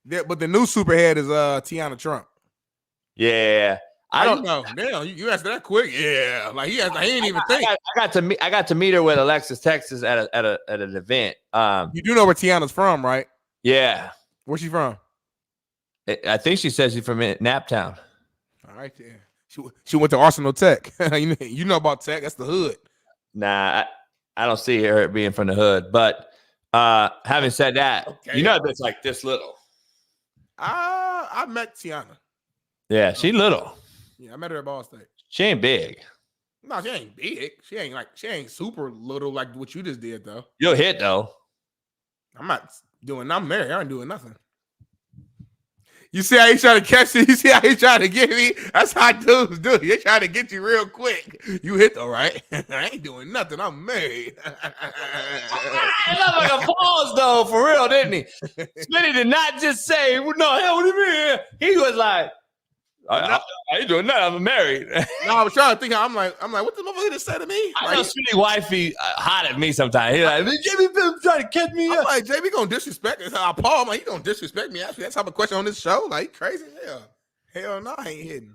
Yeah, but the new Superhead is Tiana Trump. Yeah, I don't know. Damn, you answered that quick. Yeah, like he ain't even think. I got to meet her with Alexis Texas at an event. You do know where Tiana's from, right? Yeah. Where's she from? I think she says she's from Naptown. All right, there. She went to Arsenal Tech. You know about Tech? That's the hood. Nah, I don't see her being from the hood. But having said that, you know it's like this little. I met Tiana. Yeah, she little. Yeah, I met her at Ball State. She ain't big. No, she ain't big. She ain't super little like what you just did though. You'll hit though. I'm married. I ain't doing nothing. You see how he trying to catch you? You see how he trying to get me? That's how dudes do. They trying to get you real quick. You hit though, right? I ain't doing nothing. I'm married. It looked like a pause though, for real, didn't he? Smitty did not just say, "No, hell, what do you mean?" He was like, "I ain't doing nothing. I'm married." No, I was trying to think. I'm like, what the motherfucker just said to me? I know Smitty wifey hot at me sometimes. He's like, "JB been trying to catch me up." I'm like, JB gonna disrespect us. I Paul, like, you gonna disrespect me? Actually, that's type of question on this show. Like, crazy hell no, I ain't hitting.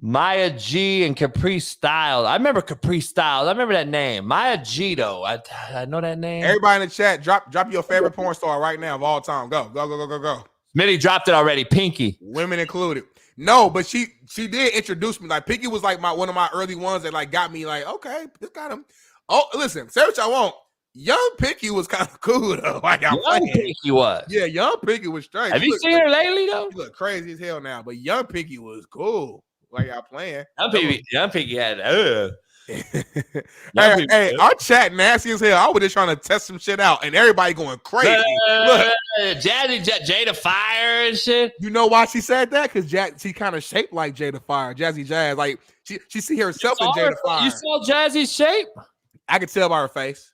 Maya G and Capri Styles. I remember Capri Styles. I remember that name. Maya G though. I know that name. Everybody in the chat, drop your favorite porn star right now of all time. Go. Smitty dropped it already. Pinky. Women included. No, but she did introduce me. Like Pinky was like one of my early ones that like got me like, okay, this got him. Oh, listen, say what y'all want. Young Pinky was kind of cool though. Like young Pinky was. Yeah, young Pinky was straight. Have you seen her lately though? She look crazy as hell now, but young Pinky was cool. Like y'all playing. Young Pinky had Hey, our chat nasty as hell. I was just trying to test some shit out, and everybody going crazy. Look, Jazzy Jada Fire and shit. You know why she said that? Because she kind of shaped like Jada Fire, Jazzy Jazz. Like she see herself in Jada Fire. You saw Jazzy's shape? I could tell by her face.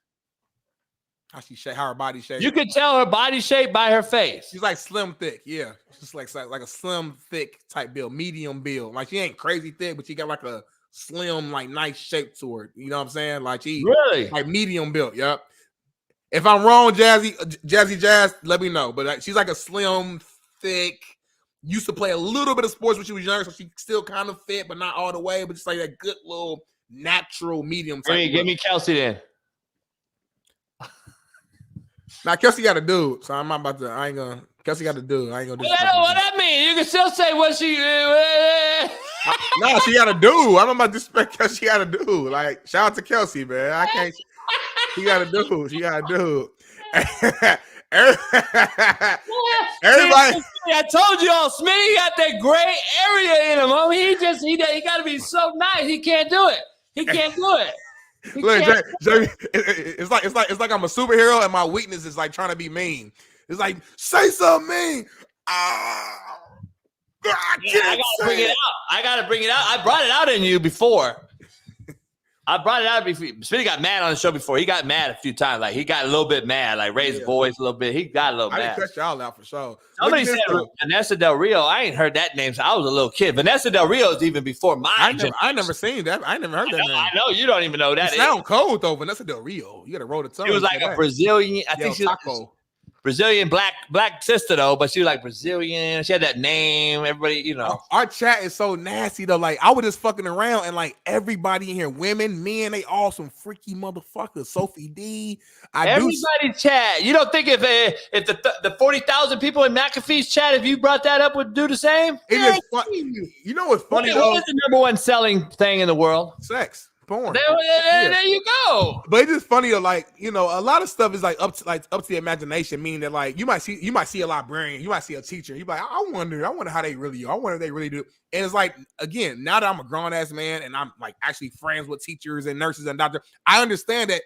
How her body shape. You could tell her body shape by her face. She's like slim thick, yeah. She's like a slim thick type build, medium build. Like she ain't crazy thick, but she got like a slim, like nice shape to her. You know what I'm saying? Like she really like medium built. Yep. If I'm wrong, Jazzy Jazz, let me know. But she's like a slim, thick. Used to play a little bit of sports when she was younger, so she still kind of fit, but not all the way. But just like that good little natural medium. Give me Kelsey then. Now Kelsey got a dude, so I'm not about to. Kelsey got a dude. I ain't gonna do that. What that mean? You can still say what she. No, she got a dude. I'm about to disrespect Kelsey. She got a dude. Like shout out to Kelsey, man. I can't. She got a dude. She got a dude. Everybody. I told you all, Smitty got that gray area in him. Homie. He got to be so nice. He can't do it. He can't do it. Look, Jay, it's like I'm a superhero and my weakness is like trying to be mean. It's like say something mean. I gotta bring it out. I brought it out in you before. Smitty got mad on the show before. He got mad a few times. Like he got a little bit mad, like raised his voice a little bit. He got a little mad. I didn't cut y'all out for sure. Somebody said Vanessa Del Rio. I ain't heard that name since I was a little kid. Vanessa Del Rio is even before mine. I never seen that. I never heard that name. I know you don't even know that. It sound cold though. Vanessa Del Rio. You gotta roll the tongue. It was like a Brazilian. I think she taco. Brazilian black sister though, but she was like Brazilian. She had that name. Everybody, you know. Our chat is so nasty though. Like I was just fucking around and like everybody in here, women, men, they all some freaky motherfuckers. Sophie D. Everybody's chat. You don't think if the 40,000 people in McAfee's chat, if you brought that up, would do the same? It is fun. You know what's funny though? What is the number one selling thing in the world? Sex. Porn. There you go. But it's just funny though, like, you know, a lot of stuff is like up to the imagination, meaning that like you might see a librarian, you might see a teacher, you be like, I wonder how they really are. I wonder if they really do. And it's like, again, now that I'm a grown-ass man and I'm like actually friends with teachers and nurses and doctors, I understand that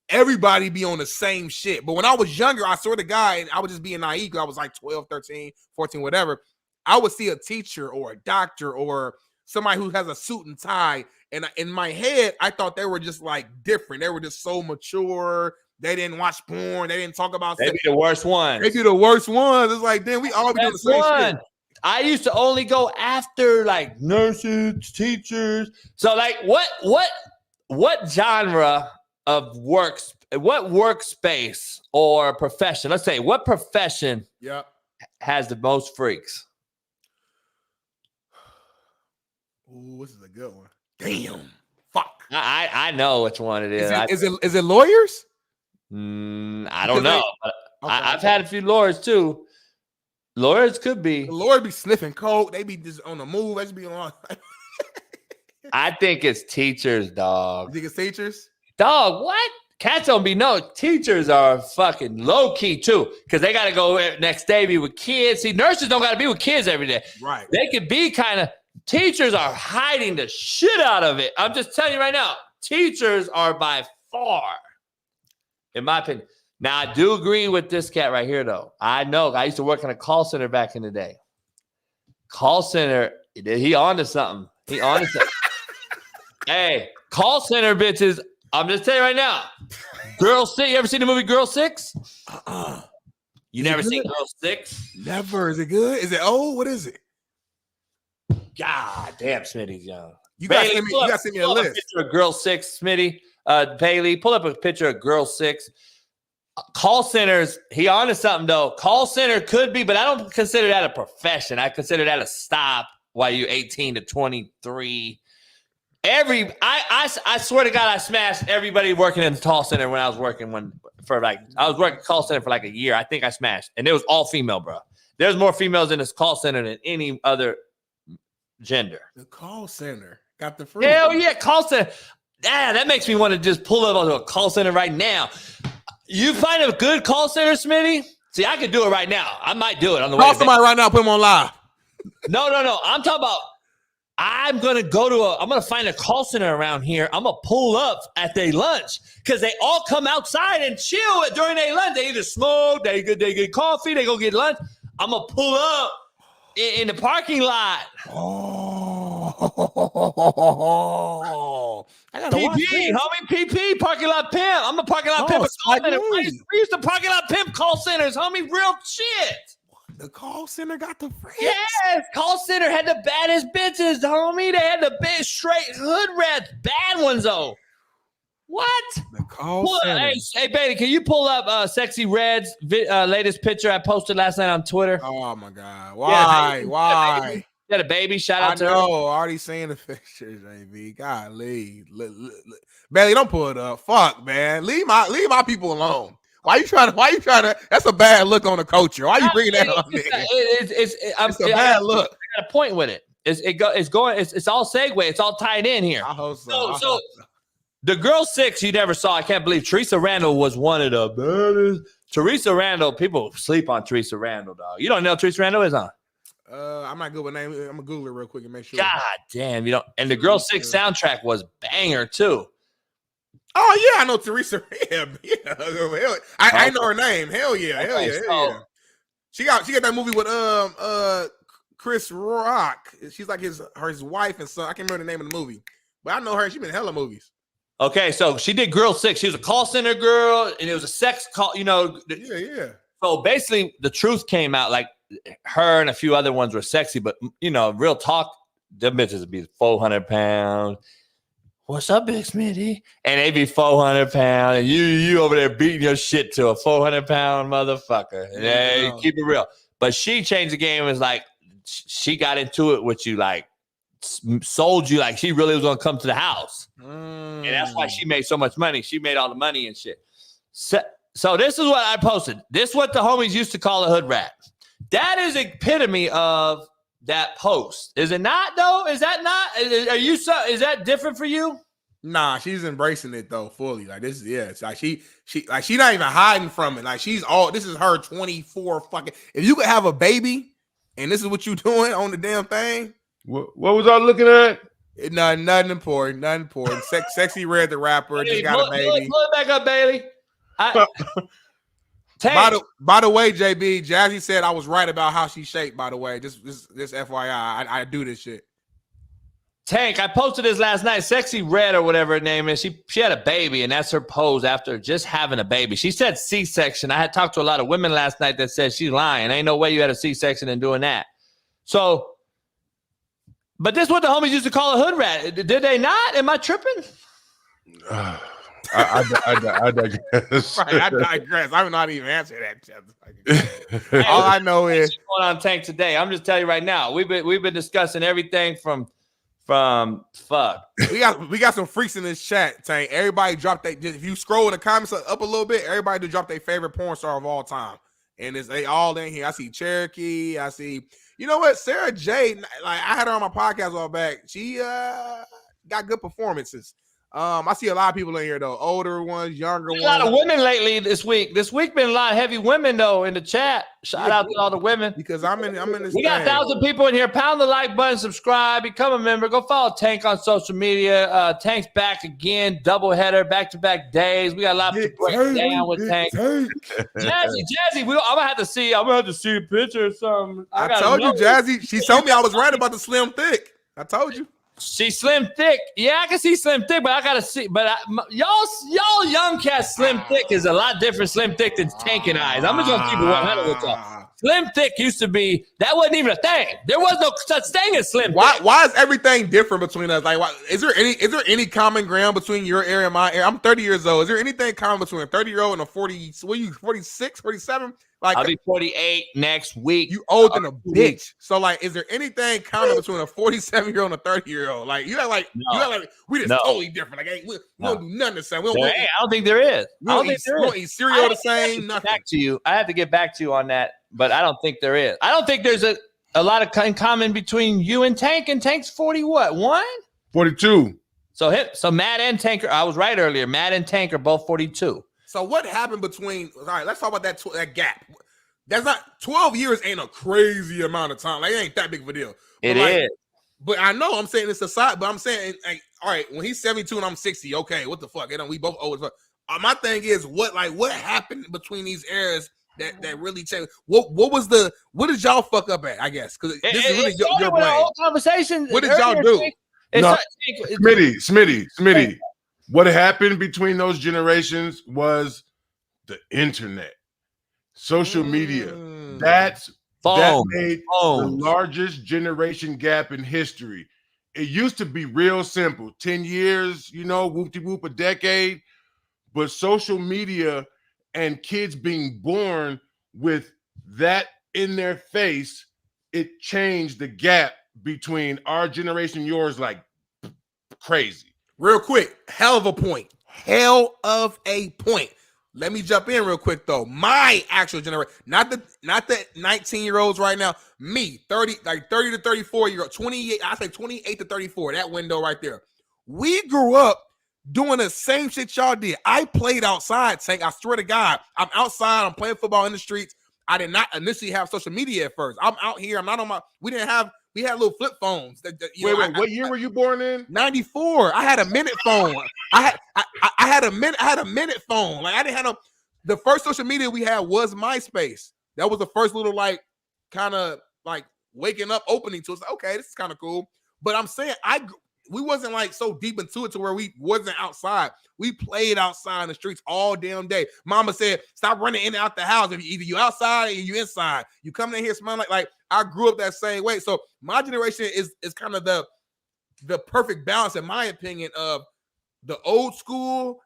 everybody be on the same shit. But when I was younger, I swear to God, and I was just being naive because I was like 12, 13, 14, whatever. I would see a teacher or a doctor or somebody who has a suit and tie. And in my head, I thought they were just like different. They were just so mature. They didn't watch porn. They didn't talk about sex. They be the worst ones. They be the worst ones. It's like, then we all be doing the same shit. I used to only go after like nurses, teachers. So like what genre of what workspace or profession, let's say, what profession has the most freaks? Ooh, this is a good one. Damn. Fuck. I know which one it is. Is it lawyers? I don't know. I've had a few lawyers too. Lawyers could be. The lawyers be sniffing coke. They be just on the move. They just be on. I think it's teachers, dog. You think it's teachers? Dog, what? Cats don't be teachers are fucking low key too, because they got to go next day be with kids. See, nurses don't got to be with kids every day. Right. They could be kind of. Teachers are hiding the shit out of it. I'm just telling you right now, teachers are by far, in my opinion. Now, I do agree with this cat right here, though. I know. I used to work in a call center back in the day. Call center, he on to something. He on to something. Hey, call center bitches, I'm just telling you right now. Girl 6, you ever seen the movie Girl 6? You never seen Girl 6? Never. Is it good? Is it old? What is it? God damn, Smitty's young. You got to send me a list. Picture of Girl 6, Smitty. Bailey, pull up a picture of Girl 6. Call centers, he on to something though. Call center could be, but I don't consider that a profession. I consider that a stop while you're 18 to 23. I swear to God, I smashed everybody working in the call center when I was working I was working call center for like a year. I think I smashed, and it was all female, bro. There's more females in this call center than any other gender. The call center got the free. Hell yeah, call center. Yeah, that makes me want to just pull up onto a call center right now. You find a good call center, Smitty? See, I could do it right now. I might do it on the way. Call somebody right now, put them on live. No. I'm talking about I'm going to find a call center around here. I'm going to pull up at their lunch because they all come outside and chill during their lunch. They either smoke, they get coffee, they go get lunch. I'm going to pull up in the parking lot. Oh, I gotta watch PP, homie, PP, parking lot pimp. I'm a parking lot pimp. We used to parking lot pimp call centers, homie. Real shit. The call center got the friends. Yes, call center had the baddest bitches, homie. They had the big straight hood rats, bad ones though. What? The call center. Hey, Bailey, can you pull up Sexy Red's latest picture I posted last night on Twitter? Oh my God! Why? Why? You had a baby. Shout out to her. I know. Already seeing the pictures, JV. Golly, Bailey, don't pull it up. Fuck, man. Leave my people alone. Why you trying to? That's a bad look on the culture. Why you bringing that up? It's a bad look. I got a point with it. It's all segue. It's all tied in here. I hope so. So the Girl 6 you never saw. I can't believe Teresa Randall was one of the baddest. Teresa Randall. People sleep on Teresa Randall, dog. You don't know who Teresa Randall is, huh? I'm not good with name. I'm gonna Google it real quick and make sure. God damn, you don't. And the Girl 6 soundtrack was banger too. Oh yeah, I know Teresa. Yeah. I know her name. Hell yeah. She got that movie with Chris Rock. She's like his wife and son. I can't remember the name of the movie, but I know her. She's been in hella movies. Okay, so she did Girl 6. She was a call center girl, and it was a sex call. Yeah. So basically, the truth came out. Like her and a few other ones were sexy, but real talk, them bitches would be 400 pounds. what's up, Big Smitty? And they be 400 pounds, and you over there beating your shit to a 400-pound motherfucker. And hey, keep it real. But she changed the game. It was like she got into it with you, like sold you like she really was gonna come to the house, and that's why she made so much money. She made all the money and shit. So this is what I posted. This is what the homies used to call a hood rat. That is epitome of that post. Is it not though? Is that not? Is that different for you? Nah, she's embracing it though fully. Like this is it's like she not even hiding from it. Like this is her 24 fucking. If you could have a baby and this is what you doing on the damn thing. What was I looking at? Nothing important. Nothing important. Sexy Red the rapper just got a baby. Pull it back up, Bailey. By the way, JB, Jazzy said I was right about how she shaped. By the way, just FYI, I do this shit. Tank, I posted this last night. Sexy Red or whatever her name is. She had a baby, and that's her pose after just having a baby. She said C-section. I had talked to a lot of women last night that said she's lying. Ain't no way you had a C-section and doing that. So, but this is what the homies used to call a hood rat. Did they not? Am I tripping? I digress. Right, I digress. I'm not even answering that. All I know is what's going on, Tank, today. I'm just telling you right now. We've been discussing everything from fuck. We got some freaks in this chat, Tank. Everybody drop if you scroll in the comments up a little bit, everybody to drop their favorite porn star of all time. And they all in here. I see Cherokee. I see, you know what? Sarah J, like I had her on my podcast all back. She got good performances. I see a lot of people in here though, older ones, younger ones. A lot of women lately this week. This week been a lot of heavy women though in the chat. Shout out to all the women because I'm in this. We got 1,000 people in here. Pound the like button, subscribe, become a member. Go follow Tank on social media. Tank's back again, double header, back-to-back days. We got a lot to break down with Tank. Jazzy, I'm gonna have to see a picture or something. I told you, Jazzy. She told me I was right about the slim thick. I told you. She's slim thick. Yeah, I can see slim thick, but I gotta see. But y'all young cats, slim thick is a lot different. Slim thick than Tank and eyes. I'm just gonna keep it 100 with y'all. Slim thick used to be that wasn't even a thing. There was no such thing as slim. Why is everything different between us? Like, is there any common ground between your area and my area? I'm 30 years old. Is there anything common between a 30-year-old and a 40? What are you 46, 47? Like, I'll be 48 next week. You old than a bitch. So like, is there anything common between a 47-year-old and a 30-year-old? Like, you act like we just totally different. Like, we don't do nothing the same. I don't think there is. We don't eat cereal the same. Nothing. I have to get back to you on that, but I don't think there is. I don't think there's a lot of in common between you and Tank. And Tank's 40 what? 1? 42. So Matt and Tank I was right earlier. Matt and Tank are both 42. So what happened between? All right, let's talk about that gap. That's not 12 years. Ain't a crazy amount of time. Like, it ain't that big of a deal. It is. But I know I'm saying it's a side. But I'm saying, like, all right, when he's 72 and I'm 60, okay, what the fuck? We both old as fuck. My thing is, what happened between these eras that really changed? What did y'all fuck up at? I guess because this is really your brain. Conversation. What did y'all do? Smitty. What happened between those generations was the internet, social media. That made the largest generation gap in history. It used to be real simple, 10 years, whoop-de-whoop, a decade. But social media and kids being born with that in their face, it changed the gap between our generation and yours like crazy. Real quick, hell of a point. Let me jump in real quick though. My actual generation, not the 19-year-olds right now. Me, 30 to 34-year-old, 28. I say 28 to 34. That window right there. We grew up doing the same shit y'all did. I played outside, Tank. I swear to God, I'm outside. I'm playing football in the streets. I did not initially have social media at first. I'm out here. I'm not on my. We had little flip phones. What year were you born in? 94. I had a minute phone. I had a minute phone. Like, I didn't have the first social media we had was MySpace. That was the first little like kind of like waking up opening to us. Like, okay, this is kind of cool. But I'm saying we wasn't like so deep into it to where we wasn't outside. We played outside in the streets all damn day. Mama said, stop running in and out the house. If either you outside or you inside. You coming in here smelling like I grew up that same way. So my generation is kind of the perfect balance, in my opinion, of the old school,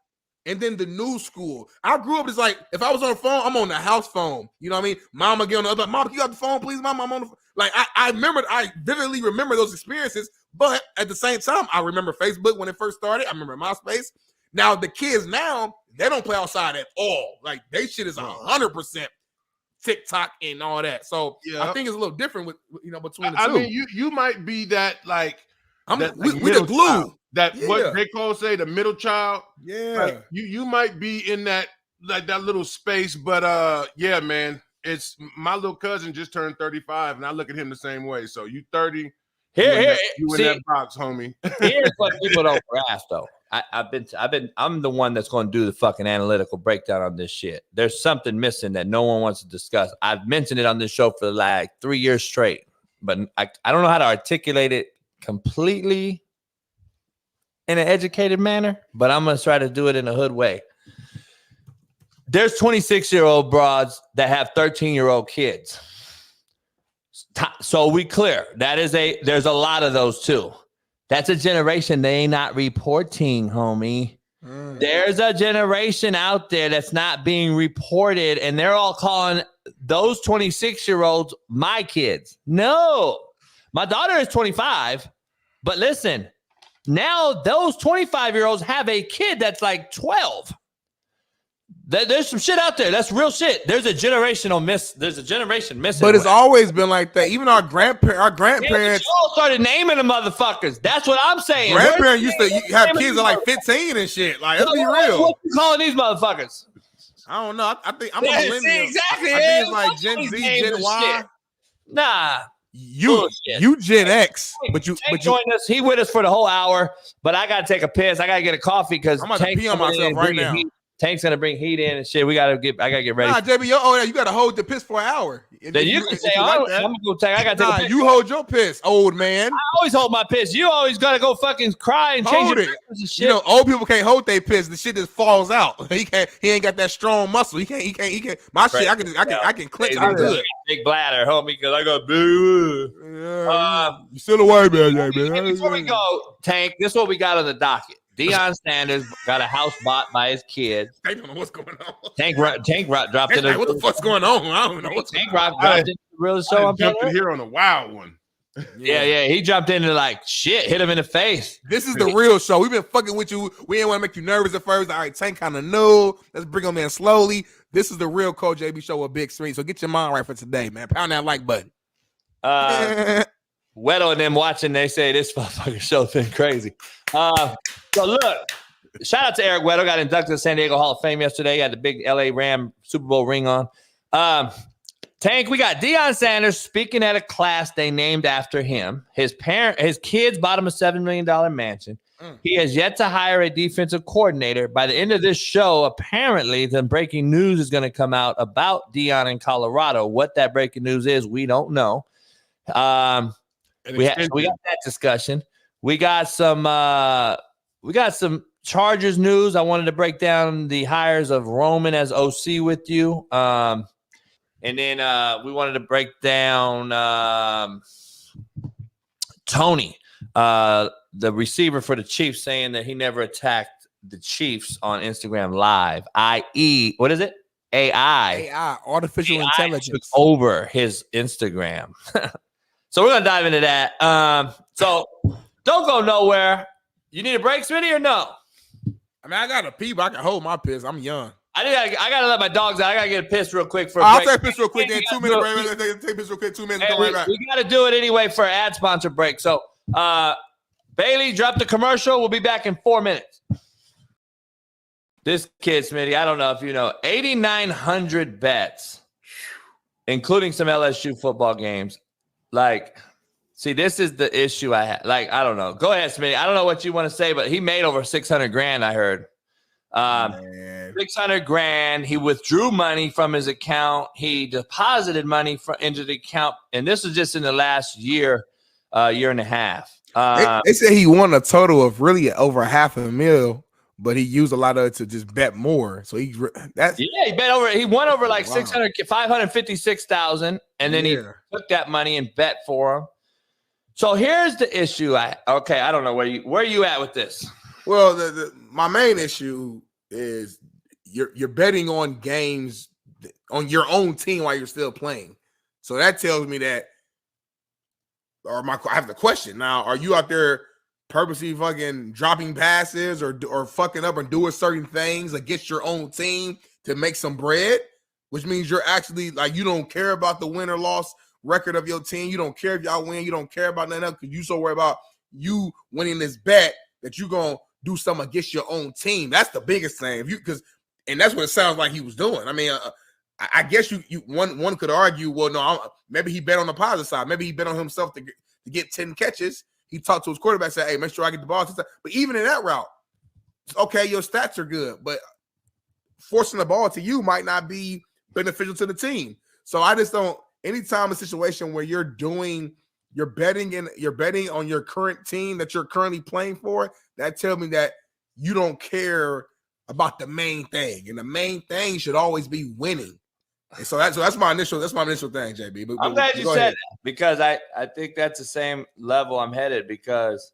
and then the new school. I grew up, it's like, if I was on the phone, I'm on the house phone. You know what I mean? Mama get on the other, Mom, you got the phone, please, Mom, I'm on the phone. Like, I vividly remember those experiences, but at the same time, I remember Facebook when it first started. I remember MySpace. Now, the kids now, they don't play outside at all. Like, they shit is 100% TikTok and all that. So I think it's a little different with between the two. I mean, you might be that like we the glue. Child. That what they call say the middle child. Yeah, like, you might be in that like that little space, but yeah, man, it's my little cousin just turned 35, and I look at him the same way. So you 30, you in that box, homie. Here's what people don't grasp though. I'm the one that's going to do the fucking analytical breakdown on this shit. There's something missing that no one wants to discuss. I've mentioned it on this show for like 3 years straight, but I don't know how to articulate it completely in an educated manner, but I'm going to try to do it in a hood way. There's 26-year-old broads that have 13-year-old kids. So we clear. There's a lot of those too. That's a generation they ain't not reporting, homie. There's a generation out there that's not being reported, and they're all calling those 26-year-olds my kids. No, my daughter is 25, but listen, now those 25-year-olds have a kid that's like 12. There's some shit out there. That's real shit. There's a generation missing. But it's always been like that. Even our grandparents. You all started naming the motherfuckers. That's what I'm saying. Grandparents used to have kids at like 15 and shit. Like, let's be real. What you calling these motherfuckers? I don't know. I think I'm a millennial. Exactly. I think it's like Gen Z, Gen Y. Shit. Nah. You Gen X, but you joined us. He with us for the whole hour, but I gotta take a piss. I gotta get a coffee because I'm about to pee on myself right now. Tank's gonna bring heat in and shit. I gotta get ready. Nah, JB, you gotta hold the piss for an hour. Then you can say, I'm gonna go take. I gotta take a piss. You hold your piss, old man. I always hold my piss. You always gotta go fucking cry and change it. And shit. You know, old people can't hold their piss. The shit just falls out. He ain't got that strong muscle. He can't. My shit, I can clench it good. Big bladder, homie, because I got big. You still a white man, JB. Before we go, Tank, this is what we got on the docket. Deion Sanders got a house bought by his kids. I don't know what's going on. Tank dropped it. What the fuck's going on? I don't know what's Tank dropped into the real show. I'm jumping here on a wild one. Yeah. He jumped into like shit, hit him in the face. This is the real show. We've been fucking with you. We didn't want to make you nervous at first. All right, Tank kind of knew. Let's bring him in slowly. This is the real Coach JB show with Big Screen. So get your mind right for today, man. Pound that like button. Weddle and them watching, they say this motherfucking show's been crazy. So look, shout out to Eric Weddle, got inducted to the San Diego Hall of Fame yesterday. He had the big LA Ram Super Bowl ring on. Tank, we got Deion Sanders speaking at a class they named after him. His kids bought him a $7 million mansion. He has yet to hire a defensive coordinator. By the end of this show, apparently, the breaking news is going to come out about Deion in Colorado. What that breaking news is, we don't know. We got that discussion. We got some Chargers news. I wanted to break down the hires of Roman as OC with you. And then we wanted to break down Tony, the receiver for the Chiefs, saying that he never attacked the Chiefs on Instagram Live, i.e., what is it? AI, artificial intelligence, took over his Instagram. So we're going to dive into that. So don't go nowhere. You need a break, Smitty, or no? I mean, I got a pee, but I can hold my piss. I'm young. I gotta let my dogs out. I gotta get a piss real quick for a I'll break. take a piss real quick. Then 2 minutes. Take a piss real quick. 2 minutes. Hey, we gotta do it anyway for an ad sponsor break. So Bailey, drop the commercial. We'll be back in 4 minutes. This kid, Smitty, I don't know if you know, 8,900 bets, including some LSU football games. Like, see, this is the issue I had. Like, I don't know. Go ahead, Smitty. I don't know what you want to say, but he made over 600 grand, I heard. 600 grand. He withdrew money from his account. He deposited money into the account. And this is just in the last year and a half. They said he won a total of really over $500,000, but he used a lot of it to just bet more. So he bet over. He won over like 556,000, and then he took that money and bet for him. So here's the issue. I don't know where you at with this. Well, my main issue is you're betting on games on your own team while you're still playing. So that tells me that, I have the question now: are you out there purposely fucking dropping passes or fucking up and doing certain things against your own team to make some bread? Which means you're actually like, you don't care about the win or loss record of your team. You don't care if y'all win. You don't care about nothing else because you so worried about you winning this bet that you're gonna do something against your own team. That's the biggest thing. And that's what it sounds like he was doing. I mean, I guess one could argue, well, no, maybe he bet on the positive side. Maybe he bet on himself to get 10 catches. He talked to his quarterback, said, "Hey, make sure I get the ball." But even in that route, okay, your stats are good, but forcing the ball to you might not be beneficial to the team. So I just don't. Anytime a situation where you're betting on your current team that you're currently playing for, that tells me that you don't care about the main thing, and the main thing should always be winning. And so that's my initial thing, JB. But I'm glad you said that, because I think that's the same level I'm headed, because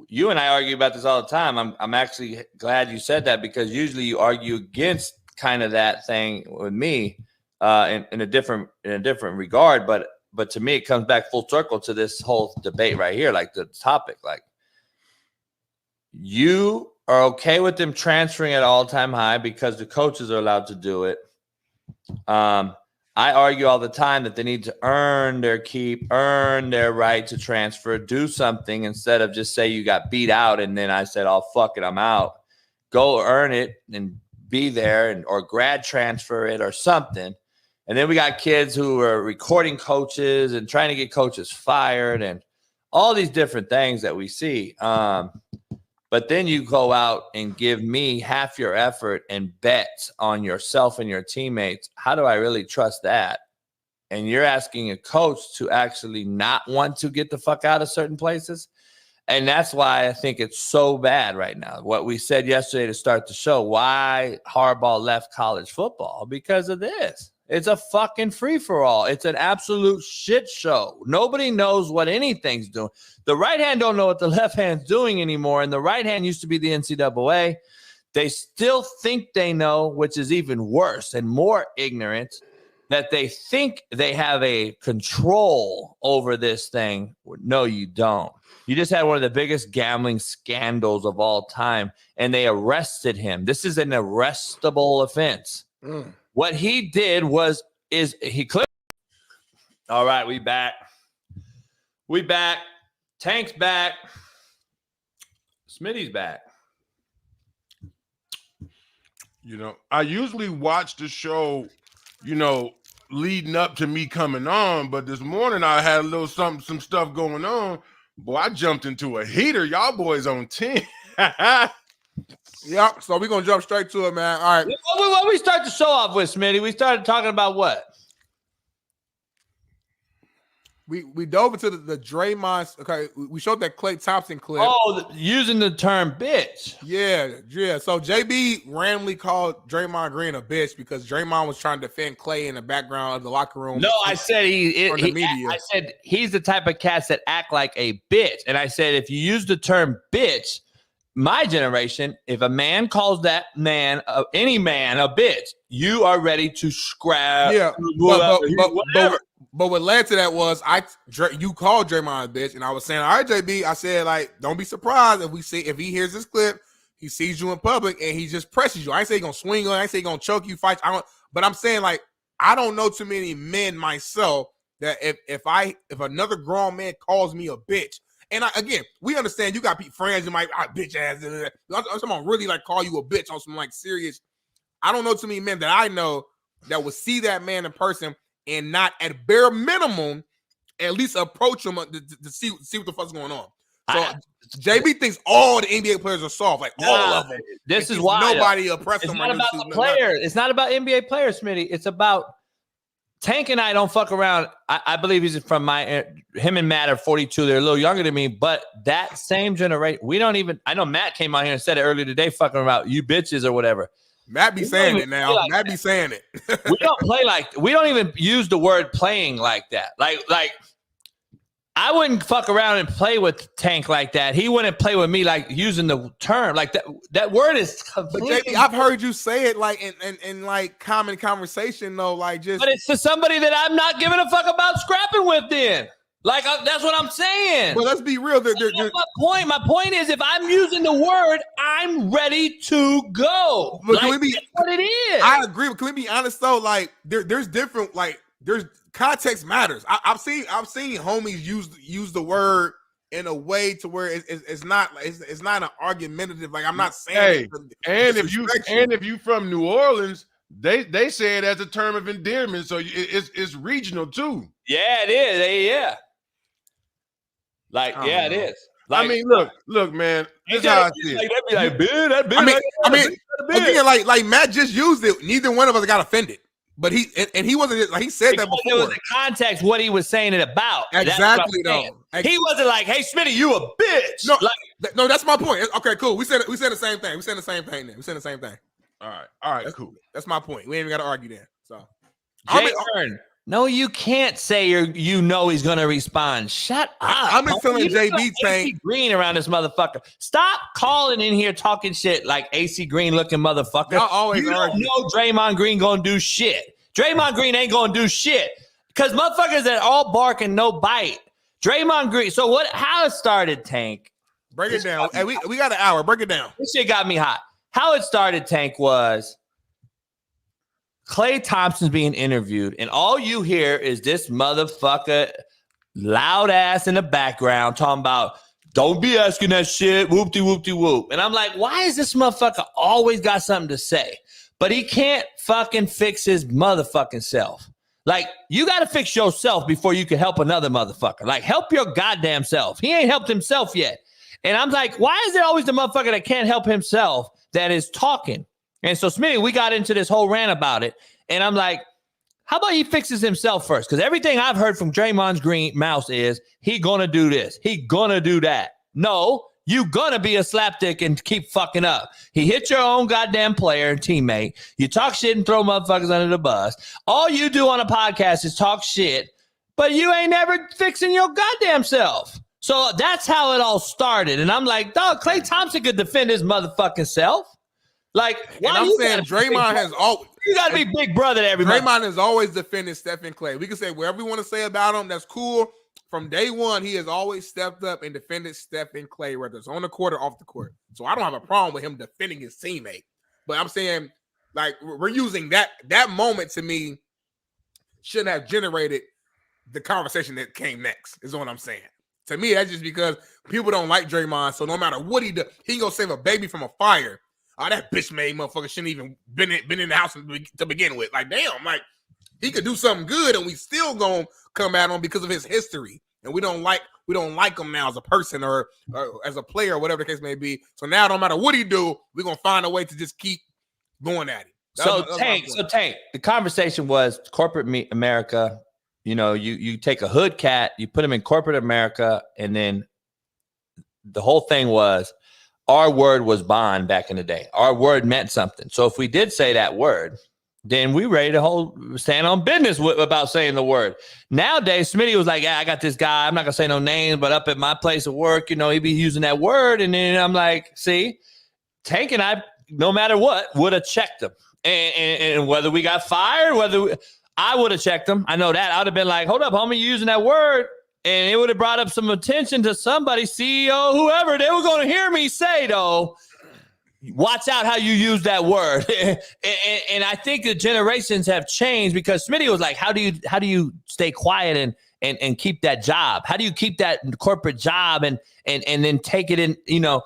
you and I argue about this all the time. I'm actually glad you said that, because usually you argue against kind of that thing with me in a different regard. But to me, it comes back full circle to this whole debate right here, like the topic. Like, you are okay with them transferring at all-time high because the coaches are allowed to do it. I argue all the time that they need to earn their keep, earn their right to transfer, do something instead of just say you got beat out and then I said, "Oh, fuck it, I'm out." Go earn it and be there, or grad transfer it or something. And then we got kids who are recording coaches and trying to get coaches fired and all these different things that we see. But then you go out and give me half your effort and bet on yourself and your teammates. How do I really trust that? And you're asking a coach to actually not want to get the fuck out of certain places. And that's why I think it's so bad right now. What we said yesterday to start the show, why Harbaugh left college football, because of this. It's a fucking free-for-all. It's an absolute shit show. Nobody knows what anything's doing. The right hand don't know what the left hand's doing anymore, and the right hand used to be the NCAA. They still think they know, which is even worse and more ignorant, that they think they have a control over this thing. No, you don't. You just had one of the biggest gambling scandals of all time, and they arrested him. This is an arrestable offense. What he did is he clicked. All right, we back. We back. Tank's back. Smitty's back. You know, I usually watch the show, leading up to me coming on, but this morning I had a little some stuff going on. Boy, I jumped into a heater. Y'all boys on 10. Yep. So we're gonna jump straight to it, man. All right. What we start the show off with, Smitty? We started talking about what? We dove into the Draymond. Okay, we showed that Klay Thompson clip. Oh, using the term bitch. Yeah. So JB randomly called Draymond Green a bitch because Draymond was trying to defend Klay in the background of the locker room. No, I said I said he's the type of cats that act like a bitch, and I said if you use the term bitch, my generation, if a man calls that man, any man, a bitch, you are ready to scrap. Yeah, but what led to that was you called Draymond a bitch, and I was saying, all right, JB, I said, like, don't be surprised if he hears this clip, he sees you in public, and he just presses you. I ain't say he gonna swing on, I ain't say he gonna choke you, fight. But I'm saying, like, I don't know too many men myself that if another grown man calls me a bitch. And again, we understand you got friends who might bitch ass. Someone really like call you a bitch on some like serious. I don't know too many men that I know that would see that man in person and not at bare minimum at least approach him to see what the fuck's going on. So JB thinks all the NBA players are soft, like all of them. This is why nobody oppressed them. It's not about the player. It's not about NBA players, Smitty. It's about Tank and I don't fuck around. I believe he's from him and Matt are 42. They're a little younger than me, but that same generation, we don't even. I know Matt came on here and said it earlier today, fucking about you bitches or whatever. Matt be saying it now. Matt be saying it. We don't play like. We don't even use the word playing like that. Like I wouldn't fuck around and play with Tank like that. He wouldn't play with me like using the term like that. That word is completely. But JB, I've heard you say it like in like common conversation though, like just. But it's to somebody that I'm not giving a fuck about scrapping with. Then, like that's what I'm saying. Well, let's be real. That's my point. My point is, if I'm using the word, I'm ready to go. But like, that's what it is. I agree. But can we be honest though? Like there's different. Like there's context matters. I've seen homies use the word in a way to where it's not an argumentative. Like I'm not saying. Hey, and if you from New Orleans, they say it as a term of endearment, so it's regional too. Yeah, it is. Yeah. Like it is. Like, I mean, look, man. This is how I see it. Like, that'd be like, "Bid, that bid." I mean, again, like Matt just used it. Neither one of us got offended. But he wasn't like he said because that before. It was the context what he was saying it about. Exactly though. He wasn't like, "Hey, Smitty, you a bitch." No, no, that's my point. Okay, cool. We said the same thing. We said the same thing. Then we said the same thing. All right, cool. That's my point. We ain't even got to argue there. So, no, you can't say he's gonna respond. Shut up. I'm just telling JB AC Green around this motherfucker. Stop calling in here talking shit like AC Green looking motherfucker. You don't know Draymond Green gonna do shit. Draymond Green ain't gonna do shit because motherfuckers that all bark and no bite. Draymond Green. So what? How it started, Tank? Break it down. Hey, we got an hour. Break it down. This shit got me hot. How it started, Tank, was Klay Thompson's being interviewed, and all you hear is this motherfucker loud ass in the background talking about, "Don't be asking that shit, whoop-de-whoop-de-whoop." And I'm like, why is this motherfucker always got something to say? But he can't fucking fix his motherfucking self. Like, you got to fix yourself before you can help another motherfucker. Like, help your goddamn self. He ain't helped himself yet. And I'm like, why is there always the motherfucker that can't help himself that is talking? And so, Smitty, we got into this whole rant about it. And I'm like, how about he fixes himself first? Because everything I've heard from Draymond Green mouse is he going to do this. He going to do that. No, you going to be a slapdick and keep fucking up. He hit your own goddamn player and teammate. You talk shit and throw motherfuckers under the bus. All you do on a podcast is talk shit, but you ain't never fixing your goddamn self. So that's how it all started. And I'm like, dog, Klay Thompson could defend his motherfucking self. Like, why? And I'm saying Draymond has always. You got to be big brother to everybody. Draymond has always defended Stephen Klay. We can say whatever we want to say about him. That's cool. From day one, he has always stepped up and defended Stephen Klay, whether it's on the court or off the court. So I don't have a problem with him defending his teammate. But I'm saying, like, we're using that moment to me shouldn't have generated the conversation that came next, is what I'm saying. To me, that's just because people don't like Draymond. So no matter what he does, he can go save a baby from a fire. Oh, that bitch made motherfucker shouldn't even been in the house to begin with. Like, damn, like he could do something good, and we still gonna come at him because of his history, and we don't like him now as a person or as a player or whatever the case may be. So now, no matter what he do, we're gonna find a way to just keep going at him. Tank. The conversation was corporate America. You know, you take a hood cat, you put him in corporate America, and then the whole thing was. Our word was bond back in the day. Our word meant something. So if we did say that word, then we ready to stand on business about saying the word. Nowadays, Smitty was like, yeah, I got this guy. I'm not going to say no names, but up at my place of work, you know, he be using that word. And then I'm like, see, Tank and I, no matter what, would have checked him. And whether we got fired, I would have checked him. I know that. I would have been like, hold up, homie, you using that word. And it would have brought up some attention to somebody, CEO, whoever. They were going to hear me say, though, watch out how you use that word. and I think the generations have changed because Smitty was like, how do you stay quiet and keep that job? How do you keep that corporate job and then take it in, you know,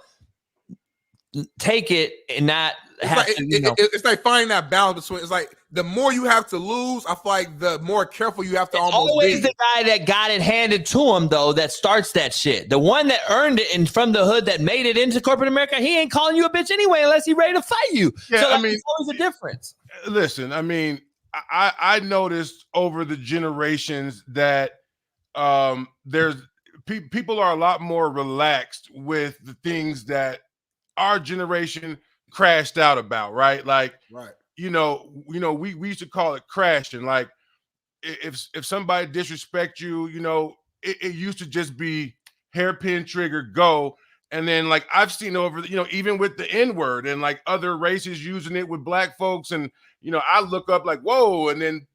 take it and not have to, you know. It's like finding that balance between, it's like the more you have to lose, I feel like the more careful you have to always be. The guy that got it handed to him, though, that starts that shit. The one that earned it and from the hood that made it into corporate America, he ain't calling you a bitch anyway unless he's ready to fight you. Yeah, so I mean, there's always a difference. Listen, I mean, I noticed over the generations that there's people are a lot more relaxed with the things that our generation crashed out about, right? Like, right. You know, we used to call it crashing. Like, if somebody disrespect you, you know, it used to just be hairpin trigger, go. And then like I've seen over, even with the N-word and like other races using it with black folks. And, I look up like, whoa. And then,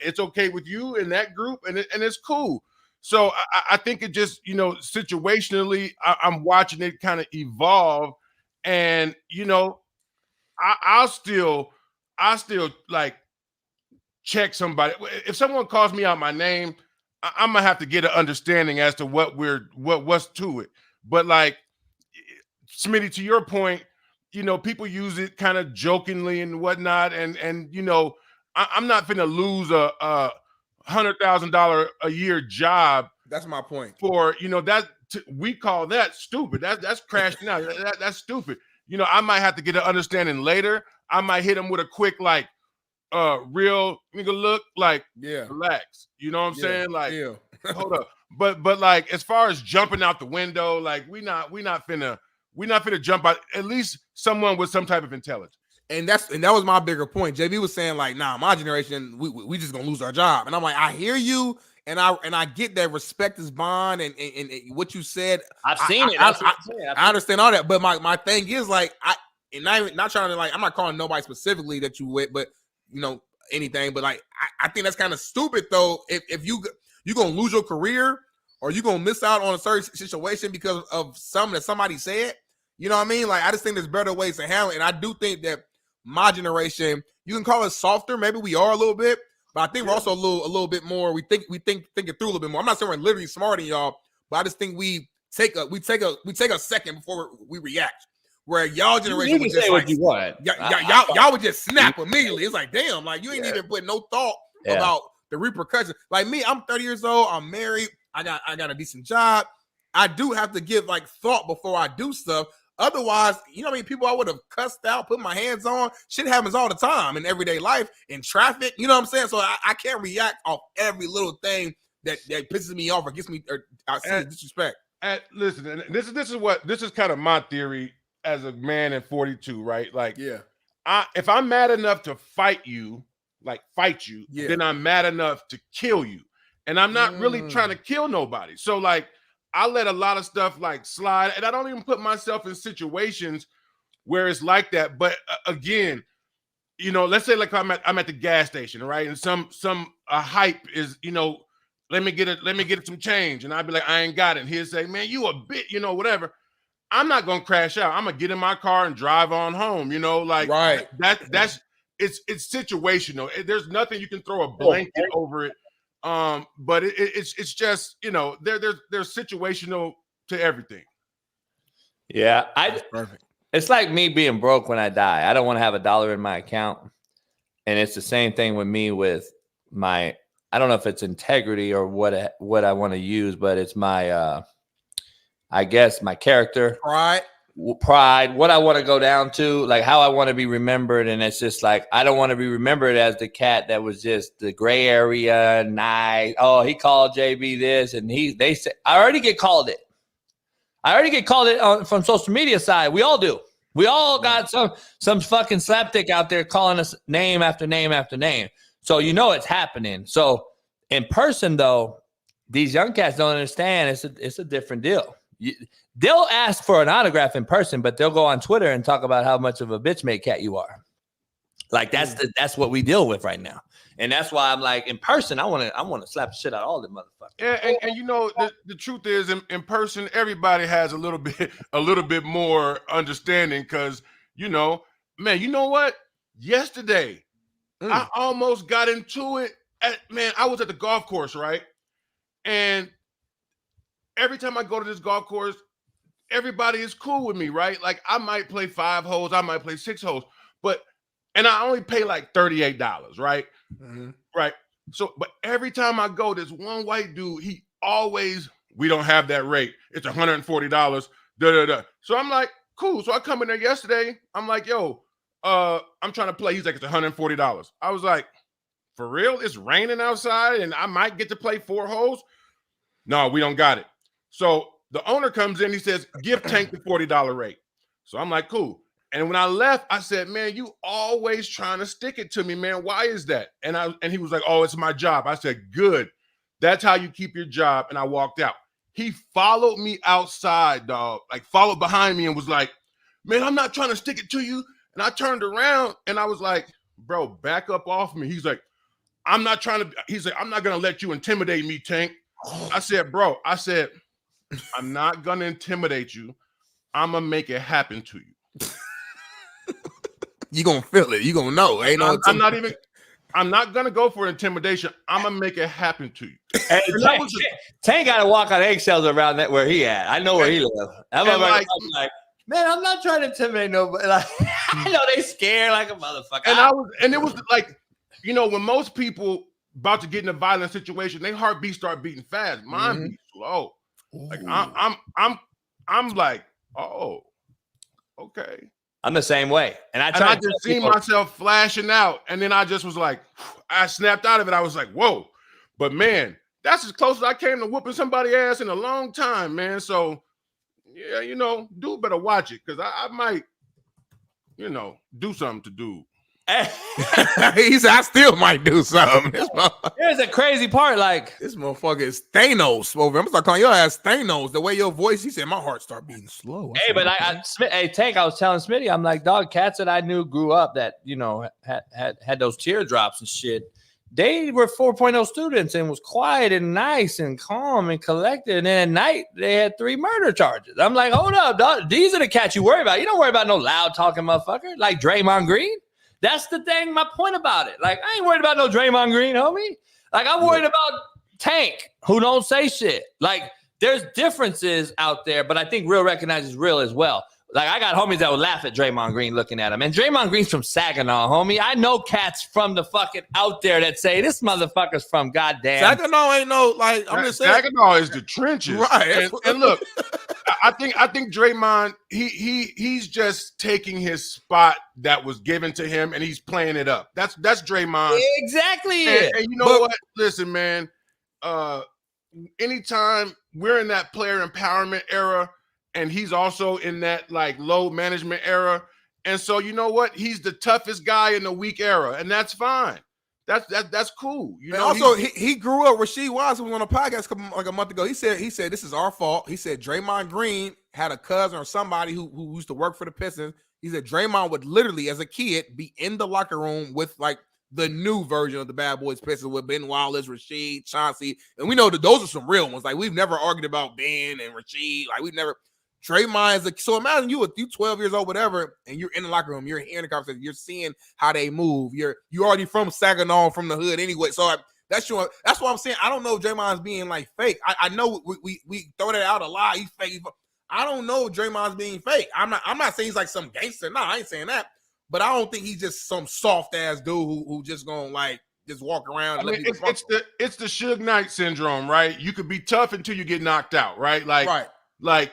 it's okay with you in that group and it's cool. So I think it just, situationally, I'm watching it kind of evolve. And, I'll still like check somebody. If someone calls me out my name, I'm gonna have to get an understanding as to what's to it. But like Smitty, to your point, people use it kind of jokingly and whatnot, and I'm not finna lose a $100,000 a year job. That's my point. For we call that stupid. That's crashing out. That's stupid. I might have to get an understanding later. I might hit them with a quick like real nigga look, like relax. You know what I'm saying? Like hold up. But like as far as jumping out the window, like we not finna jump out. At least someone with some type of intelligence. And that was my bigger point. JB was saying like, nah, my generation, we just gonna lose our job. And I'm like, I hear you, and I get that respect is bond and what you said. I've seen it. I understand all that, but my thing is like not trying to like, I'm not calling nobody specifically that you with, but anything. But like I think that's kind of stupid though. If you gonna lose your career or you gonna miss out on a certain situation because of something that somebody said. You know what I mean? Like I just think there's better ways to handle it. And I do think that my generation, you can call it softer. Maybe we are a little bit, but I think we're also a little bit more. We think it through a little bit more. I'm not saying we're literally smarter than y'all, but I just think we take a second before we react. Where y'all generation would just like, y'all would just snap immediately. It's like, damn, like you ain't even put no thought about the repercussions. Like me, I'm 30 years old. I'm married. I got a decent job. I do have to give like thought before I do stuff. Otherwise, what I mean, people I would have cussed out, put my hands on. Shit happens all the time in everyday life, in traffic. You know what I'm saying? So I can't react off every little thing that pisses me off or gets me or I see disrespect. Listen, this is kind of my theory as a man at 42, right? Like, if I'm mad enough to fight you, then I'm mad enough to kill you, and I'm not really trying to kill nobody. So like, I let a lot of stuff like slide, and I don't even put myself in situations where it's like that. But again, let's say like I'm at the gas station, right? And some hype is, let me get some change, and I'd be like, I ain't got it. And he'll say, man, you a bit, whatever. I'm not gonna crash out. I'm gonna get in my car and drive on home. Like right. That's it's situational. There's nothing you can throw a blanket over it. But it's just there's situational to everything. Yeah, perfect. It's like me being broke when I die. I don't want to have $1 in my account, and it's the same thing with me with my. I don't know if it's integrity or what I want to use, but it's my I guess my character, pride, what I want to go down to, like how I want to be remembered. And it's just like, I don't want to be remembered as the cat that was just the gray area. Nice. Oh, he called JB this, and they say, I already get called it. From social media side. We all do. We all got some fucking slapdick out there calling us name after name after name. So it's happening. So in person though, these young cats don't understand. It's a different deal. They'll ask for an autograph in person, but they'll go on Twitter and talk about how much of a bitch made cat you are. Like that's what we deal with right now, and that's why I'm like, in person, I want to slap the shit out of all the motherfuckers. And the truth is, in person, everybody has a little bit more understanding because man, you know what? Yesterday, I almost got into it. I was at the golf course, right, and every time I go to this golf course, everybody is cool with me, right? Like I might play 5 holes, I might play 6 holes, and I only pay like $38, right? Mm-hmm. Right. So, but every time I go, this one white dude, we don't have that rate. It's $140. So I'm like, cool. So I come in there yesterday. I'm like, yo, I'm trying to play. He's like, it's $140. I was like, for real? It's raining outside and I might get to play 4 holes. No, we don't got it. So the owner comes in, he says, give Tank the $40 rate. So I'm like, cool. And when I left, I said, man, you always trying to stick it to me, man. Why is that? And he was like, oh, it's my job. I said, good. That's how you keep your job. And I walked out. He followed me outside, dog. Like followed behind me and was like, man, I'm not trying to stick it to you. And I turned around and I was like, bro, back up off me. He's like, I'm not going to let you intimidate me, Tank. I said, bro, I'm not going to intimidate you. I'm going to make it happen to you. You going to feel it. You going to know. I'm not going to go for intimidation. I'm going to make it happen to you. Hey, Tank got to walk on eggshells around that where he at. I know where he lives. I'm like, man, I'm not trying to intimidate nobody. Like, I know they scared like a motherfucker. And it was like, you know, when most people about to get in a violent situation, their heartbeat start beating fast. Mine beat slow. Like I'm like, oh, okay. I'm the same way. And I just seen myself flashing out. And then I just was like, I snapped out of it. I was like, whoa. But man, that's as close as I came to whooping somebody's ass in a long time, man. So yeah, you know, dude better watch it because I might, you know, do something to dude. He said, I still might do something. Here's a crazy part. Like, this motherfucker is Thanos over. I'm gonna start calling your ass Thanos. The way your voice, he said, my heart start beating slow. Hey, but Tank, I was telling Smitty, I'm like, dog, cats that I knew grew up that, you know, had those teardrops and shit. They were 4.0 students and was quiet and nice and calm and collected. And then at night, they had 3 murder charges. I'm like, hold up, dog. These are the cats you worry about. You don't worry about no loud talking motherfucker like Draymond Green. That's the thing, my point about it. Like, I ain't worried about no Draymond Green, homie. Like, I'm worried about Tank, who don't say shit. Like, there's differences out there, but I think real recognizes real as well. Like, I got homies that would laugh at Draymond Green looking at him. And Draymond Green's from Saginaw, homie. I know cats from the fucking out there that say, this motherfucker's from goddamn. Saginaw ain't no, like, I'm just saying. Saginaw is the trenches. Right. And look, I think Draymond, he's just taking his spot that was given to him and he's playing it up. That's Draymond. Exactly. And you know what? Listen, man, anytime we're in that player empowerment era, and he's also in that like low management era. And so, you know what? He's the toughest guy in the weak era, and that's fine. That's cool. You know, and also he grew up. Rasheed Wallace was on a podcast a month ago. He said this is our fault. He said Draymond Green had a cousin or somebody who used to work for the Pistons. He said Draymond would literally, as a kid, be in the locker room with like the new version of the Bad Boys Pistons with Ben Wallace, Rasheed, Chauncey, and we know that those are some real ones. Like we've never argued about Ben and Rasheed. Like we've never. Draymond is so imagine you 12 years old, whatever, and you're in the locker room, you're hearing the conversation, you're seeing how they move. You're already from Saginaw, from the hood anyway. So that's why I'm saying I don't know if Draymond's being like fake. I know we throw that out a lot. He's fake. I don't know if Draymond's being fake. I'm not saying he's like some gangster. No, I ain't saying that. But I don't think he's just some soft ass dude who just gonna like just walk around. And it's the Suge Knight syndrome, right? You could be tough until you get knocked out, right? Like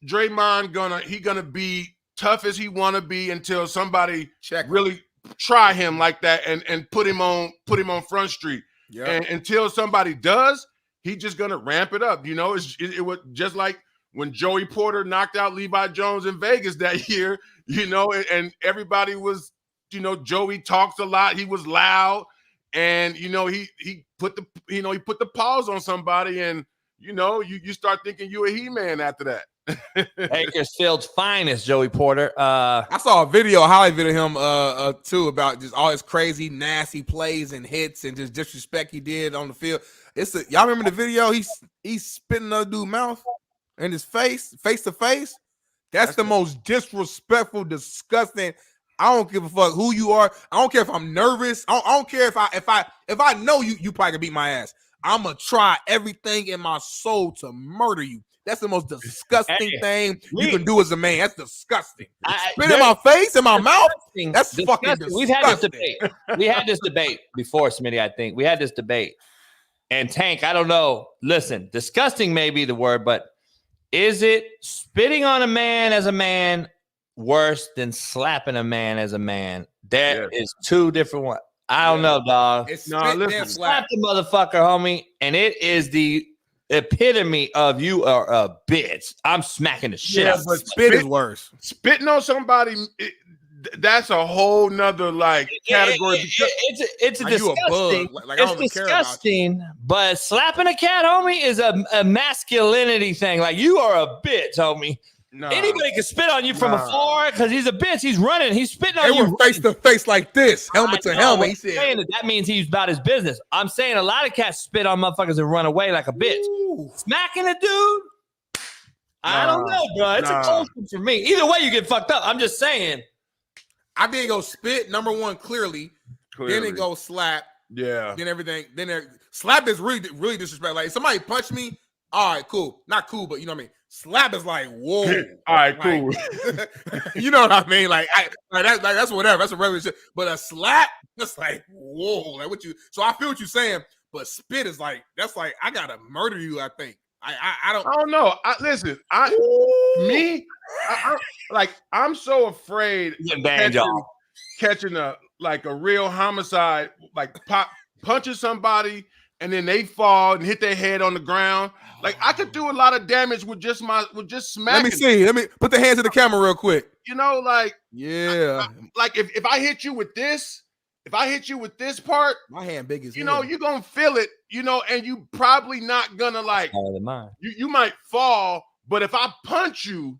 Draymond gonna be tough as he wanna be until somebody really try him like that and put him on Front Street. Yeah. And until somebody does, he just gonna ramp it up. You know, it was just like when Joey Porter knocked out Levi Jones in Vegas that year. You know, and everybody was, you know, Joey talks a lot. He was loud, and you know he put the pause on somebody and. You know, you start thinking you a He-Man after that. Bakersfield's finest, Joey Porter. I saw a highlight video of him too about just all his crazy, nasty plays and hits and just disrespect he did on the field. Y'all remember the video? He's spitting another dude's mouth in his face to face. That's the most disrespectful, disgusting. I don't give a fuck who you are. I don't care if I'm nervous. I don't care if I know you probably can beat my ass. I'm going to try everything in my soul to murder you. That's the most disgusting thing you can do as a man. That's disgusting. Spit in my face, in my mouth? That's fucking disgusting. We had this debate before, Smitty, I think. We had this debate. And Tank, I don't know. Listen, disgusting may be the word, but is it spitting on a man as a man worse than slapping a man as a man? There is 2 different ones. I don't know, dog. Listen, slap the motherfucker, homie, and it is the epitome of you are a bitch. I'm smacking the shit out. But spit is worse. Spitting on somebody that's a whole nother like category. It's Like you a disgusting. bug. Like I don't It's even care about you. disgusting. But slapping a cat, homie, is a masculinity thing. Like you are a bitch, homie. Nah. Anybody can spit on you from afar because he's a bitch. He's running. He's spitting on They you were face to face like this, helmet to helmet. He said, saying that means he's about his business. I'm saying a lot of cats spit on motherfuckers and run away like a bitch. Ooh. Smacking a dude, I don't know, bro. It's a close one for me. Either way, you get fucked up. I'm just saying. I didn't go spit, number one, clearly. Then it go slap. Yeah. Then everything. Then slap is really disrespectful. Like if somebody punched me, all right, cool. Not cool, but you know what I mean. Slap is like, whoa. All right, cool. You know what I mean? That's whatever. That's a regular shit. But a slap, that's like, whoa. Like what you? So I feel what you're saying. But spit is like, that's like, I gotta murder you. I think. I don't know. Listen. I'm so afraid of catching a real homicide, like punching somebody and then they fall and hit their head on the ground. Like I could do a lot of damage with just smacking. Let me see. Let me put the hands to the camera real quick. You know, like yeah. Like if I hit you with this, part, my hand big as you know, you're gonna feel it, you know, and you probably not gonna like you might fall, but if I punch you,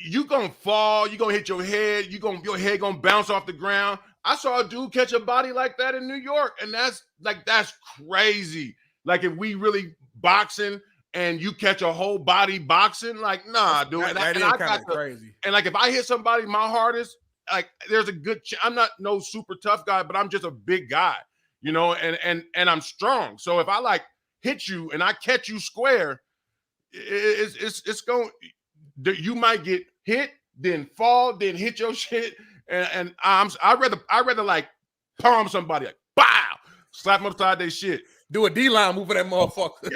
you gonna fall, you gonna hit your head, your head gonna bounce off the ground. I saw a dude catch a body like that in New York, and that's crazy. Like if we really boxing and you catch a whole body boxing, like nah, dude. That is kind of crazy. And like if I hit somebody my hardest, like there's a good I'm not no super tough guy, but I'm just a big guy, you know, and I'm strong. So if I like hit you and I catch you square, it's going, you might get hit, then fall, then hit your shit, and I'd rather like palm somebody, like bow, slap them upside their shit. Do a D-line move for that motherfucker.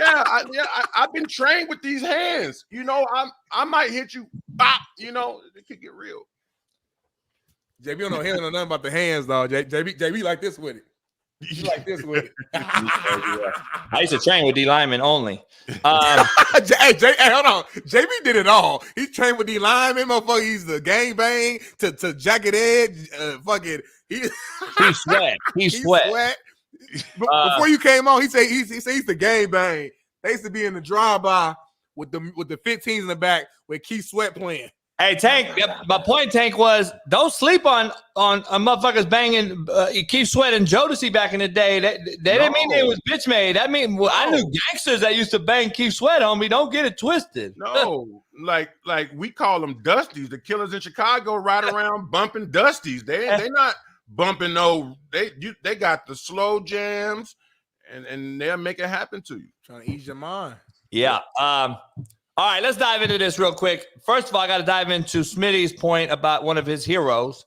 I've been trained with these hands. You know, I might hit you, bop, you know, it could get real. JB don't know nothing about the hands, dog. JB like this with it. You like this with it. I used to train with D linemen only. Hey, hold on. JB did it all. He trained with D linemen, motherfucker. He's the gang bang to jacket edge. Fucking he sweat. He sweat. Before you came on, he said he's the gang bang. They used to be in the drive-by with the 15s in the back with Keith Sweat playing. Hey, Tank, my point, Tank, was don't sleep on motherfuckers banging Keith Sweat and Jodeci back in the day. That didn't mean they was bitch made. That mean I knew gangsters that used to bang Keith Sweat on me. Don't get it twisted. No, like we call them Dusties. The killers in Chicago ride around bumping Dusties. They not bumping they got the slow jams and they'll make it happen to you. Trying to ease your mind. Yeah. All right, let's dive into this real quick. First of all, I got to dive into Smitty's point about one of his heroes.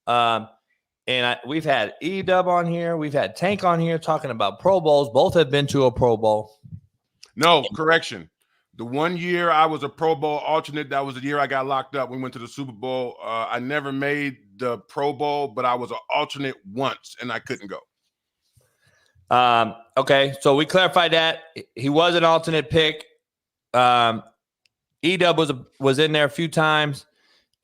We've had E-Dub on here. We've had Tank on here talking about Pro Bowls. Both have been to a Pro Bowl. No, correction. The 1 year I was a Pro Bowl alternate, that was the year I got locked up. We went to the Super Bowl. I never made the Pro Bowl, but I was an alternate once, and I couldn't go. Okay, so we clarified that. He was an alternate pick. E-Dub was in there a few times,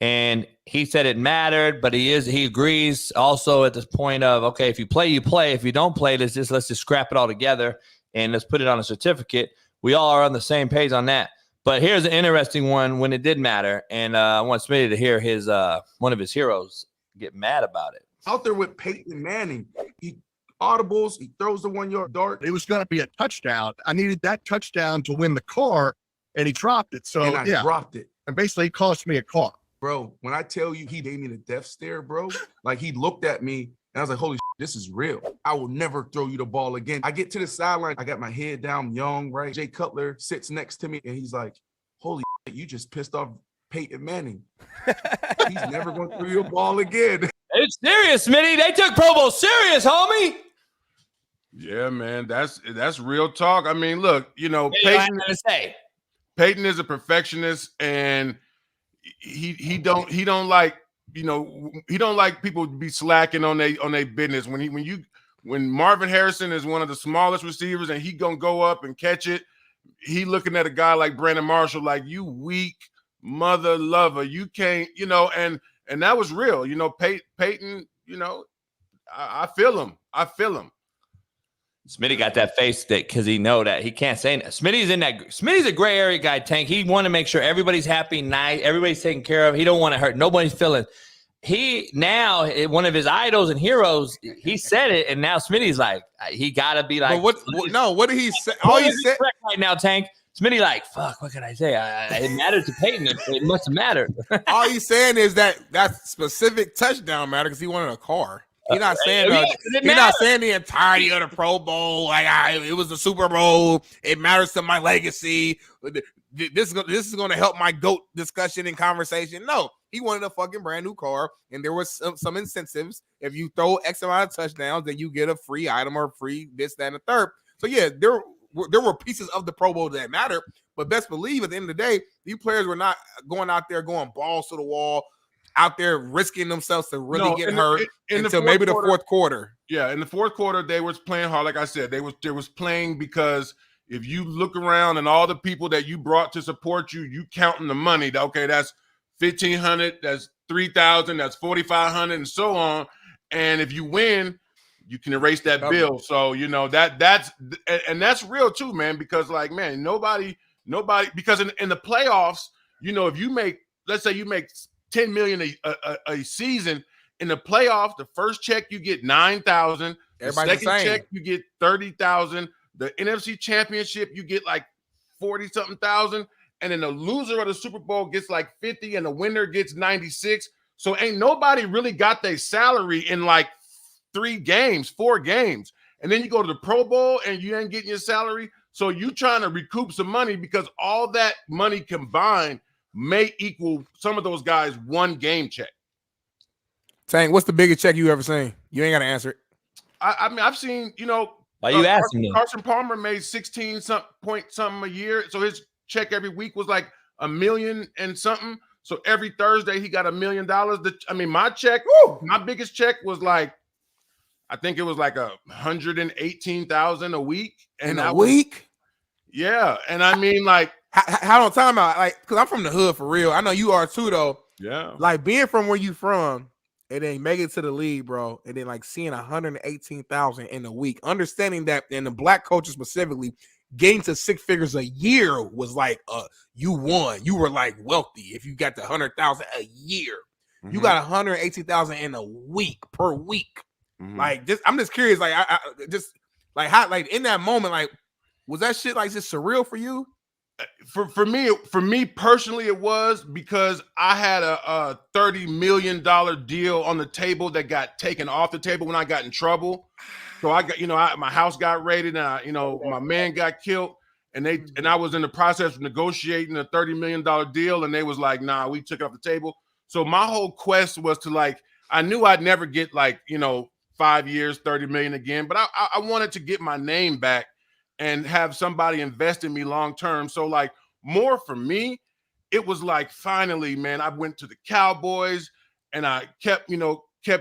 and he said it mattered, but he agrees also at this point of, okay, if you play, you play. If you don't play, let's just scrap it all together and let's put it on a certificate. We all are on the same page on that. But here's an interesting one when it did matter, and I want Smitty to hear his one of his heroes get mad about it. Out there with Peyton Manning, he audibles, he throws the 1-yard dart. It was going to be a touchdown. I needed that touchdown to win the car, and he dropped it. So and I dropped it. And basically, it cost me a car. Bro, when I tell you he gave me the death stare, bro, like he looked at me, and I was like, holy shit, this is real. I will never throw you the ball again. I get to the sideline. I got my head down, young, right? Jay Cutler sits next to me, and he's like, holy shit, you just pissed off Peyton Manning. He's never going to throw you a ball again. It's serious, Smitty. They took Pro Bowl serious, homie. Yeah, man, that's real talk. I mean, look, you know, Peyton is a perfectionist, and he don't like, you know, he don't like people to be slacking on their business. When Marvin Harrison is one of the smallest receivers and he gonna go up and catch it, he looking at a guy like Brandon Marshall like, you weak mother lover, you can't, you know, and And that was real. You know, Peyton, you know, I feel him. I feel him. Smitty got that face that because he know that he can't say that. Smitty's a gray area guy, Tank. He want to make sure everybody's happy, nice, everybody's taken care of. He don't want to hurt nobody's feelings. He now one of his idols and heroes. He said it, and now Smitty's like he gotta be like. But what did he say? All he said right now, Tank. Smitty like fuck. What can I say? It mattered to Peyton. It must have mattered. All he's saying is that specific touchdown mattered because he wanted a car. He's not saying he's not saying the entirety of the Pro Bowl. Like it was the Super Bowl. It matters to my legacy. This is going to help my GOAT discussion and conversation. No, he wanted a fucking brand new car, and there was some incentives. If you throw X amount of touchdowns, then you get a free item or free this, that, and the third. So yeah, there were pieces of the Pro Bowl that matter. But best believe at the end of the day, these players were not going out there going balls to the wall, out there risking themselves to really get hurt until maybe the fourth quarter. Yeah, in the fourth quarter, they was playing hard. Like I said, they was playing because if you look around and all the people that you brought to support you, you counting the money. Okay, that's $1,500, that's $3,000, that's $4,500, and so on. And if you win, you can erase that bill. So you know that's real too, man. Because like, man, nobody. Because in the playoffs, you know, if you make, let's say you make $10 million a season in the playoff, the first check you get $9,000. The second check you get $30,000. The NFC Championship you get like 40-something thousand, and then the loser of the Super Bowl gets like 50, and the winner gets 96. So ain't nobody really got their salary in like 4 games, and then you go to the Pro Bowl and you ain't getting your salary. So you trying to recoup some money because all that money combined may equal some of those guys 1 game check. Tank, what's the biggest check you ever seen? You ain't got to answer it. I mean, I've seen, you know, why you asking me? Carson Palmer made 16 point something a year, so his check every week was like $1 million and something. So every Thursday he got $1 million. I mean, my check, my biggest check was like, I think it was like $118,000 a week. And a week? Yeah, and I mean, like, how long time out? Like, because I'm from the hood for real. I know you are too, though. Yeah. Like being from where you from, and then make it to the league, bro, and then like seeing $118,000 in a week, understanding that in the black culture specifically, getting to 6 figures a year was like you won. You were like wealthy if you got the $100,000 a year. Mm-hmm. You got $118,000 in a week per week. Mm-hmm. Like, I'm just curious, like, I just like how, like in that moment, like, was that shit like just surreal for you? For me personally, it was because I had a $30 million deal on the table that got taken off the table when I got in trouble. So I got, you know, my house got raided, and my man got killed, and I was in the process of negotiating a $30 million deal, and they was like, nah, we took it off the table. So my whole quest was to, like, I knew I'd never get, like, 5 years, 30 million again, but I wanted to get my name back and have somebody invest in me long term. So, like, more for me, it was like, finally, man, I went to the Cowboys and I kept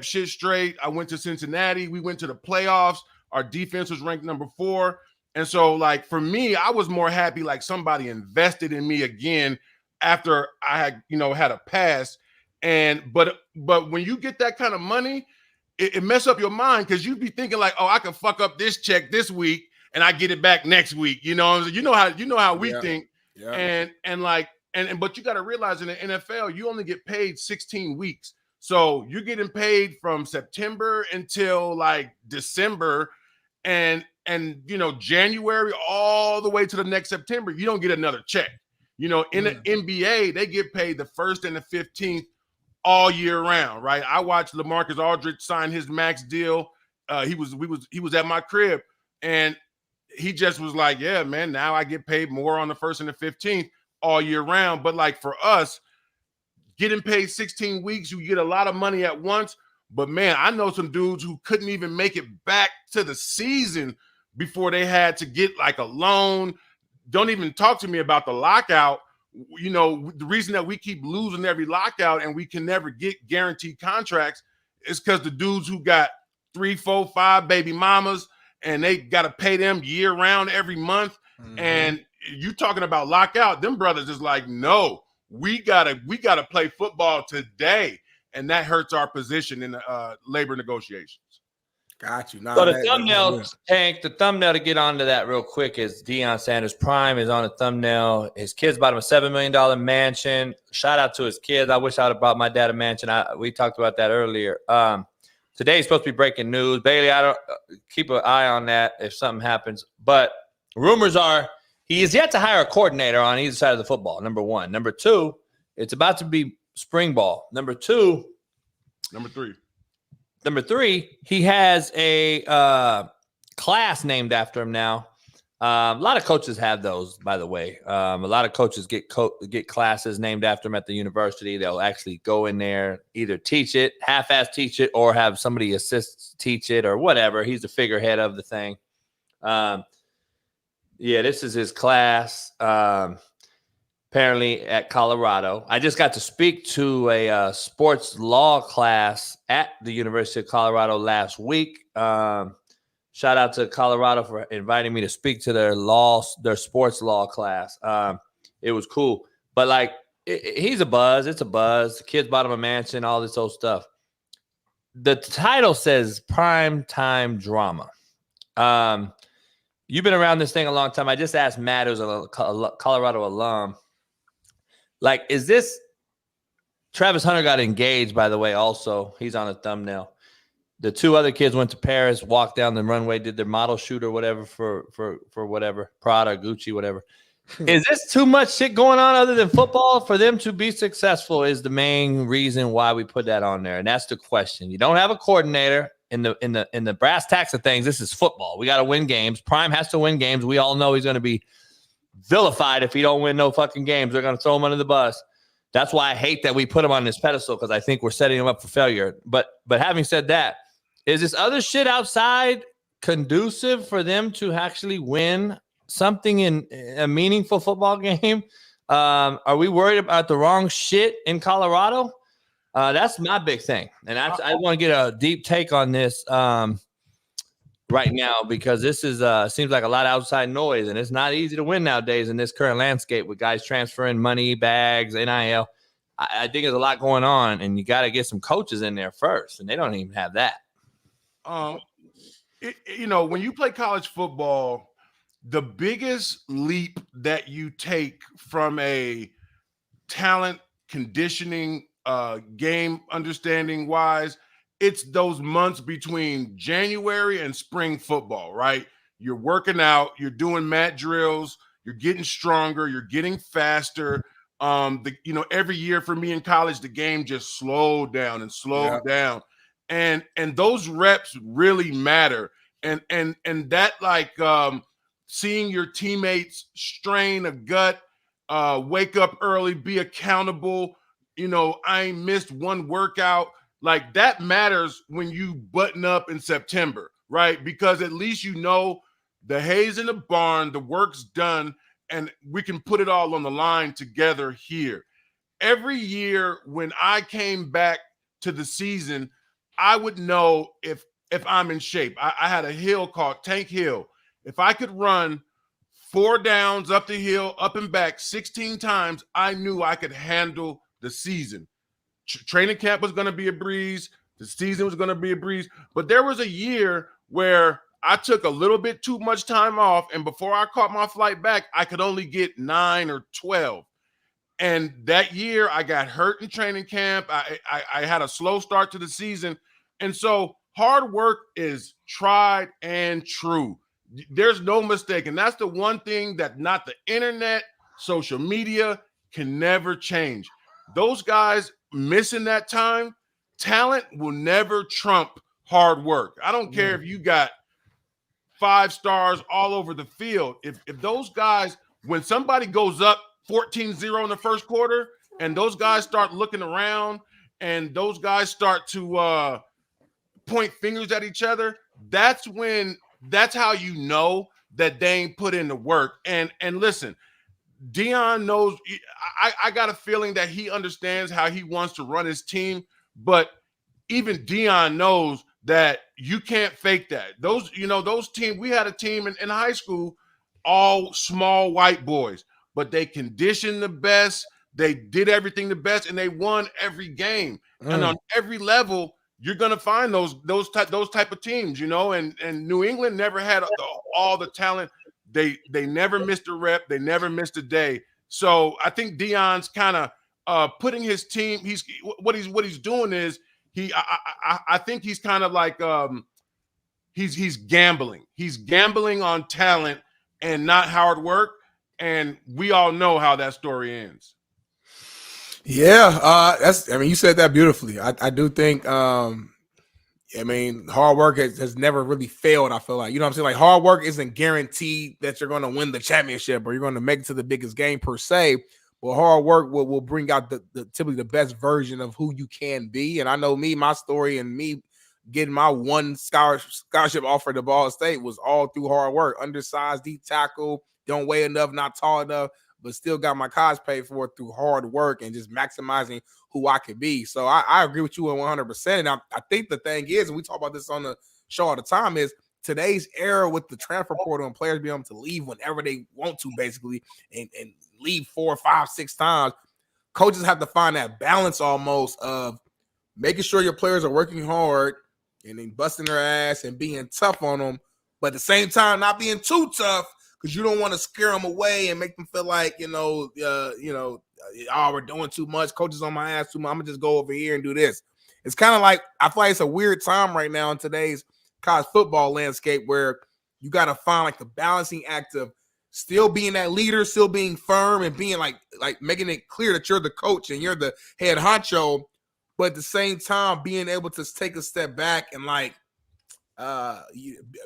shit straight. I went to Cincinnati. We went to the playoffs. Our defense was ranked number 4. And so, like, for me, I was more happy like somebody invested in me again after I had, had a pass. And but when you get that kind of money, it mess up your mind, because you'd be thinking like, oh, I can fuck up this check this week and I get it back next week. You know how we think. Yeah. But you got to realize in the NFL, you only get paid 16 weeks. So you're getting paid from September until like December, and January all the way to the next September, you don't get another check. In the NBA, they get paid the 1st and the 15th all year round, right? I watched LaMarcus Aldridge sign his max deal. He was at my crib, and he just was like, yeah, man, now I get paid more on the 1st and the 15th all year round. But like for us, getting paid 16 weeks, you get a lot of money at once. But man, I know some dudes who couldn't even make it back to the season before they had to get like a loan. Don't even talk to me about the lockout. The reason that we keep losing every lockout and we can never get guaranteed contracts is because the dudes who got 3, 4, 5 baby mamas, and they got to pay them year round every month. Mm-hmm. And you talking about lockout, them brothers is like, no, we gotta play football today. and that hurts our position in the labor negotiations. Got you. Nah, So the thumbnail, Tank, the thumbnail to get onto that real quick is Deion Sanders Prime is on the thumbnail. His kids bought him a $7 million mansion. Shout out to his kids. I wish I would have brought my dad a mansion. We talked about that earlier. Today is supposed to be breaking news. Bailey, I don't keep an eye on that if something happens. But rumors are he is yet to hire a coordinator on either side of the football, number one. Number two, it's about to be spring ball. Number three, he has a class named after him now. A lot of coaches have those, by the way. A lot of coaches get classes named after them at the university. They'll actually go in there, either teach it, half-ass teach it, or have somebody assist teach it or whatever. He's the figurehead of the thing. Yeah, this is his class. Apparently at Colorado. I just got to speak to a sports law class at the University of Colorado last week. Shout out to Colorado for inviting me to speak to their sports law class. It was cool. But like, he's a buzz. It's a buzz. The kids bought him a mansion, all this old stuff. The title says prime time drama. You've been around this thing a long time. I just asked Matt, who's a Colorado alum, like, is this Travis Hunter got engaged, by the way, also. He's on the thumbnail. The two other kids went to Paris, walked down the runway, did their model shoot or whatever for whatever, Prada, Gucci, whatever. Is this too much shit going on other than football for them to be successful is the main reason why we put that on there. And that's the question. You don't have a coordinator in the brass tacks of things. This is football. We got to win games. Prime has to win games. We all know he's going to be vilified if he don't win no fucking games. They're going to throw him under the bus. That's why I hate that we put him on this pedestal, because I think we're setting him up for failure. But having said that, is this other shit outside conducive for them to actually win something in a meaningful football game? Are we worried about the wrong shit in Colorado? That's my big thing. And I want to get a deep take on this right now, because this is seems like a lot of outside noise, and it's not easy to win nowadays in this current landscape with guys transferring money, bags, NIL. I think there's a lot going on, and you got to get some coaches in there first, and they don't even have that. When you play college football, the biggest leap that you take from a talent conditioning, game understanding wise, it's those months between January and spring football, right? You're working out, you're doing mat drills, you're getting stronger, you're getting faster. Every year for me in college, the game just slowed down and slowed down. And those reps really matter. And that, like, seeing your teammates strain a gut, wake up early, be accountable. I ain't missed one workout. Like, that matters when you button up in September, right? Because at least the hay's in the barn, the work's done, and we can put it all on the line together here. Every year when I came back to the season, I would know if I'm in shape. I had a hill called Tank Hill. If I could run 4 downs up the hill, up and back 16 times, I knew I could handle the season. Training camp was going to be a breeze. The season was going to be a breeze. But there was a year where I took a little bit too much time off, and before I caught my flight back, I could only get 9 or 12. And that year, I got hurt in training camp. I had a slow start to the season. And so hard work is tried and true. There's no mistake. And that's the one thing that not the internet, social media can never change. Those guys missing that time, talent will never trump hard work. I don't care if you got 5 stars all over the field. If those guys, when somebody goes up 14-0 in the first quarter and those guys start looking around and those guys start to point fingers at each other, that's how you know that they ain't put in the work. And listen, Deion knows. I got a feeling that he understands how he wants to run his team, but even Deion knows that you can't fake that. Those teams, we had a team in high school, all small white boys, but they conditioned the best. They did everything the best, and they won every game. And on every level, you're gonna find those type of teams, And New England never had all the talent. They never missed a rep. They never missed a day. So I think Deion's kind of putting his team. What he's doing is I think he's kind of like he's gambling. He's gambling on talent and not hard work. And we all know how that story ends. Yeah, you said that beautifully. I do think hard work has never really failed, I feel like. You know what I'm saying? Like, hard work isn't guaranteed that you're going to win the championship or you're going to make it to the biggest game per se. But hard work will bring out typically the best version of who you can be. And I know my story and me getting my one scholarship offer to Ball State was all through hard work. Undersized, deep tackle, don't weigh enough, not tall enough, but still got my college paid for through hard work and just maximizing who I could be. So I agree with you 100%. And I think the thing is, and we talk about this on the show all the time, is today's era with the transfer portal and players being able to leave whenever they want to, basically, and leave 4, 5, 6 times. Coaches have to find that balance almost of making sure your players are working hard and then busting their ass and being tough on them, but at the same time not being too tough, because you don't want to scare them away and make them feel like, we're doing too much. Coaches on my ass too much. I'm going to just go over here and do this. It's kind of like, I feel like it's a weird time right now in today's college football landscape where you got to find like the balancing act of still being that leader, still being firm and being like making it clear that you're the coach and you're the head honcho, but at the same time being able to take a step back and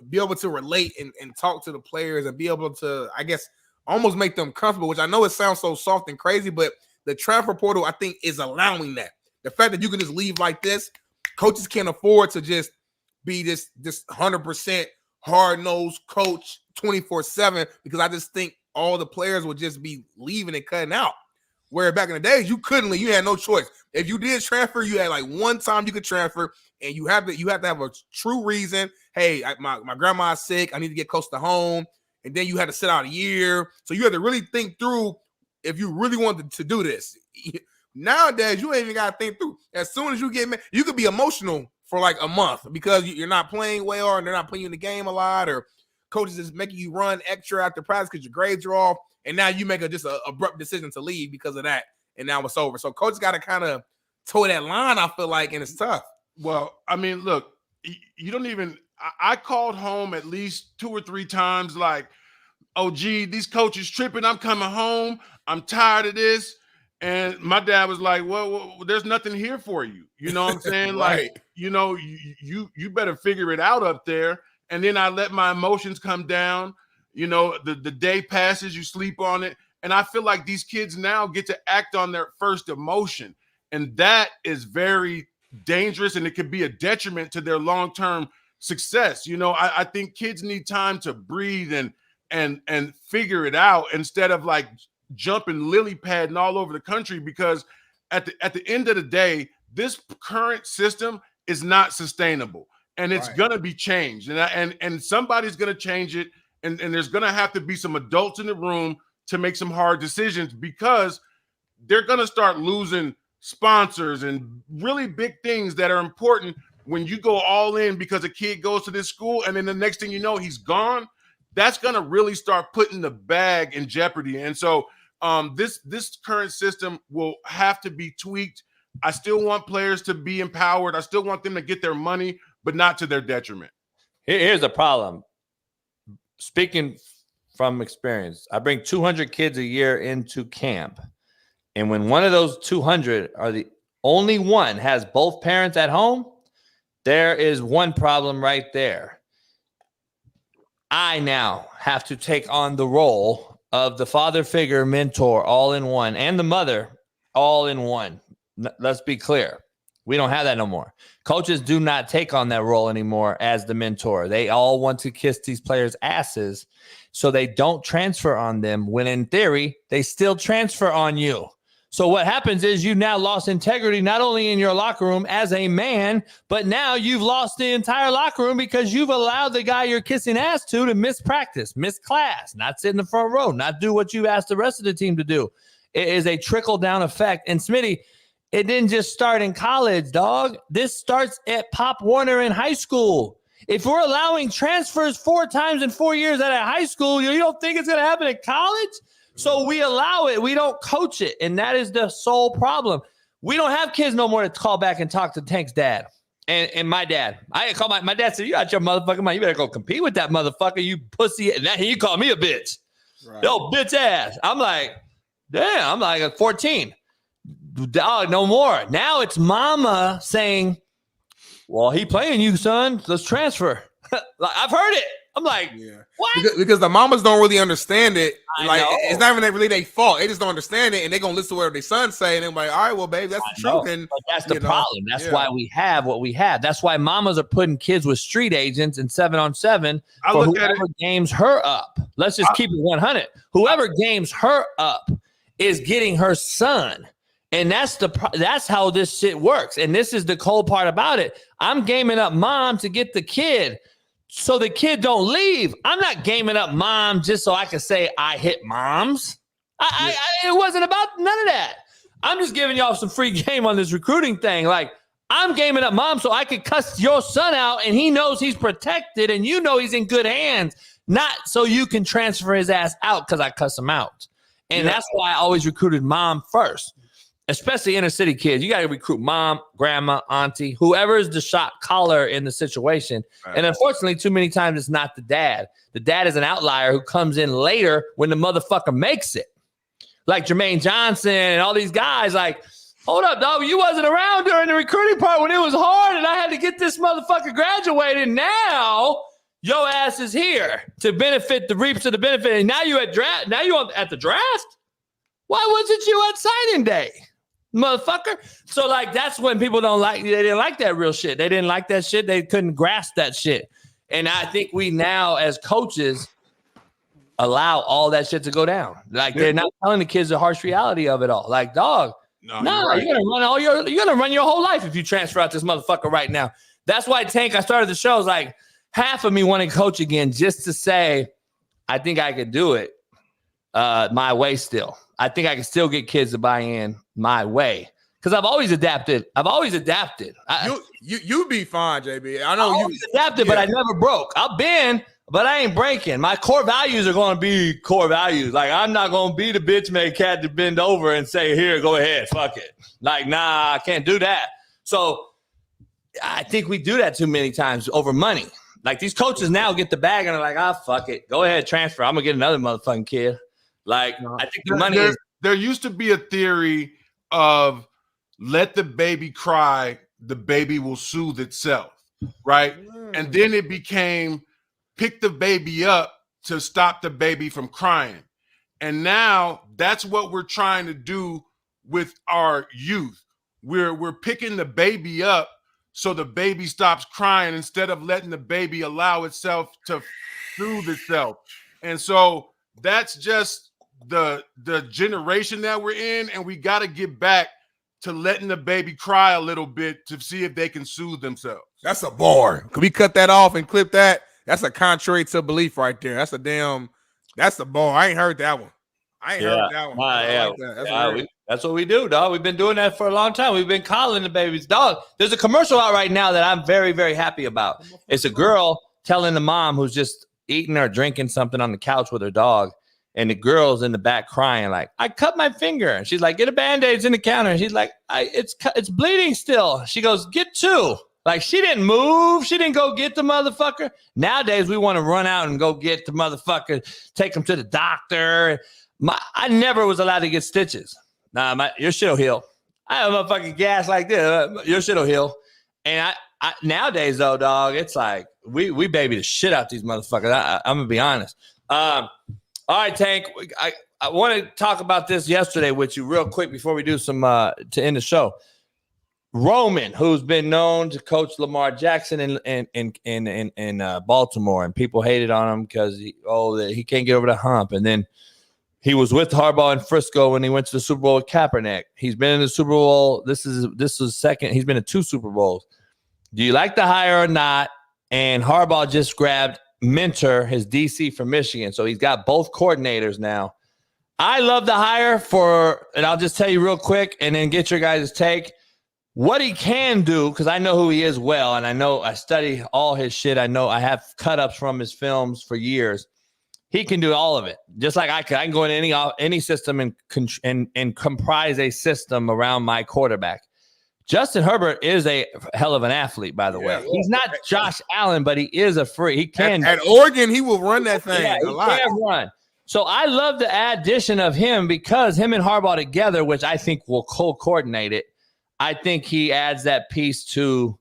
be able to relate and talk to the players and be able to, I guess, almost make them comfortable, which I know it sounds so soft and crazy, but the transfer portal, I think, is allowing that. The fact that you can just leave like this, coaches can't afford to just be this 100% hard-nosed coach 24/7, because I just think all the players would just be leaving and cutting out. Where back in the days, you couldn't leave. You had no choice. If you did transfer, you had like one time you could transfer, and you have to have a true reason. Hey, my grandma's sick. I need to get close to home. And then you had to sit out a year. So you had to really think through if you really wanted to do this. Nowadays, you ain't even got to think through. As soon as you get mad, you could be emotional for like a month because you're not playing well and they're not putting you in the game a lot, or coaches is making you run extra after practice because your grades are off. And now you make a abrupt decision to leave because of that. And now it's over. So coaches got to kind of toe that line, I feel like, and it's tough. Well, I mean, look, you don't even – I called home at least 2 or 3 times like, oh, gee, these coaches tripping. I'm coming home. I'm tired of this. And my dad was like, well, there's nothing here for you. You know what I'm saying? Right. Like, you better figure it out up there. And then I let my emotions come down. The day passes, you sleep on it. And I feel like these kids now get to act on their first emotion. And that is very dangerous, and it could be a detriment to their long-term success. I think kids need time to breathe and figure it out instead of like jumping lily padding all over the country, because at the end of the day, this current system is not sustainable, and it's going to be changed. And somebody's going to change it. And there's going to have to be some adults in the room to make some hard decisions, because they're going to start losing sponsors and really big things that are important when you go all in because a kid goes to this school and then the next thing you know, he's gone. That's going to really start putting the bag in jeopardy. And so this current system will have to be tweaked. I still want players to be empowered. I still want them to get their money, but not to their detriment. Here's the problem. Speaking from experience, I bring 200 kids a year into camp. And when one of those 200 are the only one has both parents at home, there is one problem right there. I now have to take on the role of the father figure mentor all in one, and the mother all in one. Let's be clear. We don't have that no more. Coaches do not take on that role anymore as the mentor. They all want to kiss these players' asses so they don't transfer on them, when in theory, they still transfer on you. So what happens is you now lost integrity, not only in your locker room as a man, but now you've lost the entire locker room because you've allowed the guy you're kissing ass to miss practice, miss class, not sit in the front row, not do what you asked the rest of the team to do. It is a trickle-down effect. And Smitty, it didn't just start in college, dog. This starts at Pop Warner in high school. If we're allowing transfers 4 times in 4 years out of high school, you don't think it's going to happen at college? So we allow it. We don't coach it. And that is the sole problem. We don't have kids no more to call back and talk to Tank's dad and my dad. I call my dad said, you got your motherfucking mind. You better go compete with that motherfucker, you pussy. And he called me a bitch. Right. Yo, bitch ass. I'm like, damn, I'm like 14. Dog, no more. Now it's mama saying, well, he playing you, son. Let's transfer. Like, I've heard it. I'm like, what? Because the mamas don't really understand it. Like, it's not even really their fault. They just don't understand it, and they're gonna listen to whatever their son say, and they're like, all right, well, babe, that's the truth. And but that's the problem. That's why we have what we have. That's why mamas are putting kids with street agents and 7-on-7 for whoever games her up. Let's just keep it 100. Whoever games her up is getting her son. And that's how this shit works. And this is the cold part about it. I'm gaming up mom to get the kid so the kid don't leave. I'm not gaming up mom just so I can say I hit moms. It wasn't about none of that. I'm just giving y'all some free game on this recruiting thing. Like, I'm gaming up mom so I can cuss your son out and he knows he's protected and you know he's in good hands, not so you can transfer his ass out because I cuss him out. And that's why I always recruited mom first. Especially inner city kids, you got to recruit mom, grandma, auntie, whoever is the shot caller in the situation. Right. And unfortunately, too many times it's not the dad. The dad is an outlier who comes in later when the motherfucker makes it. Like Jermaine Johnson and all these guys, like, hold up, dog, you wasn't around during the recruiting part when it was hard and I had to get this motherfucker graduated. Now your ass is here to benefit the reaps of the benefit. And now you at draft. Now you at the draft. Why wasn't you at signing day? Motherfucker. So like that's when people they didn't like that real shit. They didn't like that shit. They couldn't grasp that shit. And I think we now as coaches allow all that shit to go down. Like they're not telling the kids the harsh reality of it all. Like, dog, you're gonna run your whole life if you transfer out this motherfucker right now. That's why Tank, I started the show. It's like half of me want to coach again just to say I think I could do it my way still. I think I can still get kids to buy in my way because I've always adapted. You be fine, JB. I know you adapted, but I never broke. I've been, but I ain't breaking. My core values are going to be core values. Like I'm not going to be the bitch made cat to bend over and say, "Here, go ahead, fuck it." Like, nah, I can't do that. So I think we do that too many times over money. Like these coaches now get the bag and they're like, fuck it, go ahead, transfer. I'm gonna get another motherfucking kid. Like, I think the money there used to be a theory of let the baby cry, the baby will soothe itself, right? And then it became pick the baby up to stop the baby from crying. And now that's what we're trying to do with our youth. We're picking the baby up so the baby stops crying instead of letting the baby allow itself to soothe itself. And so that's just the generation that we're in, and we got to get back to letting the baby cry a little bit to see if they can soothe themselves. That's a bar. Can we cut that off and clip that? That's a contrary to belief right there. That's a bar. I ain't heard that one. Heard that one. That's what we do, dog. We've been doing that for a long time. We've been calling the babies, dog. There's a commercial out right now that I'm very, very happy about. It's a girl telling the mom who's just eating or drinking something on the couch with her dog. And the girl's in the back crying like, I cut my finger. And she's like, get a Band-Aid. It's in the counter. And she's like, it's bleeding still. She goes, get 2. Like she didn't move. She didn't go get the motherfucker. Nowadays, we want to run out and go get the motherfucker, take him to the doctor. I never was allowed to get stitches. Nah, your shit'll heal. I have a motherfucking gas like this. Your shit'll heal. And I nowadays, though, dog, it's like we baby the shit out these motherfuckers. I'm going to be honest. All right, Tank, I want to talk about this yesterday with you real quick before we do some to end the show. Roman, who's been known to coach Lamar Jackson in Baltimore, and people hated on him because he can't get over the hump. And then he was with Harbaugh in Frisco when he went to the Super Bowl with Kaepernick. He's been in the Super Bowl. This is second. He's been in 2 Super Bowls. Do you like the hire or not? And Harbaugh just grabbed Mentor, his DC from Michigan. So he's got both coordinators now. I love the hire and I'll just tell you real quick and then get your guys' take. What he can do, because I know who he is well, and I know I study all his shit. I know I have cut-ups from his films for years. He can do all of it, just like I can go into any system and comprise a system around my quarterback. Justin Herbert is a hell of an athlete, by the way. He's not Josh Allen, but he is a freak. He can. At Oregon, he will run that thing a lot. Can run. So I love the addition of him because him and Harbaugh together, which I think will co-coordinate it, I think he adds that piece to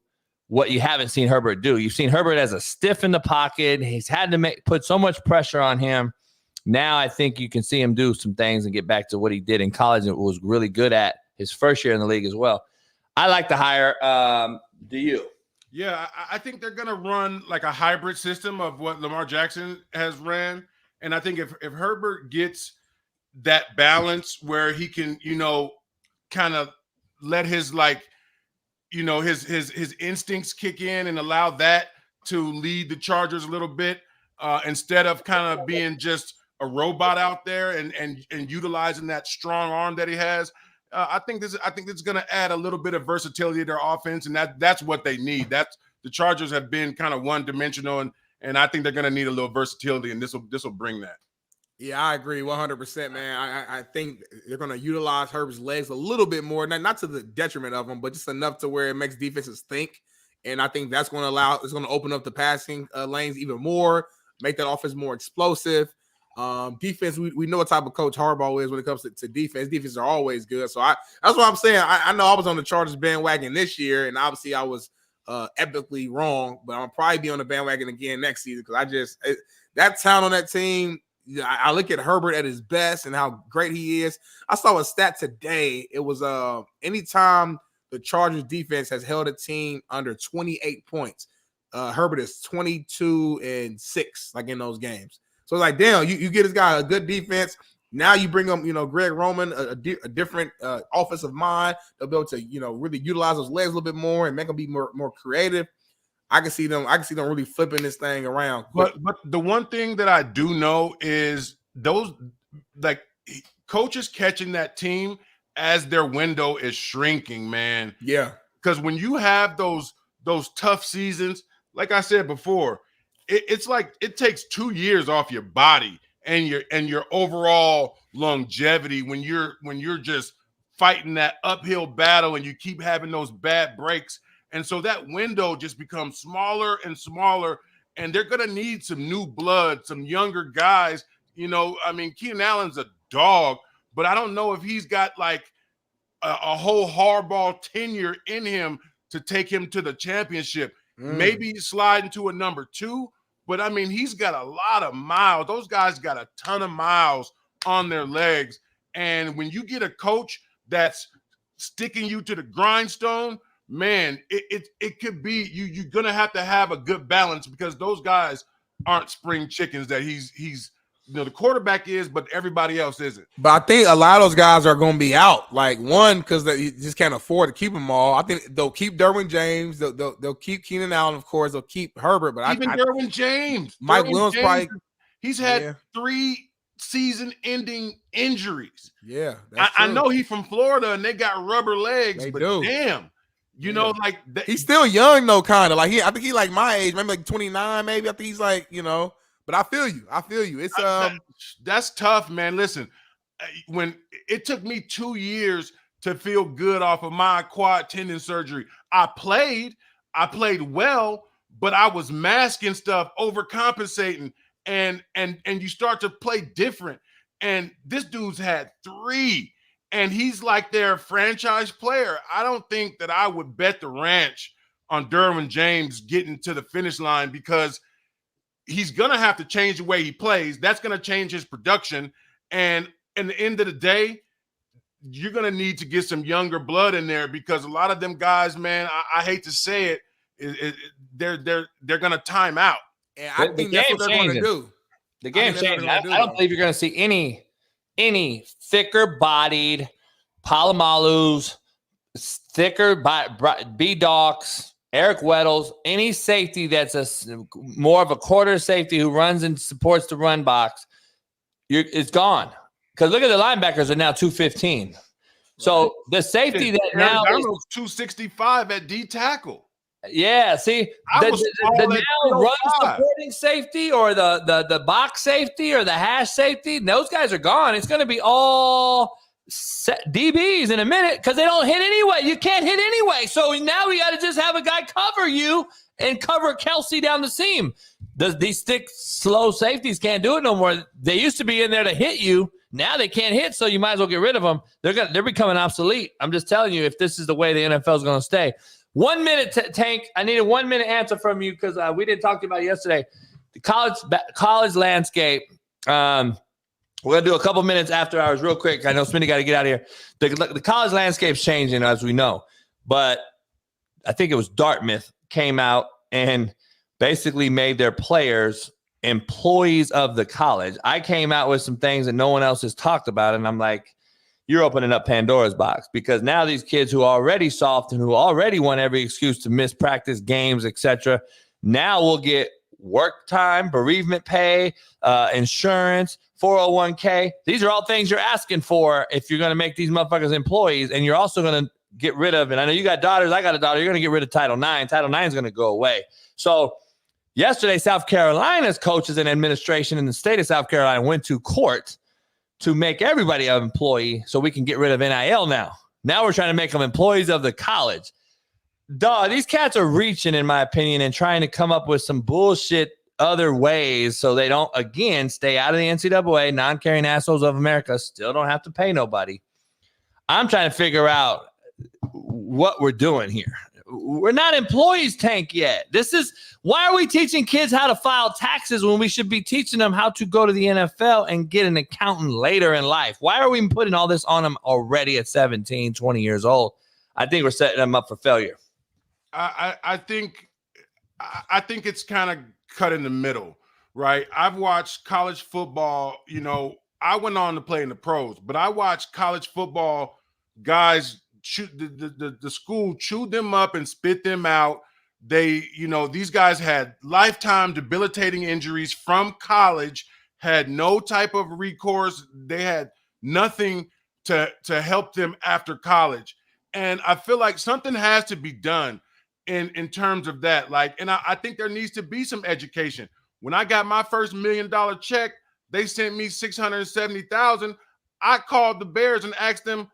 what you haven't seen Herbert do. You've seen Herbert as a stiff in the pocket. He's had to put so much pressure on him. Now I think you can see him do some things and get back to what he did in college and was really good at his first year in the league as well. I like the hire. Do you? Yeah, I think they're going to run like a hybrid system of what Lamar Jackson has ran. And I think if Herbert gets that balance where he can, kind of let his his instincts kick in and allow that to lead the Chargers a little bit instead of kind of being just a robot out there and utilizing that strong arm that he has. I think this is going to add a little bit of versatility to their offense, and that's what they need. That's the Chargers have been kind of one-dimensional, and I think they're going to need a little versatility, and this will bring that. Yeah, I agree 100%, man. I think they're going to utilize Herbert's legs a little bit more, not to the detriment of him, but just enough to where it makes defenses think. And I think that's going to it's going to open up the passing lanes even more, make that offense more explosive. Defense, we know what type of coach Harbaugh is when it comes to defense. Defenses are always good. So that's what I'm saying. I know I was on the Chargers bandwagon this year, and obviously I was epically wrong, but I'll probably be on the bandwagon again next season because that talent on that team. I look at Herbert at his best and how great he is. I saw a stat today. It was anytime the Chargers defense has held a team under 28 points, Herbert is 22-6, like in those games. So it's like, damn, you get this guy a good defense. Now you bring him, Greg Roman, a different offensive mind. They'll be able to, really utilize those legs a little bit more and make them be more creative. I can see them really flipping this thing around. But the one thing that I do know is those coaches catching that team as their window is shrinking, man. Yeah. Because when you have those tough seasons, like I said before, it's like it takes 2 years off your body and your overall longevity when you're just fighting that uphill battle and you keep having those bad breaks. And so that window just becomes smaller and smaller, and they're going to need some new blood, some younger guys. Keenan Allen's a dog, but I don't know if he's got like a whole Harbaugh tenure in him to take him to the championship. Maybe slide into a number 2, but he's got a lot of miles. Those guys got a ton of miles on their legs. And when you get a coach that's sticking you to the grindstone, man, it could be you're gonna have to have a good balance because those guys aren't spring chickens that he's the quarterback is, but everybody else isn't. But I think a lot of those guys are going to be out. Like one, because they just can't afford to keep them all. I think they'll keep Derwin James. They'll keep Keenan Allen, of course. They'll keep Herbert. But even Derwin James, Mike Williams probably. He's had 3 season-ending injuries. Yeah, I know he's from Florida and they got rubber legs. Damn. He's still young though, kind of like I think he's like my age, maybe like 29, maybe. I think he's like, but I feel you. It's that's tough, man. Listen, when it took me 2 years to feel good off of my quad tendon surgery, I played well, but I was masking stuff, overcompensating, and you start to play different. And this dude's had 3. And he's like their franchise player. I don't think that I would bet the ranch on Derwin James getting to the finish line because he's going to have to change the way he plays. That's going to change his production. And at the end of the day, you're going to need to get some younger blood in there because a lot of them guys, man, I hate to say it, they're going to time out. And I think that's what they're going to do. The game changing. I don't believe you're going to see any thicker-bodied Palomalus, thicker B-Docs, Eric Weddles, any safety that's more of a quarter safety who runs and supports the run box, it's gone. Because look at the linebackers are now 215. So the safety that now is 265 at D tackle. Yeah, see, the now run supporting safety or the box safety or the hash safety, those guys are gone. It's going to be all DBs in a minute because they don't hit anyway. You can't hit anyway. So now we got to just have a guy cover you and cover Kelsey down the seam. These stick slow safeties can't do it no more. They used to be in there to hit you. Now they can't hit, so you might as well get rid of them. They're becoming obsolete. I'm just telling you, if this is the way the NFL is going to stay. 1 minute, Tank. I need a 1 minute answer from you because we didn't talk about it yesterday. The college landscape. We're going to do a couple minutes after hours real quick. I know Smitty got to get out of here. The college landscape's changing, as we know. But I think it was Dartmouth came out and basically made their players employees of the college. I came out with some things that no one else has talked about, and I'm like, you're opening up Pandora's box because now these kids who are already soft and who already want every excuse to miss practice, games, etc., now will get work time, bereavement pay, insurance, 401k. These are all things you're asking for if you're going to make these motherfuckers employees, and you're also going to get rid of, and I know you got daughters, I got a daughter, you're going to get rid of Title IX. Title IX is going to go away. So yesterday, South Carolina's coaches and administration in the state of South Carolina went to court to make everybody an employee so we can get rid of NIL now. Now we're trying to make them employees of the college. Dog, these cats are reaching, in my opinion, and trying to come up with some bullshit other ways so they don't, again, stay out of the NCAA. Non-carrying assholes of America still don't have to pay nobody. I'm trying to figure out what we're doing here. We're not employees, Tank, yet. Why are we teaching kids how to file taxes when we should be teaching them how to go to the NFL and get an accountant later in life? Why are we putting all this on them already at 17, 20 years old? I think we're setting them up for failure. I think it's kind of cut in the middle, right? I've watched college football. You know, I went on to play in the pros, but I watched college football guys the school chewed them up and spit them out. These guys had lifetime debilitating injuries from college, had no type of recourse. They had nothing to help them after college. And I feel like something has to be done in terms of that. I think there needs to be some education. When I got my first $1 million check, they sent me $670,000. I called the Bears and asked them,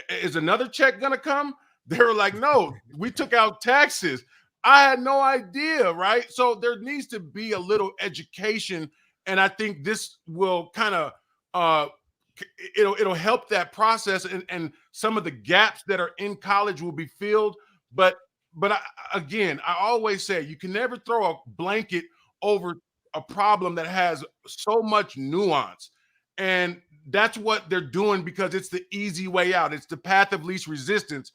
is another check going to come? They were like, no, we took out taxes. I had no idea, right? So there needs to be a little education. And I think this will kind of, it'll help that process. And some of the gaps that are in college will be filled. But again, I always say you can never throw a blanket over a problem that has so much nuance. And that's what they're doing because it's the easy way out. It's the path of least resistance.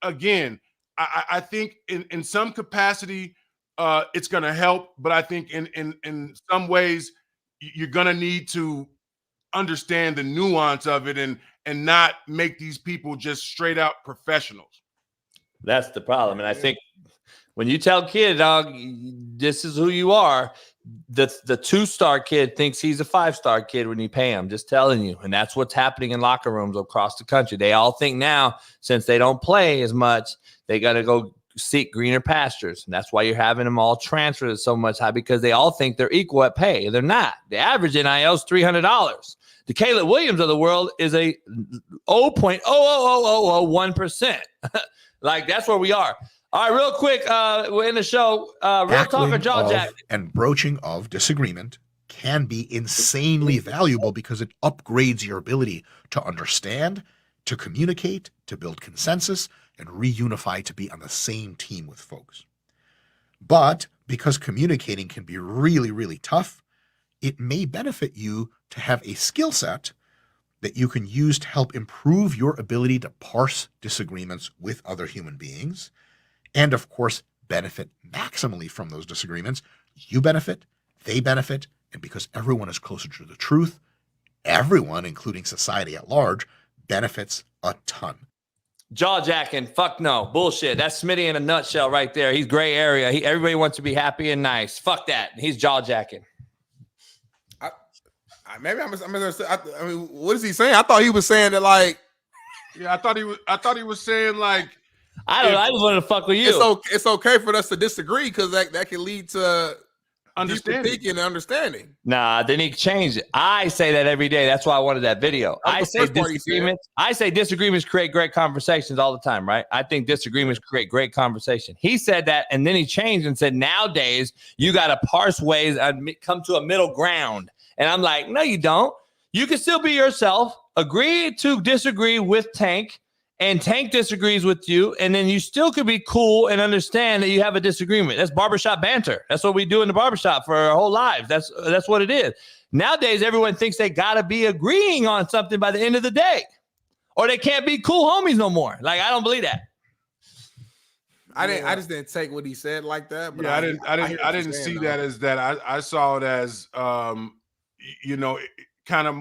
Again, I think in some capacity, it's going to help. But I think in some ways, you're going to need to understand the nuance of it and not make these people just straight out professionals. That's the problem. And I think when you tell kid, dog, this is who you are, the 2-star kid thinks he's a 5-star kid when you pay him. Just telling you. And that's what's happening in locker rooms across the country. They all think now, since they don't play as much, they got to go seek greener pastures. And that's why you're having them all transferred so much high, because they all think they're equal at pay. They're not. The average NIL is $300. The Caleb Williams of the world is a 0.00001%. Like, that's where we are. All right, real quick, we're in the show. Real talk or jaw jack? And broaching of disagreement can be insanely valuable because it upgrades your ability to understand, to communicate, to build consensus, and reunify to be on the same team with folks. But because communicating can be really, really tough, it may benefit you to have a skill set that you can use to help improve your ability to parse disagreements with other human beings. And of course, benefit maximally from those disagreements. You benefit, they benefit, and because everyone is closer to the truth, everyone, including society at large, benefits a ton. Jaw jacking, fuck no, bullshit. That's Smitty in a nutshell right there. He's gray area. Everybody wants to be happy and nice. Fuck that. He's jaw jacking. Maybe I mean, what is he saying? I thought he was saying that like. Yeah, I thought he was saying like. I don't know. I just wanted to fuck with you. It's okay for us to disagree because that can lead to understanding and understanding. Nah, then he changed it. I say that every day. That's why I wanted that video. I say disagreements create great conversations all the time, right? I think disagreements create great conversation. He said that, and then he changed and said, nowadays, you got to parse ways and come to a middle ground. And I'm like, no, you don't. You can still be yourself, agree to disagree with Tank, and Tank disagrees with you, and then you still could be cool and understand that you have a disagreement. That's barbershop banter. That's what we do in the barbershop for our whole lives. That's what it is. Nowadays, everyone thinks they got to be agreeing on something by the end of the day, or they can't be cool homies no more. Like, I don't believe that. I just didn't take what he said like that. But yeah, I didn't see that as that. I saw it as, kind of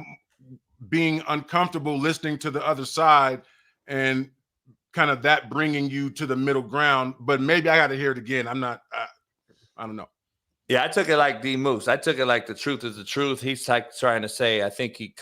being uncomfortable listening to the other side and kind of that bringing you to the middle ground. But maybe I got to hear it again. I don't know. Yeah, I took it like D Moose. I took it like the truth is the truth. He's like trying to say, I think he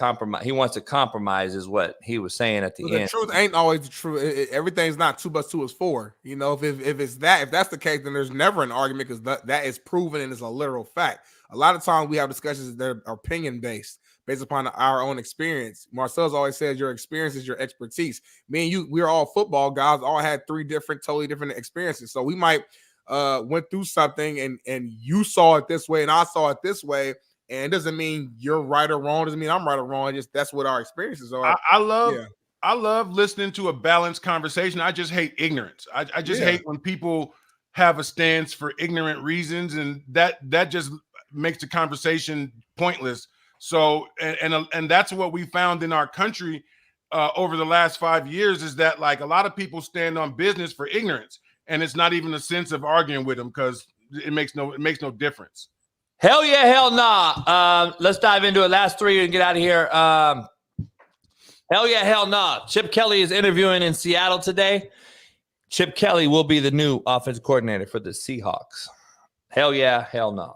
wants to compromise is what he was saying at the end. The truth ain't always the truth. Everything's not 2 + 2 is 4. You know, if that's the case, then there's never an argument because that is proven and is a literal fact. A lot of times we have discussions that are opinion based upon our own experience. Marcel's always says your experience is your expertise. Me and you, we're all football guys, all had 3 totally different experiences. So we might went through something and you saw it this way and I saw it this way. And it doesn't mean you're right or wrong. It doesn't mean I'm right or wrong. Just that's what our experiences are. I love listening to a balanced conversation. I just hate ignorance. I just hate when people have a stance for ignorant reasons, and that just makes the conversation pointless. So, and that's what we found in our country over the last 5 years is that like a lot of people stand on business for ignorance, and it's not even a sense of arguing with them because it makes no difference. Hell yeah, hell nah. Let's dive into it. Last 3 and get out of here. Hell yeah, hell nah. Chip Kelly is interviewing in Seattle today. Chip Kelly will be the new offensive coordinator for the Seahawks. Hell yeah, hell nah.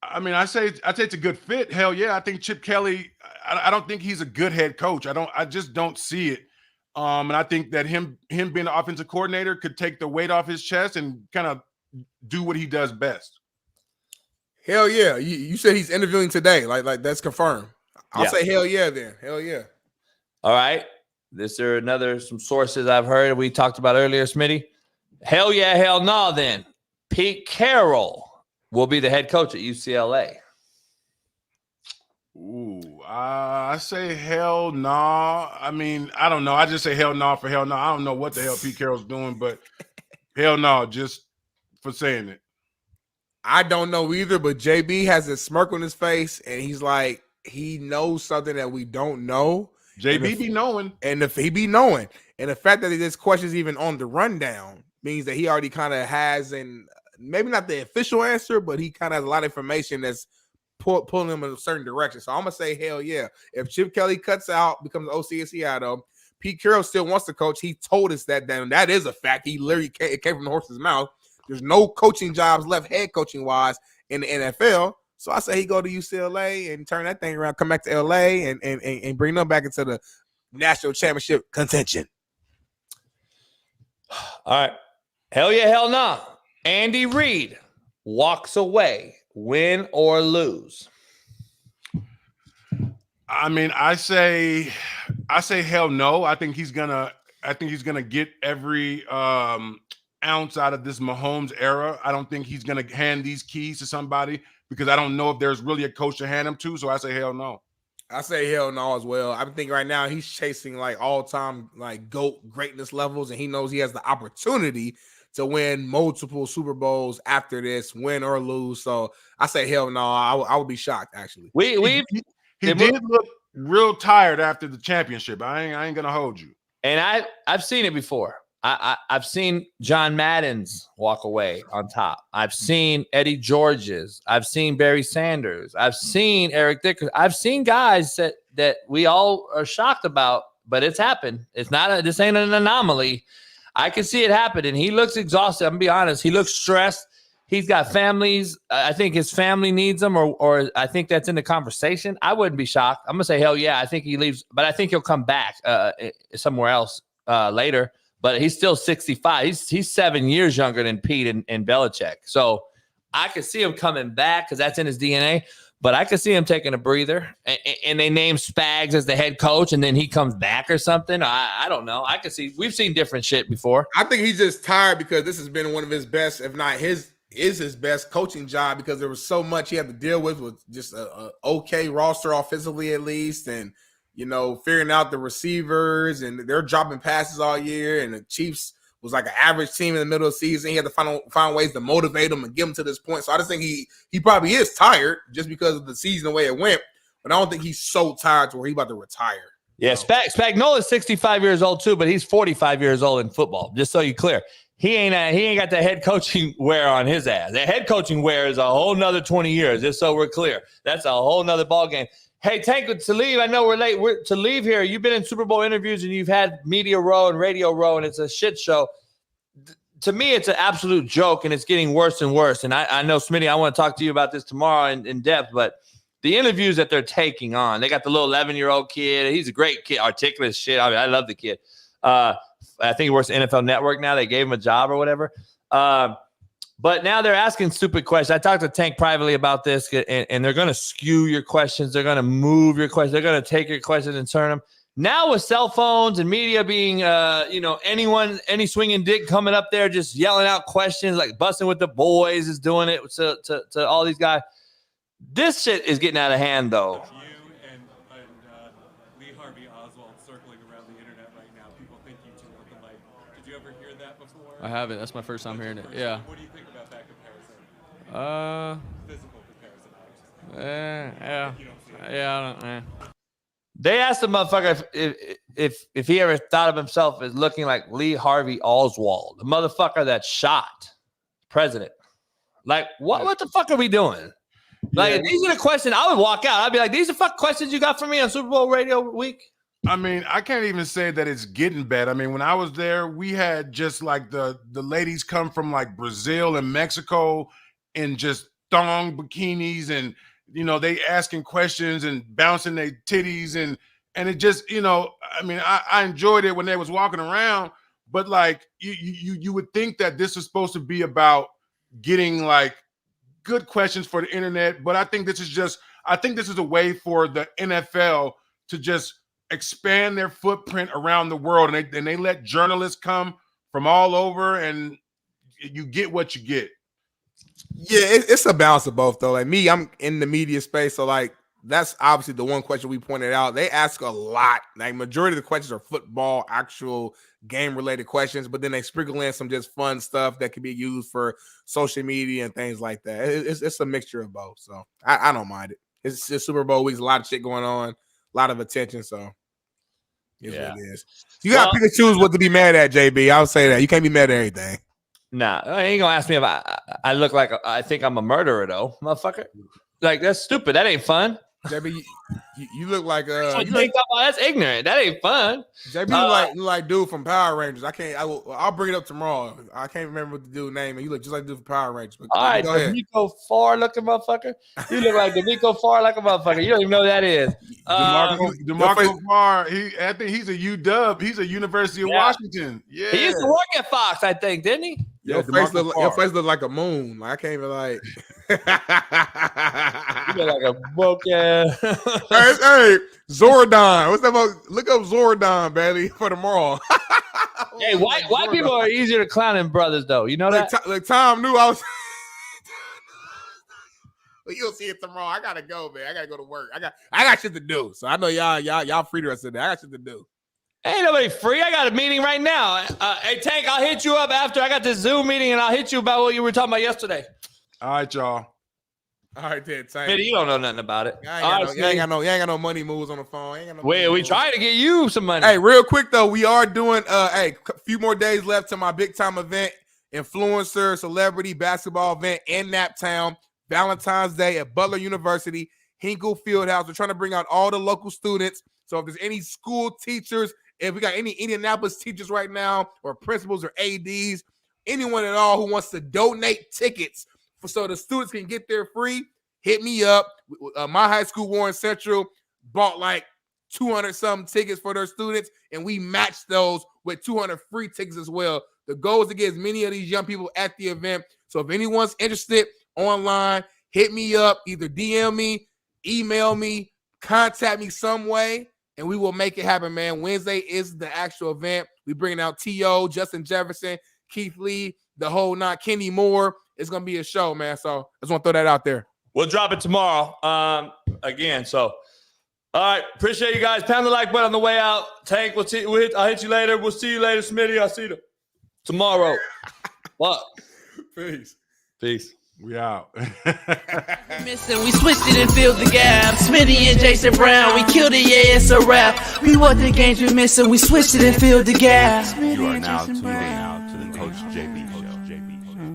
I mean, I say it's a good fit. Hell yeah. I think Chip Kelly, I don't think he's a good head coach. I just don't see it. And I think that him being the offensive coordinator could take the weight off his chest and kind of do what he does best. Hell yeah. You said he's interviewing today. Like that's confirmed. I'll say hell yeah then. Hell yeah. All right. This are some sources I've heard we talked about earlier, Smitty. Hell yeah, hell no then. Pete Carroll will be the head coach at UCLA. Ooh, I say hell no. I mean, I don't know. I just say hell no for hell no. I don't know what the hell Pete Carroll's doing, but hell no, just for saying it. I don't know either, but JB has a smirk on his face, and he's like, he knows something that we don't know. JB be knowing. And if he be knowing. And the fact that this question is even on the rundown means that he already kind of has maybe not the official answer, but he kind of has a lot of information that's pulling him in a certain direction. So I'm going to say hell yeah. If Chip Kelly cuts out, becomes OC in Seattle, Pete Carroll still wants to coach. He told us that that is a fact. He literally it came from the horse's mouth. There's no coaching jobs left head coaching wise in the NFL. So I say he go to UCLA and turn that thing around, come back to LA and bring them back into the national championship contention. All right. Hell yeah, hell nah. Andy Reid walks away, win or lose. I mean, I say hell no. I think he's gonna get every ounce out of this Mahomes era. I don't think he's gonna hand these keys to somebody because I don't know if there's really a coach to hand them to. So I say hell no. I say hell no as well. I think right now he's chasing like all-time like GOAT greatness levels, and he knows he has the opportunity to win multiple Super Bowls after this, win or lose. So I say hell no. I would be shocked actually. He did look real tired after the championship. I ain't gonna hold you. And I've seen it before. I've seen John Madden's walk away on top. I've seen Eddie George's. I've seen Barry Sanders. I've seen Eric Dickerson. I've seen guys that we all are shocked about, but it's happened. This ain't an anomaly. I can see it happen, and he looks exhausted. I'm gonna be honest. He looks stressed. He's got families. I think his family needs him, or I think that's in the conversation. I wouldn't be shocked. I'm gonna say hell yeah. I think he leaves, but I think he'll come back somewhere else later. But he's still 65. He's 7 years younger than Pete and Belichick. So I could see him coming back because that's in his DNA. But I could see him taking a breather, and they name Spags as the head coach, and then he comes back or something. I don't know. I could see. We've seen different shit before. I think he's just tired because this has been one of his best, if not his best coaching job, because there was so much he had to deal with just a okay roster offensively at least, and figuring out the receivers, and they're dropping passes all year, and the Chiefs was like an average team in the middle of the season. He had to find ways to motivate them and get them to this point. So I just think he probably is tired just because of the season, the way it went. But I don't think he's so tired to where he's about to retire. Yeah, Spagnola's 65 years old too, but he's 45 years old in football. Just so you're clear, he ain't got the head coaching wear on his ass. The head coaching wear is a whole nother 20 years. Just so we're clear, that's a whole nother ball game. Hey, Tank, to leave, I know we're late. To leave here, you've been in Super Bowl interviews and you've had media row and radio row, and it's a shit show. To me, it's an absolute joke, and it's getting worse and worse. And I know, Smitty, I want to talk to you about this tomorrow in depth, but the interviews that they're taking on, they got the little 11-year-old kid. He's a great kid, articulate as shit. I mean, I love the kid. I think he works at NFL Network now. They gave him a job or whatever. But now they're asking stupid questions. I talked to Tank privately about this, and they're going to skew your questions. They're going to move your questions. They're going to take your questions and turn them. Now with cell phones and media being, any swinging dick coming up there just yelling out questions, like Busting with the Boys is doing it to all these guys. This shit is getting out of hand, though. You and Lee Harvey Oswald circling around the internet right now. People think you two look alike. Did you ever hear that before? I haven't. That's my first time hearing it. Yeah. What do you think about that comparison? Physical comparison, obviously. Yeah. I don't. They asked the motherfucker if he ever thought of himself as looking like Lee Harvey Oswald, the motherfucker that shot president. Like, what the fuck are we doing? Like, if these are the questions, I would walk out. I'd be like, these are fuck questions you got for me on Super Bowl radio week? I mean, I can't even say that it's getting bad. I mean, when I was there, we had just like the ladies come from like Brazil and Mexico in just thong bikinis, and they asking questions and bouncing their titties, and it just, I mean, I enjoyed it when they was walking around, but like you would think that this is supposed to be about getting like good questions for the internet, but I think this is a way for the NFL to just expand their footprint around the world, and they let journalists come from all over, and you get what you get. Yeah, it's a balance of both, though. Like me, I'm in the media space, so like that's obviously the one question we pointed out. They ask a lot. Like majority of the questions are football, actual game-related questions, but then they sprinkle in some just fun stuff that can be used for social media and things like that. It's a mixture of both, so I don't mind it. It's Super Bowl week, a lot of shit going on, a lot of attention, so it's what it is. You got to pick and choose what to be mad at, JB. I'll say that. You can't be mad at everything. Nah, I ain't gonna ask me if I look like I think I'm a murderer though, motherfucker. Like that's stupid. That ain't fun. JB, you look like that's ignorant. That ain't fun. JB look like dude from Power Rangers. I'll bring it up tomorrow. I can't remember what the dude's name is. You look just like dude from Power Rangers. But all right, the Rico Farr looking motherfucker. You look like the Rico Farr like a motherfucker. You don't even know who that is. DeMarco Farr. I think he's a UW. He's a University of Washington. Yeah, he used to work at Fox, I think, didn't he? Your face look like a moon. Like, I can't even like. You look like a broke ass. hey, Zordon. What's that about? Look up Zordon, Bailey, for tomorrow. Hey, white people are easier to clown than brothers, though. You know that? Like Tom knew I was. Well, you'll see it tomorrow. I gotta go, man. I gotta go to work. I got shit to do. So I know y'all free the rest of the day. I got shit to do. Ain't nobody free. I got a meeting right now. Hey, Tank, I'll hit you up after I got this Zoom meeting, and I'll hit you about what you were talking about yesterday. All right, y'all. All right, then, Tank. Smitty, you don't know nothing about it. You ain't got no money moves on the phone. We trying to get you some money. Hey, real quick though, we are doing a few more days left to my big time event, influencer celebrity basketball event in Naptown, Valentine's Day at Butler University, Hinkle Fieldhouse. We're trying to bring out all the local students. So if there's any school teachers, if we got any Indianapolis teachers right now, or principals or ADs, anyone at all who wants to donate tickets so the students can get there free, hit me up. My high school, Warren Central, bought like 200 something tickets for their students, and we matched those with 200 free tickets as well. The goal is to get as many of these young people at the event. So if anyone's interested online, hit me up, either DM me, email me, contact me some way, and we will make it happen, man. Wednesday is the actual event. We bringing out T.O., Justin Jefferson, Keith Lee, the whole nine, Kenny Moore. It's going to be a show, man. So I just want to throw that out there. We'll drop it tomorrow again. So, all right. Appreciate you guys. Pound the like button on the way out. Tank, I'll hit you later. We'll see you later, Smitty. I'll see you tomorrow. What? Peace. Peace. We out. Missing, we switched it and filled the gap. Smitty and Jason Brown, we killed it, yeah, it's a wrap. We want the games we missing, we switched it and filled the gap. You are now tuned in to the Coach JB